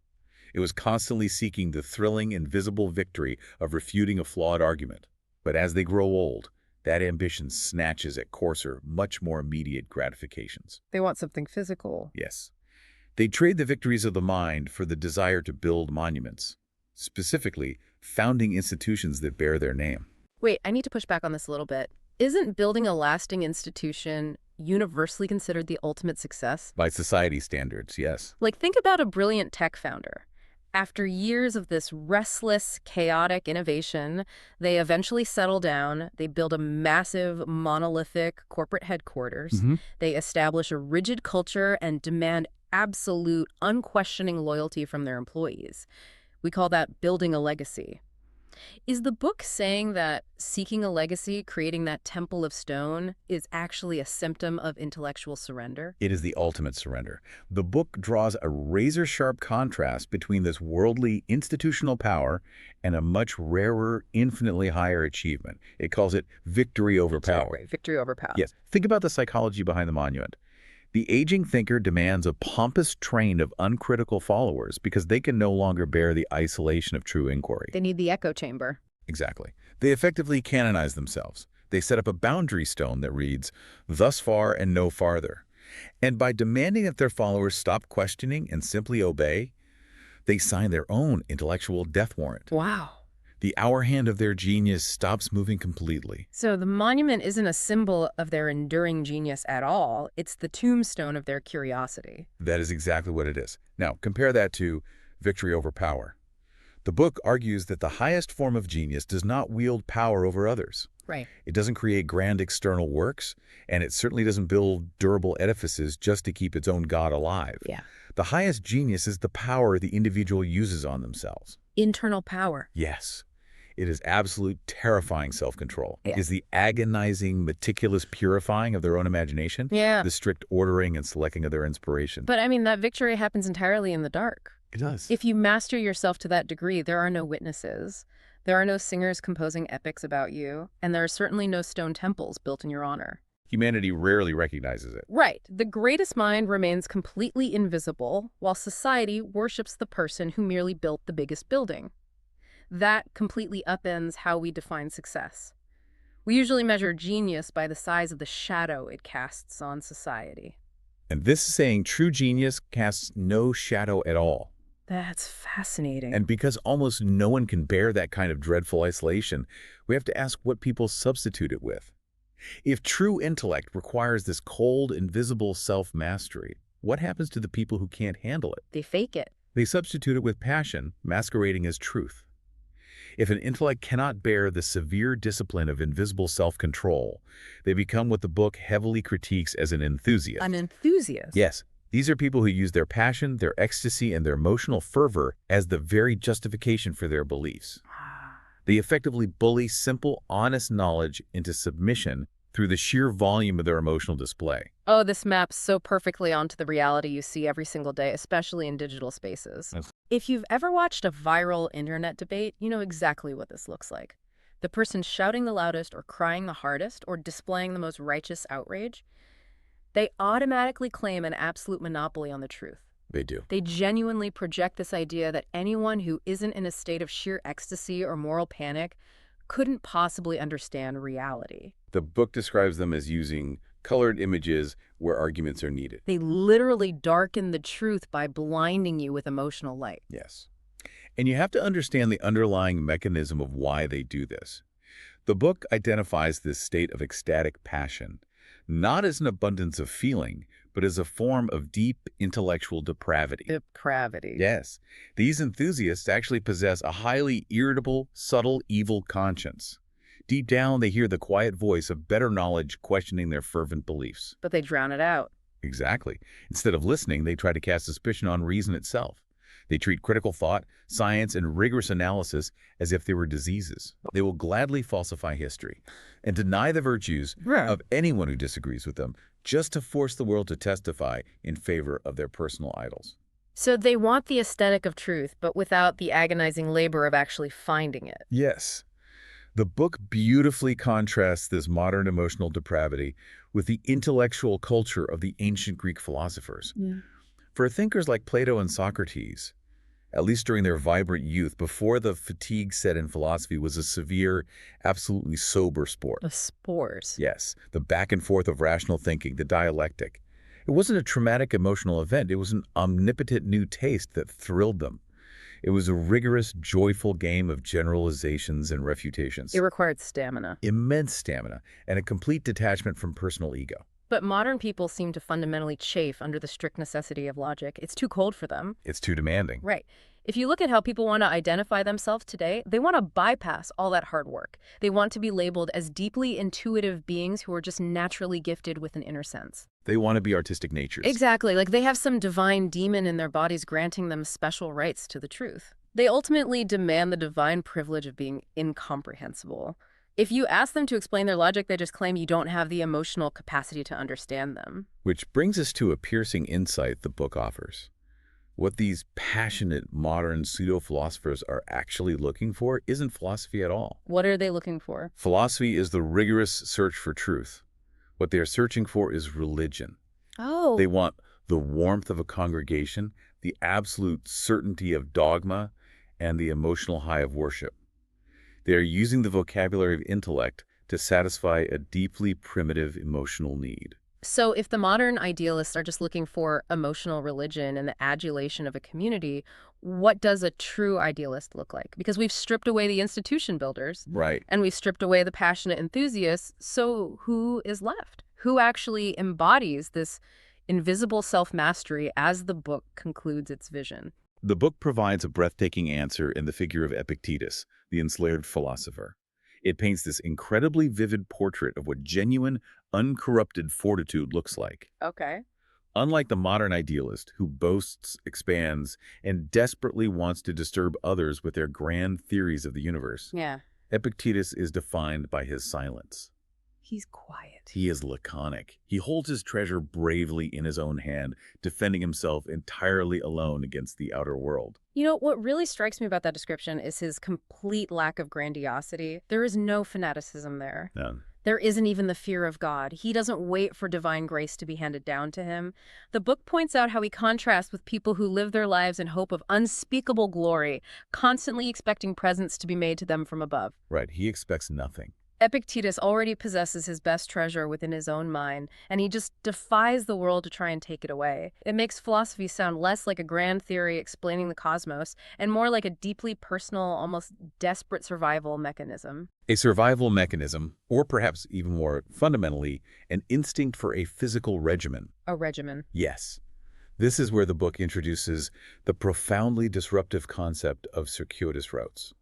It was constantly seeking the thrilling, invisible victory of refuting a flawed argument. But as they grow old, that ambition snatches at coarser, much more immediate gratifications. They want something physical. Yes. They trade the victories of the mind for the desire to build monuments, specifically founding institutions that bear their name. Wait, I need to push back on this a little bit. Isn't building a lasting institution universally considered the ultimate success? By society standards, yes. Like, think about a brilliant tech founder. After years of this restless, chaotic innovation, they eventually settle down. They build a massive, monolithic corporate headquarters. They establish a rigid culture and demand absolute, unquestioning loyalty from their employees. We call that building a legacy. Is the book saying that seeking a legacy, creating that temple of stone, is actually a symptom of intellectual surrender? It is the ultimate surrender. The book draws a razor-sharp contrast between this worldly institutional power and a much rarer, infinitely higher achievement. It calls it victory over power. Right, victory over power. Yes. Think about the psychology behind the monument. The aging thinker demands a pompous train of uncritical followers because they can no longer bear the isolation of true inquiry. They need the echo chamber. Exactly. They effectively canonize themselves. They set up a boundary stone that reads, "Thus far and no farther." And by demanding that their followers stop questioning and simply obey, they sign their own intellectual death warrant. Wow. The hour hand of their genius stops moving completely. So the monument isn't a symbol of their enduring genius at all. It's the tombstone of their curiosity. That is exactly what it is. Now, compare that to Victory Over Power. The book argues that the highest form of genius does not wield power over others. Right. It doesn't create grand external works, and it certainly doesn't build durable edifices just to keep its own god alive. Yeah. The highest genius is the power the individual uses on themselves. Internal power. Yes. It is absolute terrifying self-control. Yeah. It is the agonizing, meticulous purifying of their own imagination, Yeah. the strict ordering and selecting of their inspiration. But I mean, that victory happens entirely in the dark. It does. If you master yourself to that degree, there are no witnesses. There are no singers composing epics about you, and there are certainly no stone temples built in your honor. Humanity rarely recognizes it. Right. The greatest mind remains completely invisible, while society worships the person who merely built the biggest building. That completely upends how we define success. We usually measure genius by the size of the shadow it casts on society. And this is saying true genius casts no shadow at all. That's fascinating. And because almost no one can bear that kind of dreadful isolation, we have to ask what people substitute it with. If true intellect requires this cold, invisible self-mastery, what happens to the people who can't handle it? They fake it. They substitute it with passion, masquerading as truth. If an intellect cannot bear the severe discipline of invisible self-control, they become what the book heavily critiques as an enthusiast. An enthusiast? Yes, these are people who use their passion, their ecstasy, and their emotional fervor as the very justification for their beliefs. They effectively bully simple, honest knowledge into submission through the sheer volume of their emotional display. Oh, this maps so perfectly onto the reality you see every single day, especially in digital spaces. Yes. If you've ever watched a viral internet debate, you know exactly what this looks like. The person shouting the loudest or crying the hardest or displaying the most righteous outrage, they automatically claim an absolute monopoly on the truth. They do. They genuinely project this idea that anyone who isn't in a state of sheer ecstasy or moral panic couldn't possibly understand reality. The book describes them as using colored images where arguments are needed. They literally darken the truth by blinding you with emotional light. Yes. And you have to understand the underlying mechanism of why they do this. The book identifies this state of ecstatic passion, not as an abundance of feeling, but as a form of deep intellectual depravity. Depravity. Yes. These enthusiasts actually possess a highly irritable, subtle, evil conscience. Deep down, they hear the quiet voice of better knowledge questioning their fervent beliefs. But they drown it out. Exactly. Instead of listening, they try to cast suspicion on reason itself. They treat critical thought, science, and rigorous analysis as if they were diseases. They will gladly falsify history and deny the virtues of anyone who disagrees with them just to force the world to testify in favor of their personal idols. So they want the aesthetic of truth, but without the agonizing labor of actually finding it. Yes. The book beautifully contrasts this modern emotional depravity with the intellectual culture of the ancient Greek philosophers. For thinkers like Plato and Socrates, at least during their vibrant youth, before the fatigue set in philosophy was a severe, absolutely sober sport. The spores. Yes, the back and forth of rational thinking, the dialectic. It wasn't a traumatic emotional event. It was an omnipotent new taste that thrilled them. It was a rigorous, joyful game of generalizations and refutations. It required stamina. Immense stamina and a complete detachment from personal ego. But modern people seem to fundamentally chafe under the strict necessity of logic. It's too cold for them. It's too demanding. Right. If you look at how people want to identify themselves today, they want to bypass all that hard work. They want to be labeled as deeply intuitive beings who are just naturally gifted with an inner sense. They want to be artistic natures. Exactly. Like they have some divine demon in their bodies granting them special rights to the truth. They ultimately demand the divine privilege of being incomprehensible. If you ask them to explain their logic, they just claim you don't have the emotional capacity to understand them. Which brings us to a piercing insight the book offers. What these passionate modern pseudo-philosophers are actually looking for isn't philosophy at all. What are they looking for? Philosophy is the rigorous search for truth. What they are searching for is religion. Oh. They want the warmth of a congregation, the absolute certainty of dogma, and the emotional high of worship. They are using the vocabulary of intellect to satisfy a deeply primitive emotional need. So if the modern idealists are just looking for emotional religion and the adulation of a community, what does a true idealist look like? Because we've stripped away the institution builders Right. and we've stripped away the passionate enthusiasts. So who is left? Who actually embodies this invisible self-mastery as the book concludes its vision? The book provides a breathtaking answer in the figure of Epictetus, the enslaved philosopher. It paints this incredibly vivid portrait of what genuine, uncorrupted fortitude looks like. Okay. Unlike the modern idealist who boasts, expands, and desperately wants to disturb others with their grand theories of the universe, Yeah. Epictetus is defined by his silence. He's quiet. He is laconic. He holds his treasure bravely in his own hand, defending himself entirely alone against the outer world. You know, what really strikes me about that description is his complete lack of grandiosity. There is no fanaticism there. None. There isn't even the fear of God. He doesn't wait for divine grace to be handed down to him. The book points out how he contrasts with people who live their lives in hope of unspeakable glory, constantly expecting presents to be made to them from above. Right, he expects nothing. Epictetus already possesses his best treasure within his own mind, and he just defies the world to try and take it away. It makes philosophy sound less like a grand theory explaining the cosmos and more like a deeply personal, almost desperate survival mechanism. A survival mechanism, or perhaps even more fundamentally, an instinct for a physical regimen. A regimen. Yes. This is where the book introduces the profoundly disruptive concept of circuitous routes.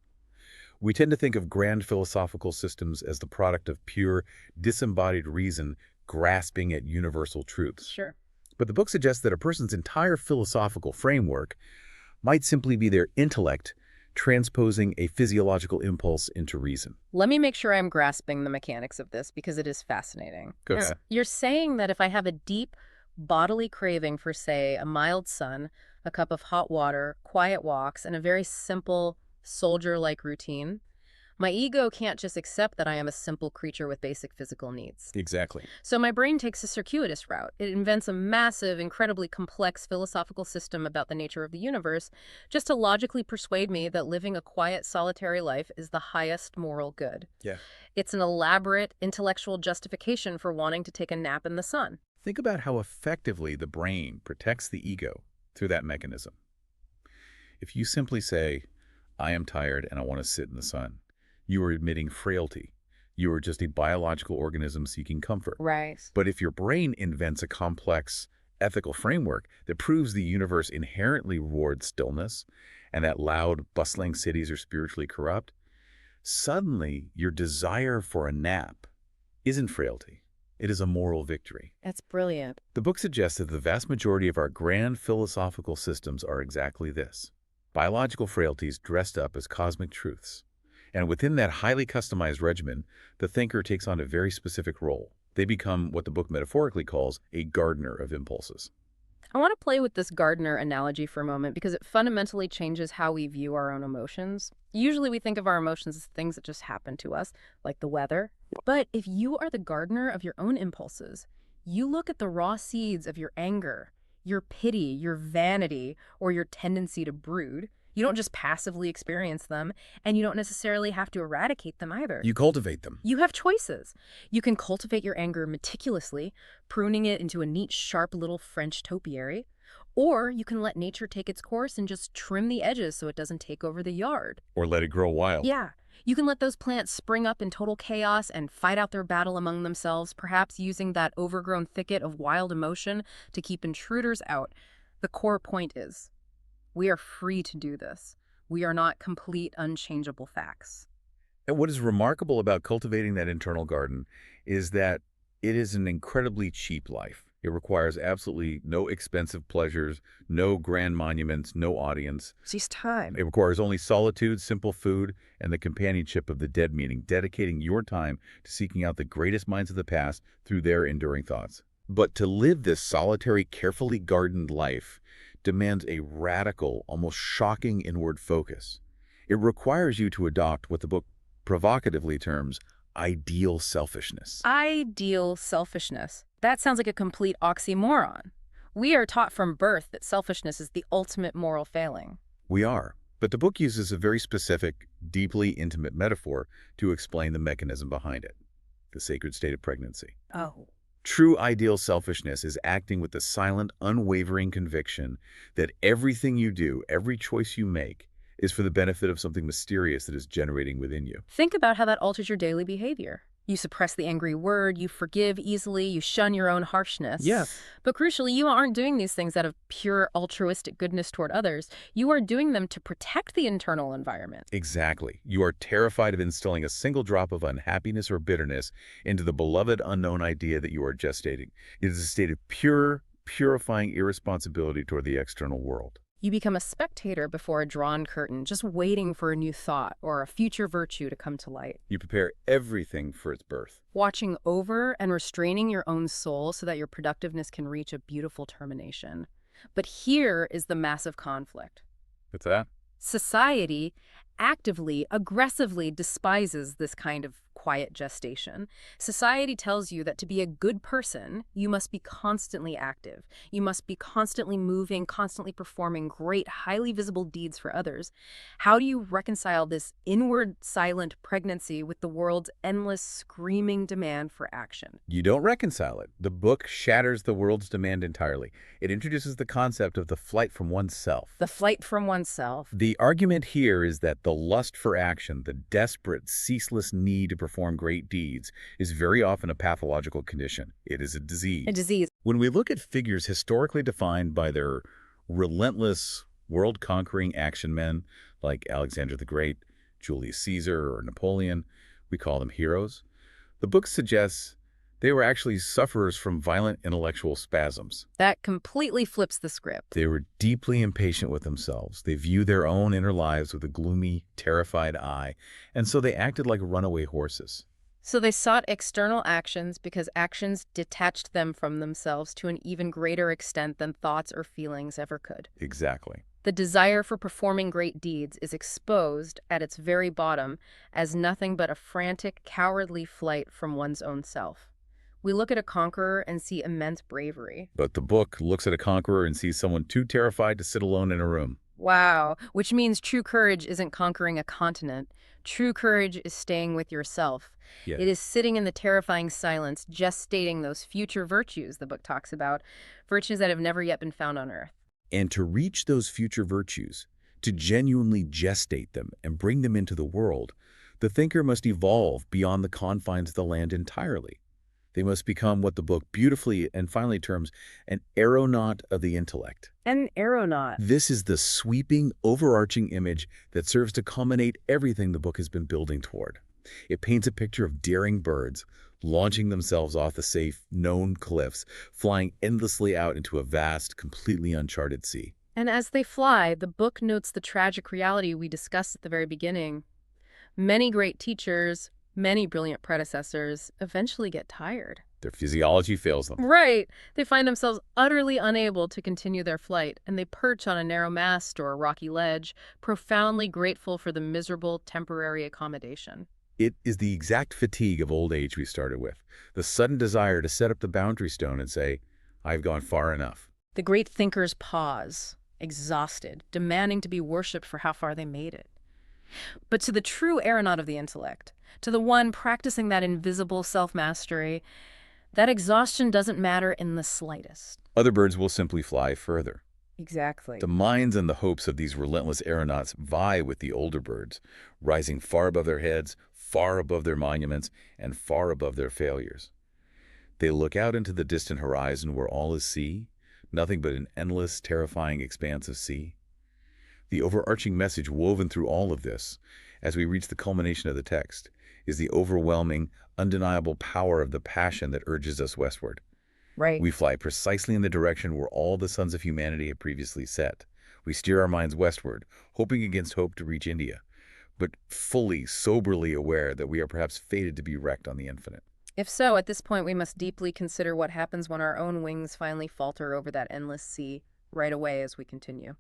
We tend to think of grand philosophical systems as the product of pure, disembodied reason grasping at universal truths. Sure. But the book suggests that a person's entire philosophical framework might simply be their intellect transposing a physiological impulse into reason. Let me make sure I'm grasping the mechanics of this because it is fascinating. Go ahead. You're saying that if I have a deep bodily craving for, say, a mild sun, a cup of hot water, quiet walks, and a very simple soldier-like routine, my ego can't just accept that I am a simple creature with basic physical needs. Exactly. So my brain takes a circuitous route. It invents a massive, incredibly complex philosophical system about the nature of the universe just to logically persuade me that living a quiet, solitary life is the highest moral good. Yeah. It's an elaborate intellectual justification for wanting to take a nap in the sun. Think about how effectively the brain protects the ego through that mechanism. If you simply say, I am tired and I want to sit in the sun, you are admitting frailty. You are just a biological organism seeking comfort. Right. But if your brain invents a complex ethical framework that proves the universe inherently rewards stillness and that loud, bustling cities are spiritually corrupt, suddenly your desire for a nap isn't frailty. It is a moral victory. That's brilliant. The book suggests that the vast majority of our grand philosophical systems are exactly this. Biological frailties dressed up as cosmic truths. And within that highly customized regimen, the thinker takes on a very specific role. They become what the book metaphorically calls a gardener of impulses. I want to play with this gardener analogy for a moment because it fundamentally changes how we view our own emotions. Usually we think of our emotions as things that just happen to us, like the weather. But if you are the gardener of your own impulses, you look at the raw seeds of your anger, your pity, your vanity, or your tendency to brood. You don't just passively experience them, and you don't necessarily have to eradicate them either. You cultivate them. You have choices. You can cultivate your anger meticulously, pruning it into a neat, sharp little French topiary, or you can let nature take its course and just trim the edges so it doesn't take over the yard. Or let it grow wild. Yeah. You can let those plants spring up in total chaos and fight out their battle among themselves, perhaps using that overgrown thicket of wild emotion to keep intruders out. The core point is, we are free to do this. We are not complete, unchangeable facts. And what is remarkable about cultivating that internal garden is that it is an incredibly cheap life. It requires absolutely no expensive pleasures, no grand monuments, no audience. It's time. It requires only solitude, simple food, and the companionship of the dead, meaning dedicating your time to seeking out the greatest minds of the past through their enduring thoughts. But to live this solitary, carefully gardened life demands a radical, almost shocking inward focus. It requires you to adopt what the book provocatively terms ideal selfishness. Ideal selfishness. That sounds like a complete oxymoron. We are taught from birth that selfishness is the ultimate moral failing. We are. But the book uses a very specific, deeply intimate metaphor to explain the mechanism behind it, the sacred state of pregnancy. Oh. True ideal selfishness is acting with the silent, unwavering conviction that everything you do, every choice you make, is for the benefit of something mysterious that is generating within you. Think about how that alters your daily behavior. You suppress the angry word, you forgive easily, you shun your own harshness. Yes. But crucially, you aren't doing these things out of pure altruistic goodness toward others. You are doing them to protect the internal environment. Exactly. You are terrified of instilling a single drop of unhappiness or bitterness into the beloved unknown idea that you are gestating. It is a state of pure, purifying irresponsibility toward the external world. You become a spectator before a drawn curtain, just waiting for a new thought or a future virtue to come to light. You prepare everything for its birth. Watching over and restraining your own soul so that your productiveness can reach a beautiful termination. But here is the massive conflict. What's that? Society actively, aggressively despises this kind of quiet gestation. Society tells you that to be a good person, you must be constantly active. You must be constantly moving, constantly performing great, highly visible deeds for others. How do you reconcile this inward, silent pregnancy with the world's endless, screaming demand for action? You don't reconcile it. The book shatters the world's demand entirely. It introduces the concept of the flight from oneself. The flight from oneself. The argument here is that the lust for action, the desperate, ceaseless need to perform great deeds, is very often a pathological condition. It is a disease. A disease. When we look at figures historically defined by their relentless, world-conquering action men, like Alexander the Great, Julius Caesar, or Napoleon, we call them heroes. The book suggests they were actually sufferers from violent intellectual spasms. That completely flips the script. They were deeply impatient with themselves. They viewed their own inner lives with a gloomy, terrified eye, and so they acted like runaway horses. So they sought external actions because actions detached them from themselves to an even greater extent than thoughts or feelings ever could. Exactly. The desire for performing great deeds is exposed at its very bottom as nothing but a frantic, cowardly flight from one's own self. We look at a conqueror and see immense bravery. But the book looks at a conqueror and sees someone too terrified to sit alone in a room. Wow, which means true courage isn't conquering a continent. True courage is staying with yourself. Yeah. It is sitting in the terrifying silence, gestating those future virtues the book talks about, virtues that have never yet been found on Earth. And to reach those future virtues, to genuinely gestate them and bring them into the world, the thinker must evolve beyond the confines of the land entirely. They must become what the book beautifully and finally terms an aeronaut of the intellect. An aeronaut. This is the sweeping, overarching image that serves to culminate everything the book has been building toward. It paints a picture of daring birds, launching themselves off the safe, known cliffs, flying endlessly out into a vast, completely uncharted sea. And as they fly, the book notes the tragic reality we discussed at the very beginning. Many great teachers, many brilliant predecessors eventually get tired. Their physiology fails them. Right. They find themselves utterly unable to continue their flight, and they perch on a narrow mast or a rocky ledge, profoundly grateful for the miserable temporary accommodation. It is the exact fatigue of old age we started with, the sudden desire to set up the boundary stone and say, I've gone far enough. The great thinkers pause, exhausted, demanding to be worshipped for how far they made it. But to the true aeronaut of the intellect, to the one practicing that invisible self-mastery, that exhaustion doesn't matter in the slightest. Other birds will simply fly further. Exactly. The minds and the hopes of these relentless aeronauts vie with the older birds, rising far above their heads, far above their monuments, and far above their failures. They look out into the distant horizon where all is sea, nothing but an endless, terrifying expanse of sea. The overarching message woven through all of this, as we reach the culmination of the text, is the overwhelming, undeniable power of the passion that urges us westward. Right. We fly precisely in the direction where all the sons of humanity have previously set. We steer our minds westward, hoping against hope to reach India, but fully, soberly aware that we are perhaps fated to be wrecked on the infinite. If so, at this point we must deeply consider what happens when our own wings finally falter over that endless sea right away as we continue.